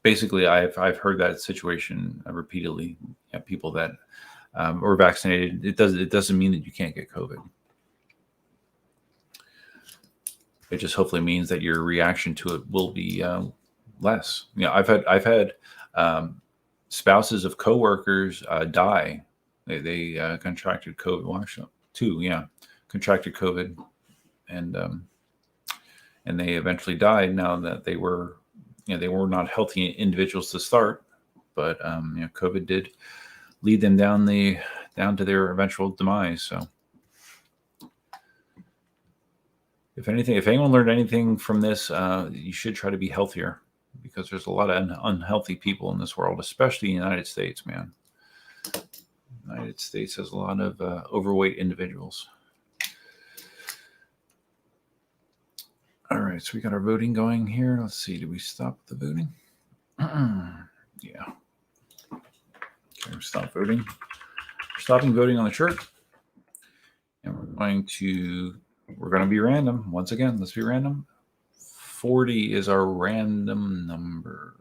basically, I've heard that situation repeatedly. People that were vaccinated, it doesn't mean that you can't get COVID. It just hopefully means that your reaction to it will be less. I've had spouses of coworkers die. They contracted COVID. Well, actually, two, contracted COVID, and they eventually died. Now that they were not healthy individuals to start, but COVID did lead them down to their eventual demise. So, if anyone learned anything from this, you should try to be healthier, because there's a lot of unhealthy people in this world, especially in the United States, man. The United States has a lot of overweight individuals. All right, so we got our voting going here. Let's see, did we stop the voting? Yeah. Okay, stop voting. We're stopping voting on the shirt. And we're going to be random. Once again, let's be random. 40 is our random number.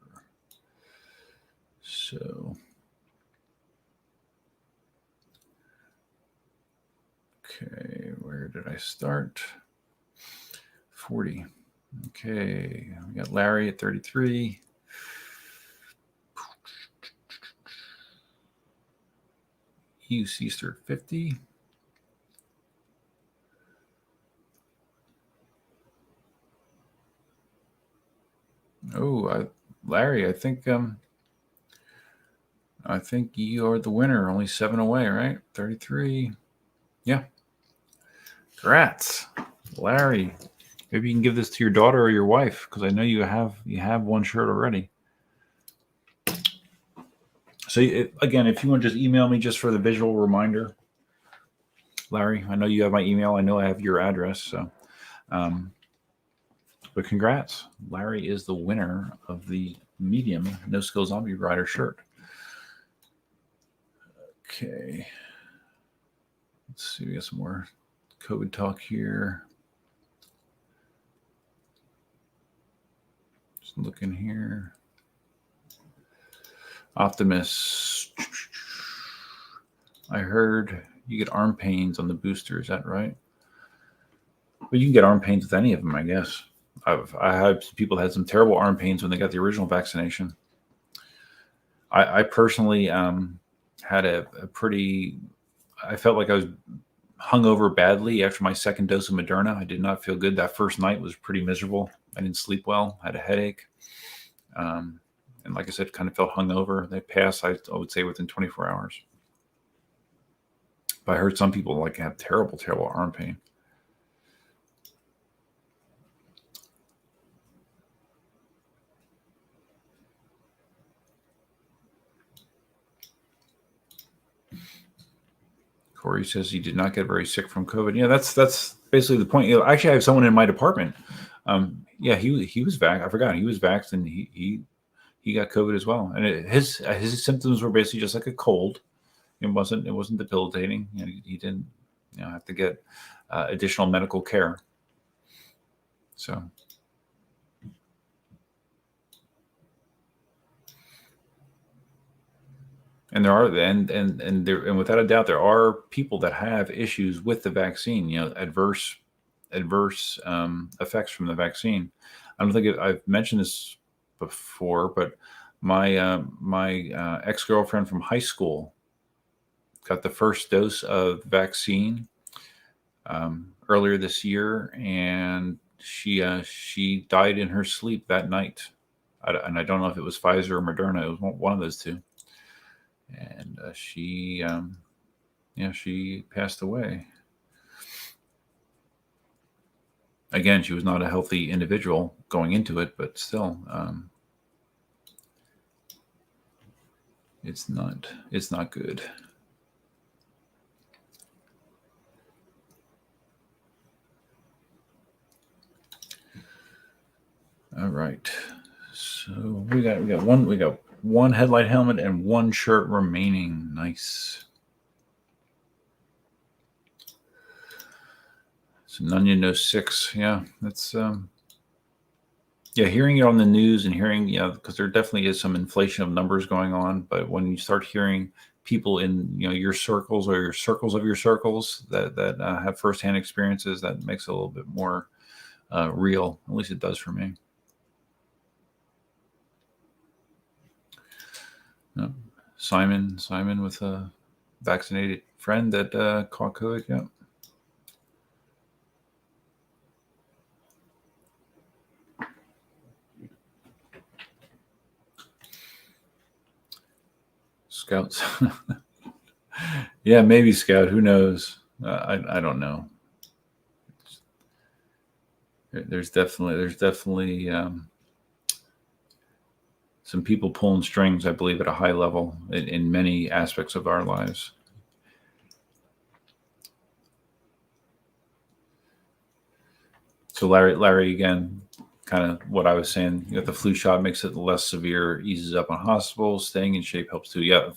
So, okay, where did I start? 40. Okay, we got Larry at 33. UC 50. Oh, Larry, I think you are the winner. Only 7 away, right? 33. Yeah. Congrats, Larry. Maybe you can give this to your daughter or your wife, because I know you have one shirt already. So again, if you want to just email me just for the visual reminder, Larry, I know you have my email. I know I have your address. So, but congrats. Larry is the winner of the medium No Skill Zombie Rider shirt. Okay. Let's see. We got some more COVID talk here. Just looking here. Optimus. I heard you get arm pains on the booster. Is that right? Well, you can get arm pains with any of them, I guess. I had people that had some terrible arm pains when they got the original vaccination. I personally had a pretty. I felt like I was hungover badly after my second dose of Moderna. I did not feel good. That first night was pretty miserable. I didn't sleep well. I had a headache. And like I said, kind of felt hungover. They passed, I would say, within 24 hours. But I heard some people like have terrible, terrible arm pain. Corey says he did not get very sick from COVID. Yeah, that's basically the point. Actually, I have someone in my department. Yeah, he was vaxxed. I forgot he was vaxxed, and he got COVID as well. And his symptoms were basically just like a cold. It wasn't debilitating. He didn't have to get additional medical care. So. And there are and without a doubt there are people that have issues with the vaccine. Adverse effects from the vaccine. I don't think I've mentioned this before, but my ex-girlfriend from high school got the first dose of vaccine earlier this year, and she died in her sleep that night. And I don't know if it was Pfizer or Moderna. It was one of those two. And she passed away. Again, she was not a healthy individual going into it, but still, it's not good. All right, so we got one headlight helmet and one shirt remaining. Nice. So Nunya No 6. Yeah, that's hearing it on the news and hearing, because there definitely is some inflation of numbers going on. But when you start hearing people in your circles or your circles of your circles that have firsthand experiences, that makes it a little bit more real. At least it does for me. Simon with a vaccinated friend that caught COVID. Yeah. Scouts. Yeah, maybe Scout. Who knows? I don't know. There's definitely some people pulling strings, I believe, at a high level in many aspects of our lives. So Larry, again, kind of what I was saying, the flu shot makes it less severe, eases up on hospitals, staying in shape helps too. Yeah,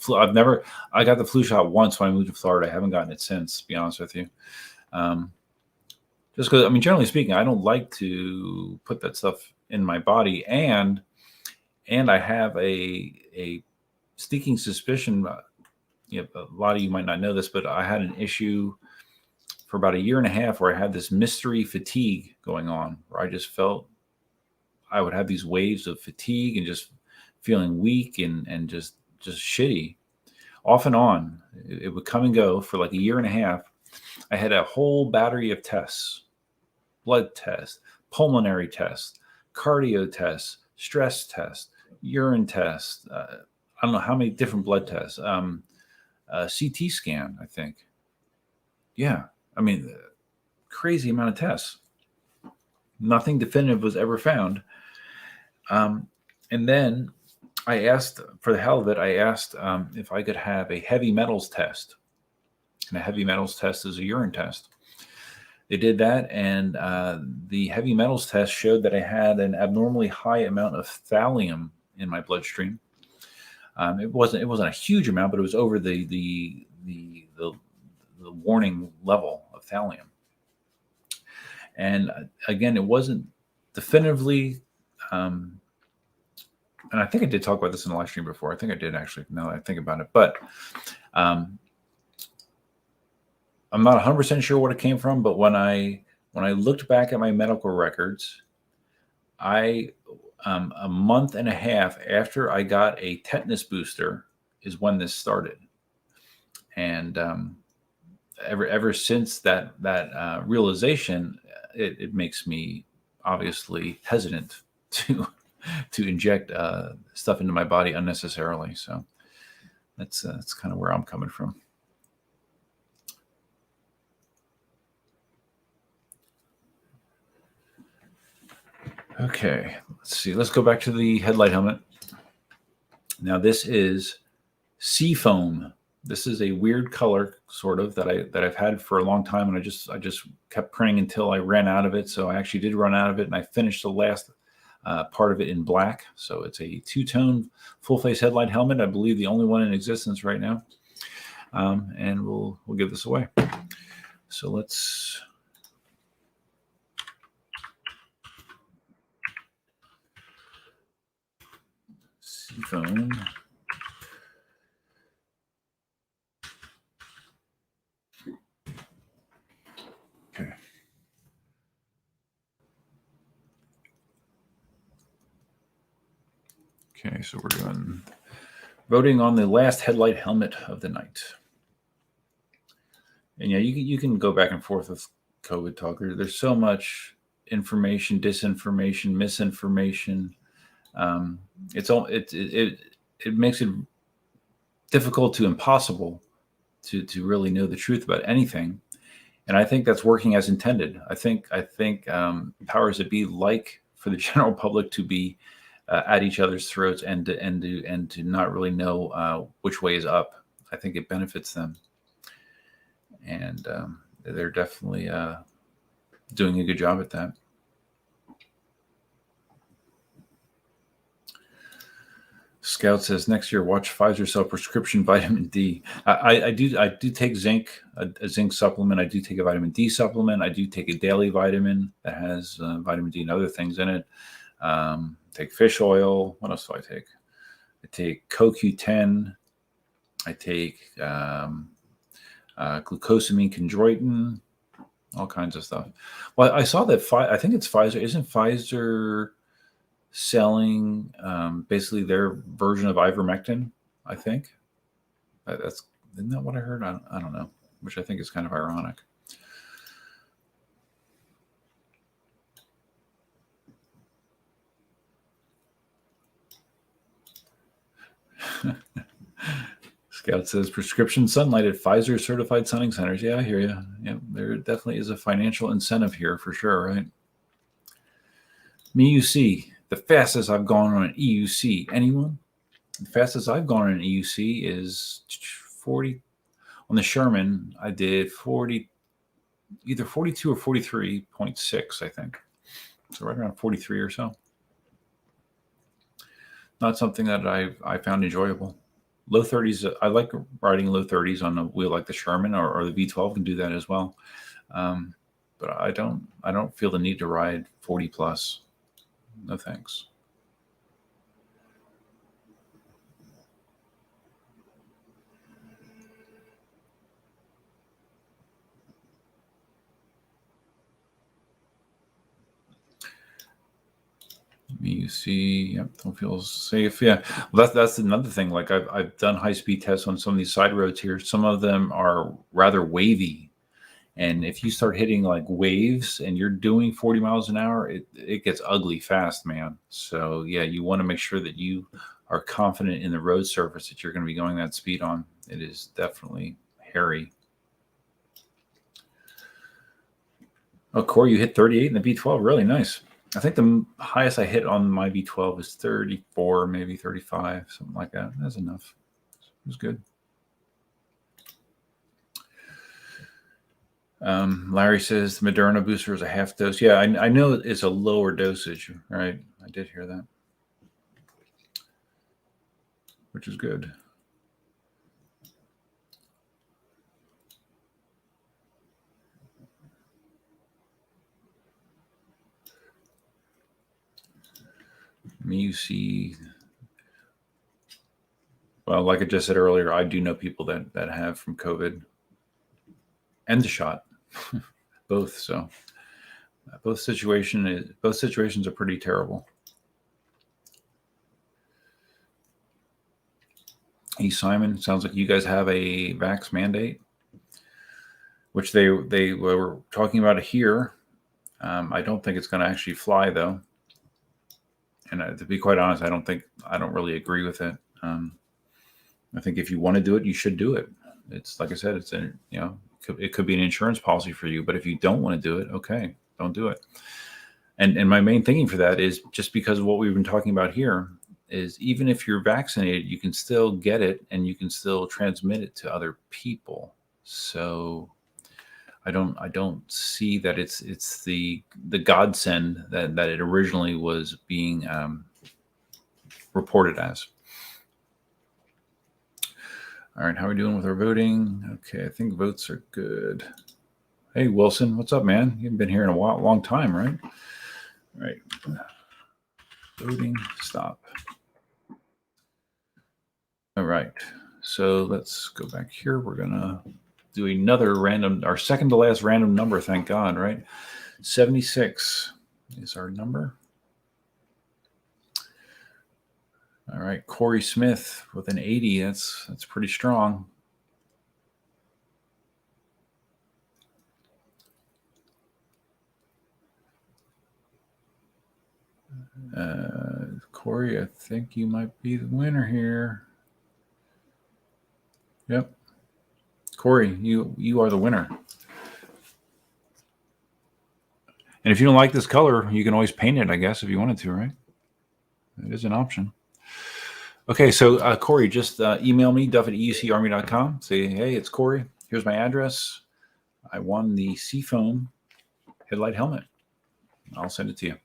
I got the flu shot once when I moved to Florida. I haven't gotten it since, to be honest with you. Just because, generally speaking, I don't like to put that stuff in my body, and I have a sneaking suspicion. A lot of you might not know this, but I had an issue for about a year and a half where I had this mystery fatigue going on, where I just felt I would have these waves of fatigue and just feeling weak and just shitty off and on. It would come and go for like a year and a half. I had a whole battery of tests, blood tests, pulmonary tests, cardio tests, stress tests, urine tests. I don't know how many different blood tests. CT scan, I think. Yeah. Crazy amount of tests. Nothing definitive was ever found. And then I asked, for the hell of it, I asked if I could have a heavy metals test. And a heavy metals test is a urine test. They did that, and the heavy metals test showed that I had an abnormally high amount of thallium in my bloodstream. It wasn't a huge amount, but it was over the warning level of thallium. And again, it wasn't definitively. And I think I did talk about this in the live stream before. I think I did actually. Now that I think about it, but I'm not 100% sure what it came from. But when I looked back at my medical records, a month and a half after I got a tetanus booster is when this started, and ever since that realization, it makes me obviously hesitant to inject stuff into my body unnecessarily. So that's kind of where I'm coming from. Okay, let's see. Let's go back to the headlight helmet. Now this is seafoam. This is a weird color, sort of, that I've had for a long time, and I just kept printing until I ran out of it. So I actually did run out of it, and I finished the last part of it in black. So it's a two-tone full-face headlight helmet. I believe the only one in existence right now, and we'll give this away. So let's. Seafoam. Okay. Okay, so we're doing voting on the last headlight helmet of the night. And yeah, you can go back and forth with COVID talk. There's so much information, disinformation, misinformation. It makes it difficult to impossible to really know the truth about anything. And I think that's working as intended. I think powers that be like for the general public to be at each other's throats and to not really know which way is up. I think it benefits them, and they're definitely doing a good job at that. Scout says next year watch Pfizer sell prescription vitamin D. I do take zinc, a zinc supplement. I do take a vitamin D supplement. I do take a daily vitamin that has vitamin D and other things in it. Take fish oil. What else do I take? I take CoQ10. I take glucosamine chondroitin. All kinds of stuff. Well, I saw that I think it's Pfizer. Isn't Pfizer selling basically their version of ivermectin? I think isn't that what I heard? I don't know, which I think is kind of ironic. Scout says prescription sunlight at Pfizer certified sunning centers. Yeah, I hear you. Yeah, there definitely is a financial incentive here for sure, right? MeUC, the fastest I've gone on an EUC. Anyone? The fastest I've gone on an EUC is 40. On the Sherman, I did 40, either 42 or 43.6, I think. So right around 43 or so. Not something that I found enjoyable. Low 30s, I like riding low 30s on a wheel like the Sherman or the V12 can do that as well. But I don't feel the need to ride 40 plus. No thanks. You see, yep, don't feel safe. Yeah, well, that's another thing. Like I've done high speed tests on some of these side roads here. Some of them are rather wavy, and if you start hitting like waves and you're doing 40 miles an hour, it gets ugly fast, man. So yeah, you want to make sure that you are confident in the road surface that you're going to be going that speed on. It is definitely hairy. Oh, Corey, you hit 38 in the V12. Really nice. I think the highest I hit on my V12 is 34, maybe 35, something like that. That's enough. It was good. Larry says the Moderna booster is a half dose. Yeah, I know it's a lower dosage, right? I did hear that, which is good. You see, well, like I just said earlier, I do know people that have from COVID and the shot, both. So both situations are pretty terrible. Hey, Simon, sounds like you guys have a vax mandate, which they were talking about it here. I don't think it's going to actually fly, though. And to be quite honest, I don't really agree with it. I think if you want to do it, you should do it. It's like I said, it could be an insurance policy for you, but if you don't want to do it, okay, don't do it. And my main thinking for that is just because of what we've been talking about here is even if you're vaccinated, you can still get it and you can still transmit it to other people. So I don't see that it's the godsend that it originally was being reported as. All right, how are we doing with our voting? Okay, I think votes are good. Hey, Wilson, what's up, man? You haven't been here in a long time, right? All right. Voting, stop. All right, so let's go back here. We're going to do another random, our second to last random number, thank God, right? 76 is our number. All right, Corey Smith with an 80. That's pretty strong. Corey, I think you might be the winner here. Yep. Corey, you are the winner. And if you don't like this color, you can always paint it, I guess, if you wanted to, right? It is an option. Okay, so Corey, just email me, duff@eucarmy.com. Say, hey, it's Corey. Here's my address. I won the Seafoam headlight helmet. I'll send it to you.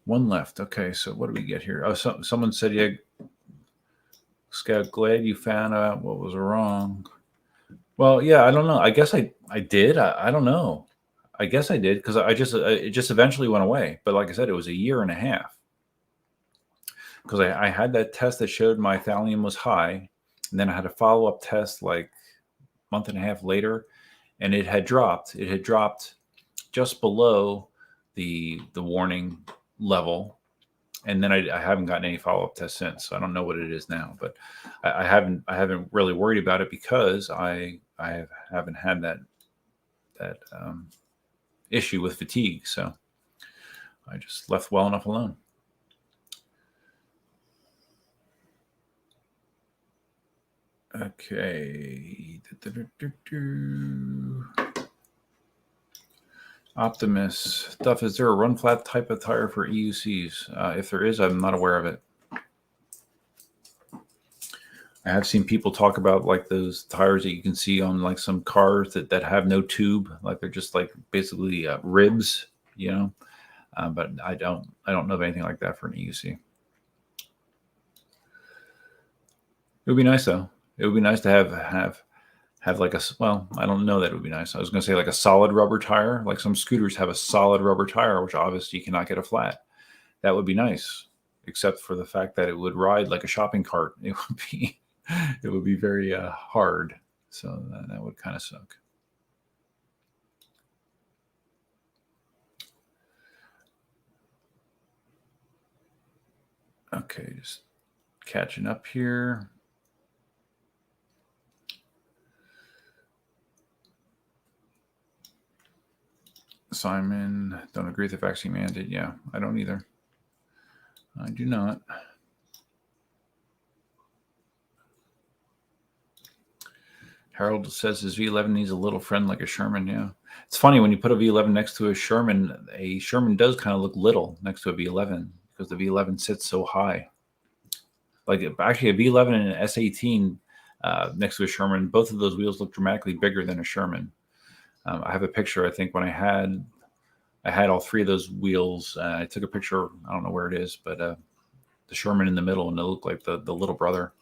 One left. Okay, so what do we get here? Oh, someone said, yeah, Scott, glad you found out what was wrong. Well, yeah, I don't know. I guess I did. I don't know. I guess I did because it just eventually went away. But like I said, it was a year and a half. Because I had that test that showed my thallium was high, and then I had a follow-up test like a month and a half later, and it had dropped. It had dropped just below the warning level, and then I haven't gotten any follow-up tests since. So I don't know what it is now, but I haven't really worried about it because I haven't had that issue with fatigue. So I just left well enough alone. Okay. Optimus. Duff, is there a run flat type of tire for EUCs? If there is, I'm not aware of it. I have seen people talk about like those tires that you can see on like some cars that have no tube, like they're just like basically ribs, you know. But I don't know of anything like that for an EUC. It would be nice though. It would be nice to have like I don't know that it would be nice. I was going to say like a solid rubber tire, like some scooters have a solid rubber tire, which obviously you cannot get a flat. That would be nice, except for the fact that it would ride like a shopping cart. It would be very hard. So that would kind of suck. Okay, just catching up here. Simon, don't agree with the vaccine mandate. Yeah, I don't either. I do not. Harold says his V11 needs a little friend like a Sherman. Yeah, it's funny when you put a V11 next to a Sherman does kind of look little next to a V11 because the V11 sits so high. Like actually a V11 and an S18 next to a Sherman, both of those wheels look dramatically bigger than a Sherman. I have a picture. I think when I had all three of those wheels. I took a picture. I don't know where it is, but the Sherman in the middle, and it looked like the little brother.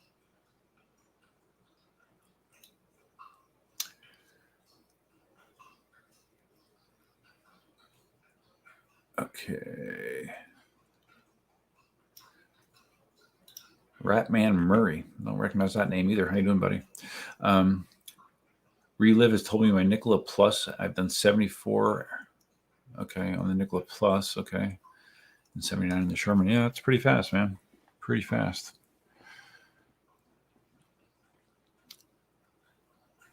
Okay. Ratman Murray. Don't recognize that name either. How you doing, buddy? Relive has told me my Nikola Plus. I've done 74. Okay, on the Nikola Plus. Okay, and 79 in the Sherman. Yeah, it's pretty fast, man. Pretty fast.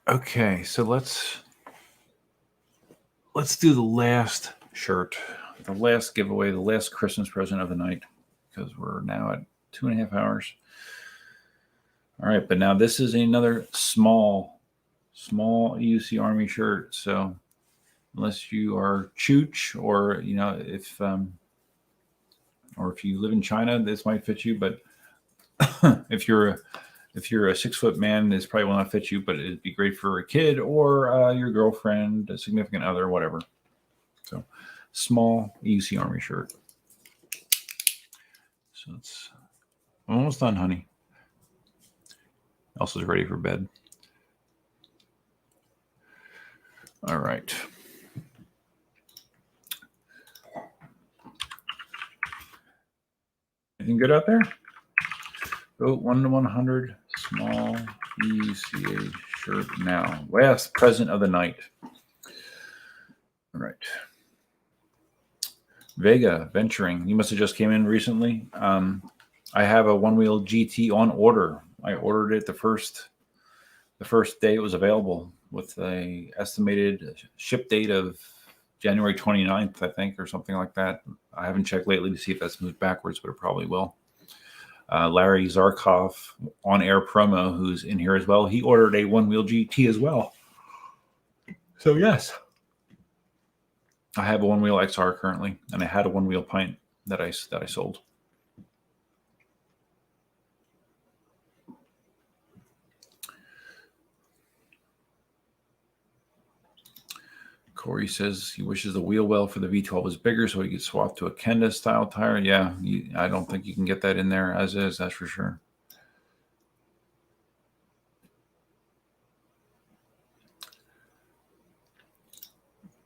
Okay, so let's do the last shirt, the last giveaway, the last Christmas present of the night, because we're now at 2.5 hours. All right, but now this is another small EUC Army shirt. So unless you are Chooch or if you live in China, this might fit you. But if you're a 6-foot man, this probably will not fit you. But it'd be great for a kid or your girlfriend, a significant other, whatever. So small EUC Army shirt. So it's almost done, honey. Elsa's ready for bed. All right. Anything good out there? Vote 1 to 100. Small EUCA shirt now. Last present of the night. All right. Vega Venturing. You must have just came in recently. I have a one-wheel GT on order. I ordered it the first day it was available with a estimated ship date of January 29th, I think, or something like that. I haven't checked lately to see if that's moved backwards, but it probably will. Larry Zarkov, on-air promo, who's in here as well. He ordered a one-wheel GT as well. So yes, I have a one-wheel XR currently, and I had a one-wheel Pint that I sold. Corey says he wishes the wheel well for the V12 was bigger so he could swap to a Kenda style tire. Yeah, I don't think you can get that in there as is, that's for sure.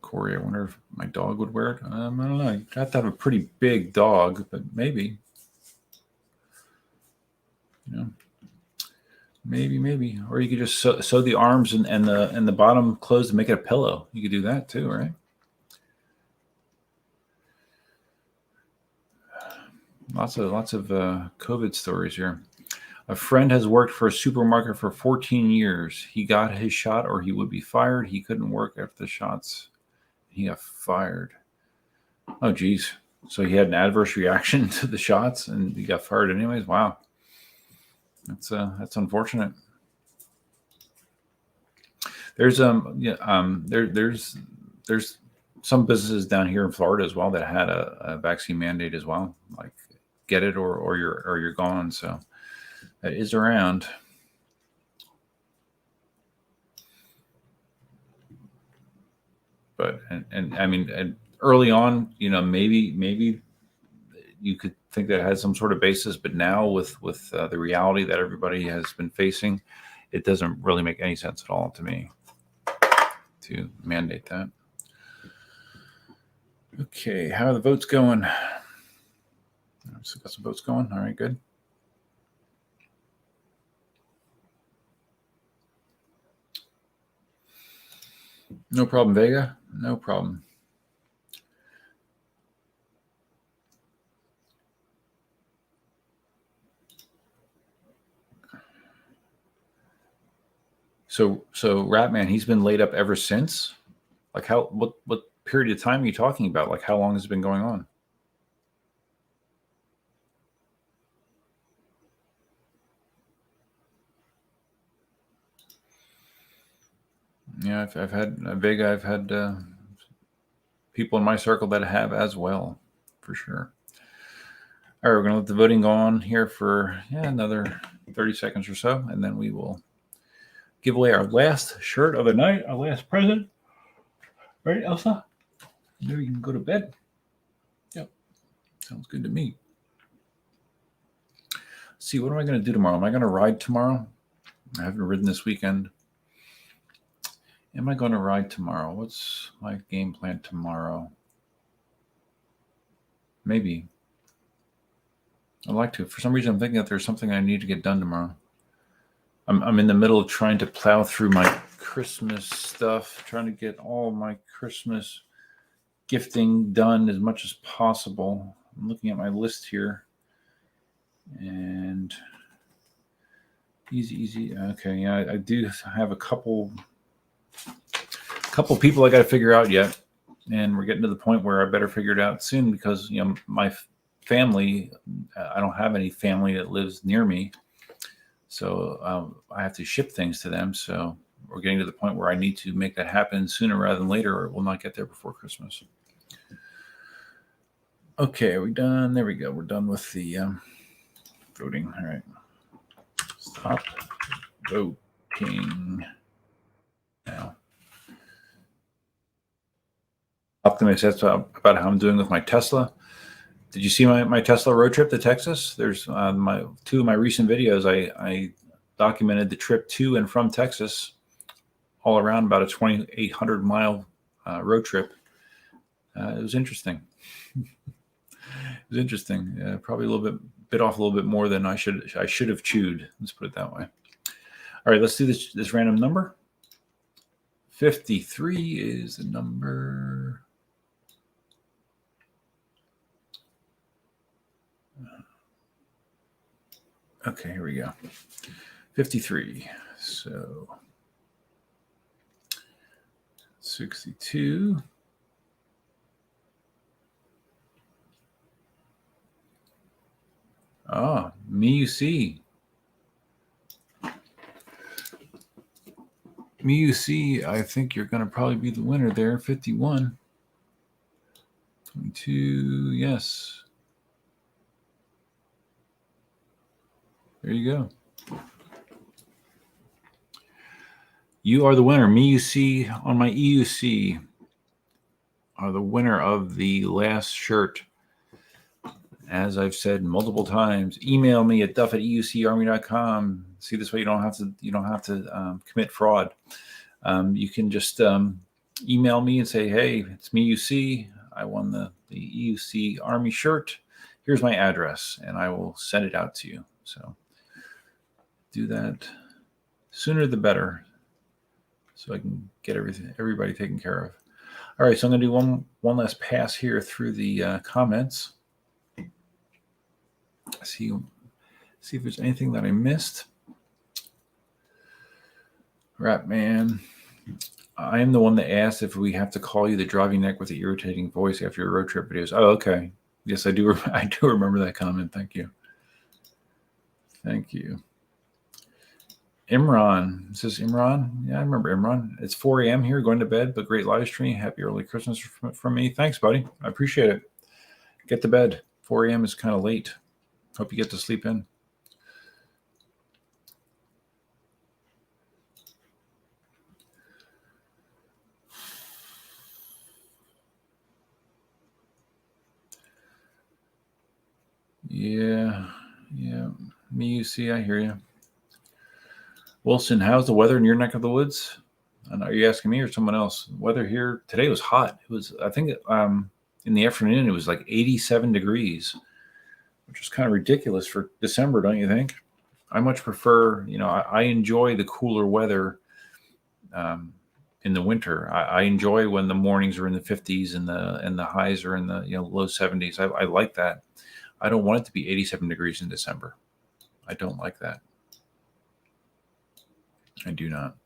Corey, I wonder if my dog would wear it. I don't know. You have to have a pretty big dog, but maybe. Yeah. Maybe. Or you could just sew the arms and the bottom closed and make it a pillow. You could do that too, right? Lots of COVID stories here. A friend has worked for a supermarket for 14 years. He got his shot or he would be fired. He couldn't work after the shots. He got fired. Oh, geez. So he had an adverse reaction to the shots and he got fired anyways. Wow. That's unfortunate. There's there's some businesses down here in Florida as well that had a vaccine mandate as well, like get it or you're gone. So that is around. But and I mean, and early on, maybe you could think that it had some sort of basis, but now with the reality that everybody has been facing, it doesn't really make any sense at all to me to mandate that. Okay, how are the votes going? So got some votes going. All right, good. No problem, Vega. No problem. So Ratman, he's been laid up ever since? Like what period of time are you talking about? Like how long has it been going on? Yeah, I've had Vega. I've had people in my circle that have as well, for sure. All right, we're going to let the voting go on here for another 30 seconds or so, and then we will give away our last shirt of the night, our last present. Right, Elsa? Maybe you can go to bed. Yep, sounds good to me. Let's see, what am I going to do tomorrow? Am I going to ride tomorrow? I haven't ridden this weekend. Am I going to ride tomorrow? What's my game plan tomorrow? Maybe. I'd like to. For some reason, I'm thinking that there's something I need to get done tomorrow. I'm in the middle of trying to plow through my Christmas stuff, trying to get all my Christmas gifting done as much as possible. I'm looking at my list here. And easy. Okay, yeah, I do have a couple people I got to figure out yet. And we're getting to the point where I better figure it out soon because, my family, I don't have any family that lives near me. So I have to ship things to them. So we're getting to the point where I need to make that happen sooner rather than later, or it will not get there before Christmas. Okay, are we done? There we go. We're done with the voting. All right. Stop voting now. Optimist, that's about how I'm doing with my Tesla. Did you see my Tesla road trip to Texas? There's two of my recent videos. I documented the trip to and from Texas, all around about a 2,800 mile road trip. It was interesting. Probably a little bit off a little bit more than I should have chewed. Let's put it that way. All right, let's do this random number. 53 is the number. Okay, here we go. 53. So 62. Me you see. I think you're going to probably be the winner there. 51. 22. Yes. There you go. You are the winner. Me you see on my EUC are the winner of the last shirt. As I've said multiple times, email me at duff@eucarmy.com. See, this way you don't have to commit fraud. You can just email me and say, "Hey, it's me. UC. I won the EUC Army shirt. Here's my address," and I will send it out to you. So do that sooner the better, so I can get everybody taken care of. All right, so I'm going to do one last pass here through the comments. See if there's anything that I missed. Rat Man, I am the one that asked if we have to call you the driving neck with the irritating voice after your road trip videos. Oh, okay. Yes, I do. I do remember that comment. Thank you. Imran, is this Imran? Yeah, I remember Imran. It's 4 a.m. here, going to bed, but great live stream. Happy early Christmas from me. Thanks, buddy. I appreciate it. Get to bed. 4 a.m. is kind of late. Hope you get to sleep in. Yeah. Me, you see, I hear you. Wilson, how's the weather in your neck of the woods? And are you asking me or someone else? Weather here today was hot. It was, I think, in the afternoon, it was like 87 degrees, which is kind of ridiculous for December, don't you think? I much prefer, I enjoy the cooler weather in the winter. I enjoy when the mornings are in the 50s and the highs are in the low 70s. I like that. I don't want it to be 87 degrees in December. I don't like that. I do not.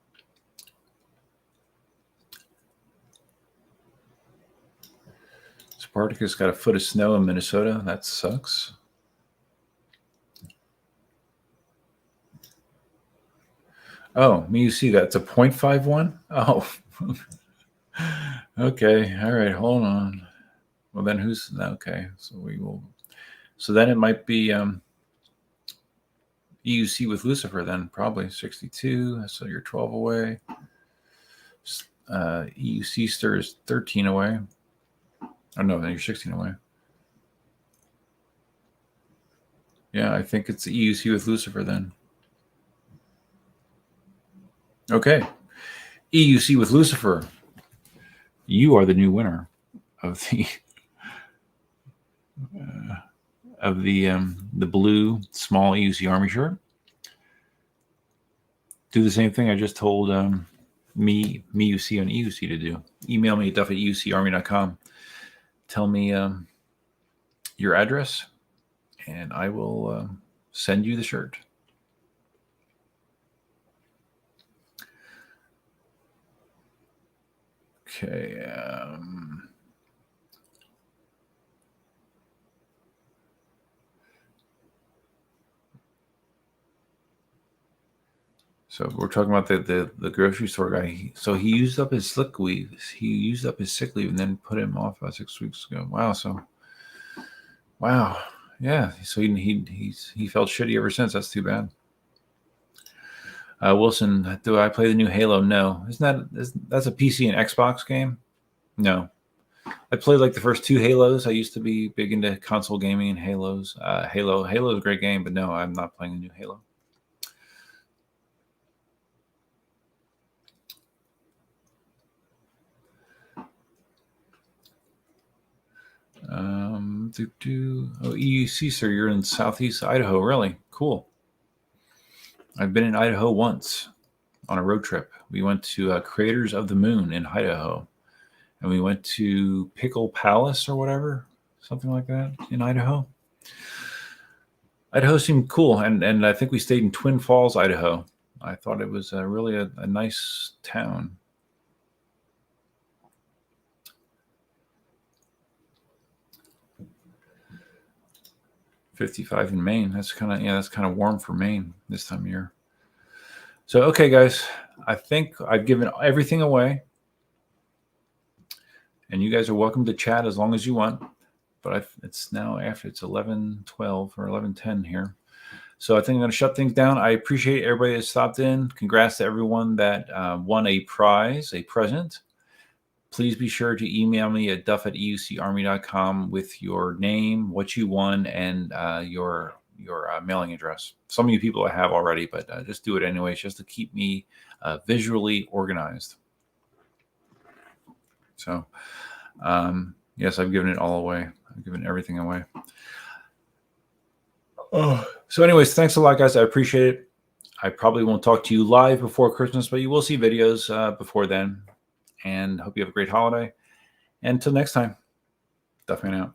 Spartacus got a foot of snow in Minnesota. That sucks. Oh, me, you see that's a 0.51? Oh, okay. All right. Hold on. Well, then who's okay? So we will. So then it might be EUC with Lucifer. Then probably 62. So you're 12 away. EUC stir is 13 away. Oh no, then you're 16 away. Yeah, I think it's EUC with Lucifer then. Okay. EUC with Lucifer. You are the new winner of the blue small EUC Army shirt. Do the same thing I just told me UC and EUC to do. Email me at duff@eucarmy.com. Tell me your address, and I will send you the shirt. Okay. So we're talking about the grocery store guy. So he used up his sick leave. He used up his sick leave and then put him off about 6 weeks ago. Wow. So, wow. Yeah. So he felt shitty ever since. That's too bad. Wilson, do I play the new Halo? No. That's a PC and Xbox game? No. I played like the first 2 Halos. I used to be big into console gaming and Halos. Halo is a great game, but no, I'm not playing the new Halo. Oh, EUC, sir, you're in Southeast Idaho. Really? Cool. I've been in Idaho once on a road trip. We went to Craters of the Moon in Idaho. And we went to Pickle Palace or whatever, something like that in Idaho. Idaho seemed cool. And I think we stayed in Twin Falls, Idaho. I thought it was really a nice town. $55 in Maine. That's kind of warm for Maine this time of year. So, okay, guys, I think I've given everything away. And you guys are welcome to chat as long as you want. But it's now after it's 11:12 or 11:10 here. So I think I'm going to shut things down. I appreciate everybody that stopped in. Congrats to everyone that won a prize, a present. Please be sure to email me at duff@eucarmy.com with your name, what you won, and your mailing address. Some of you people I have already, but just do it anyways, just to keep me visually organized. So, yes, I've given it all away. I've given everything away. Oh, so anyways, thanks a lot, guys. I appreciate it. I probably won't talk to you live before Christmas, but you will see videos before then. And hope you have a great holiday. And until next time, Duffman out.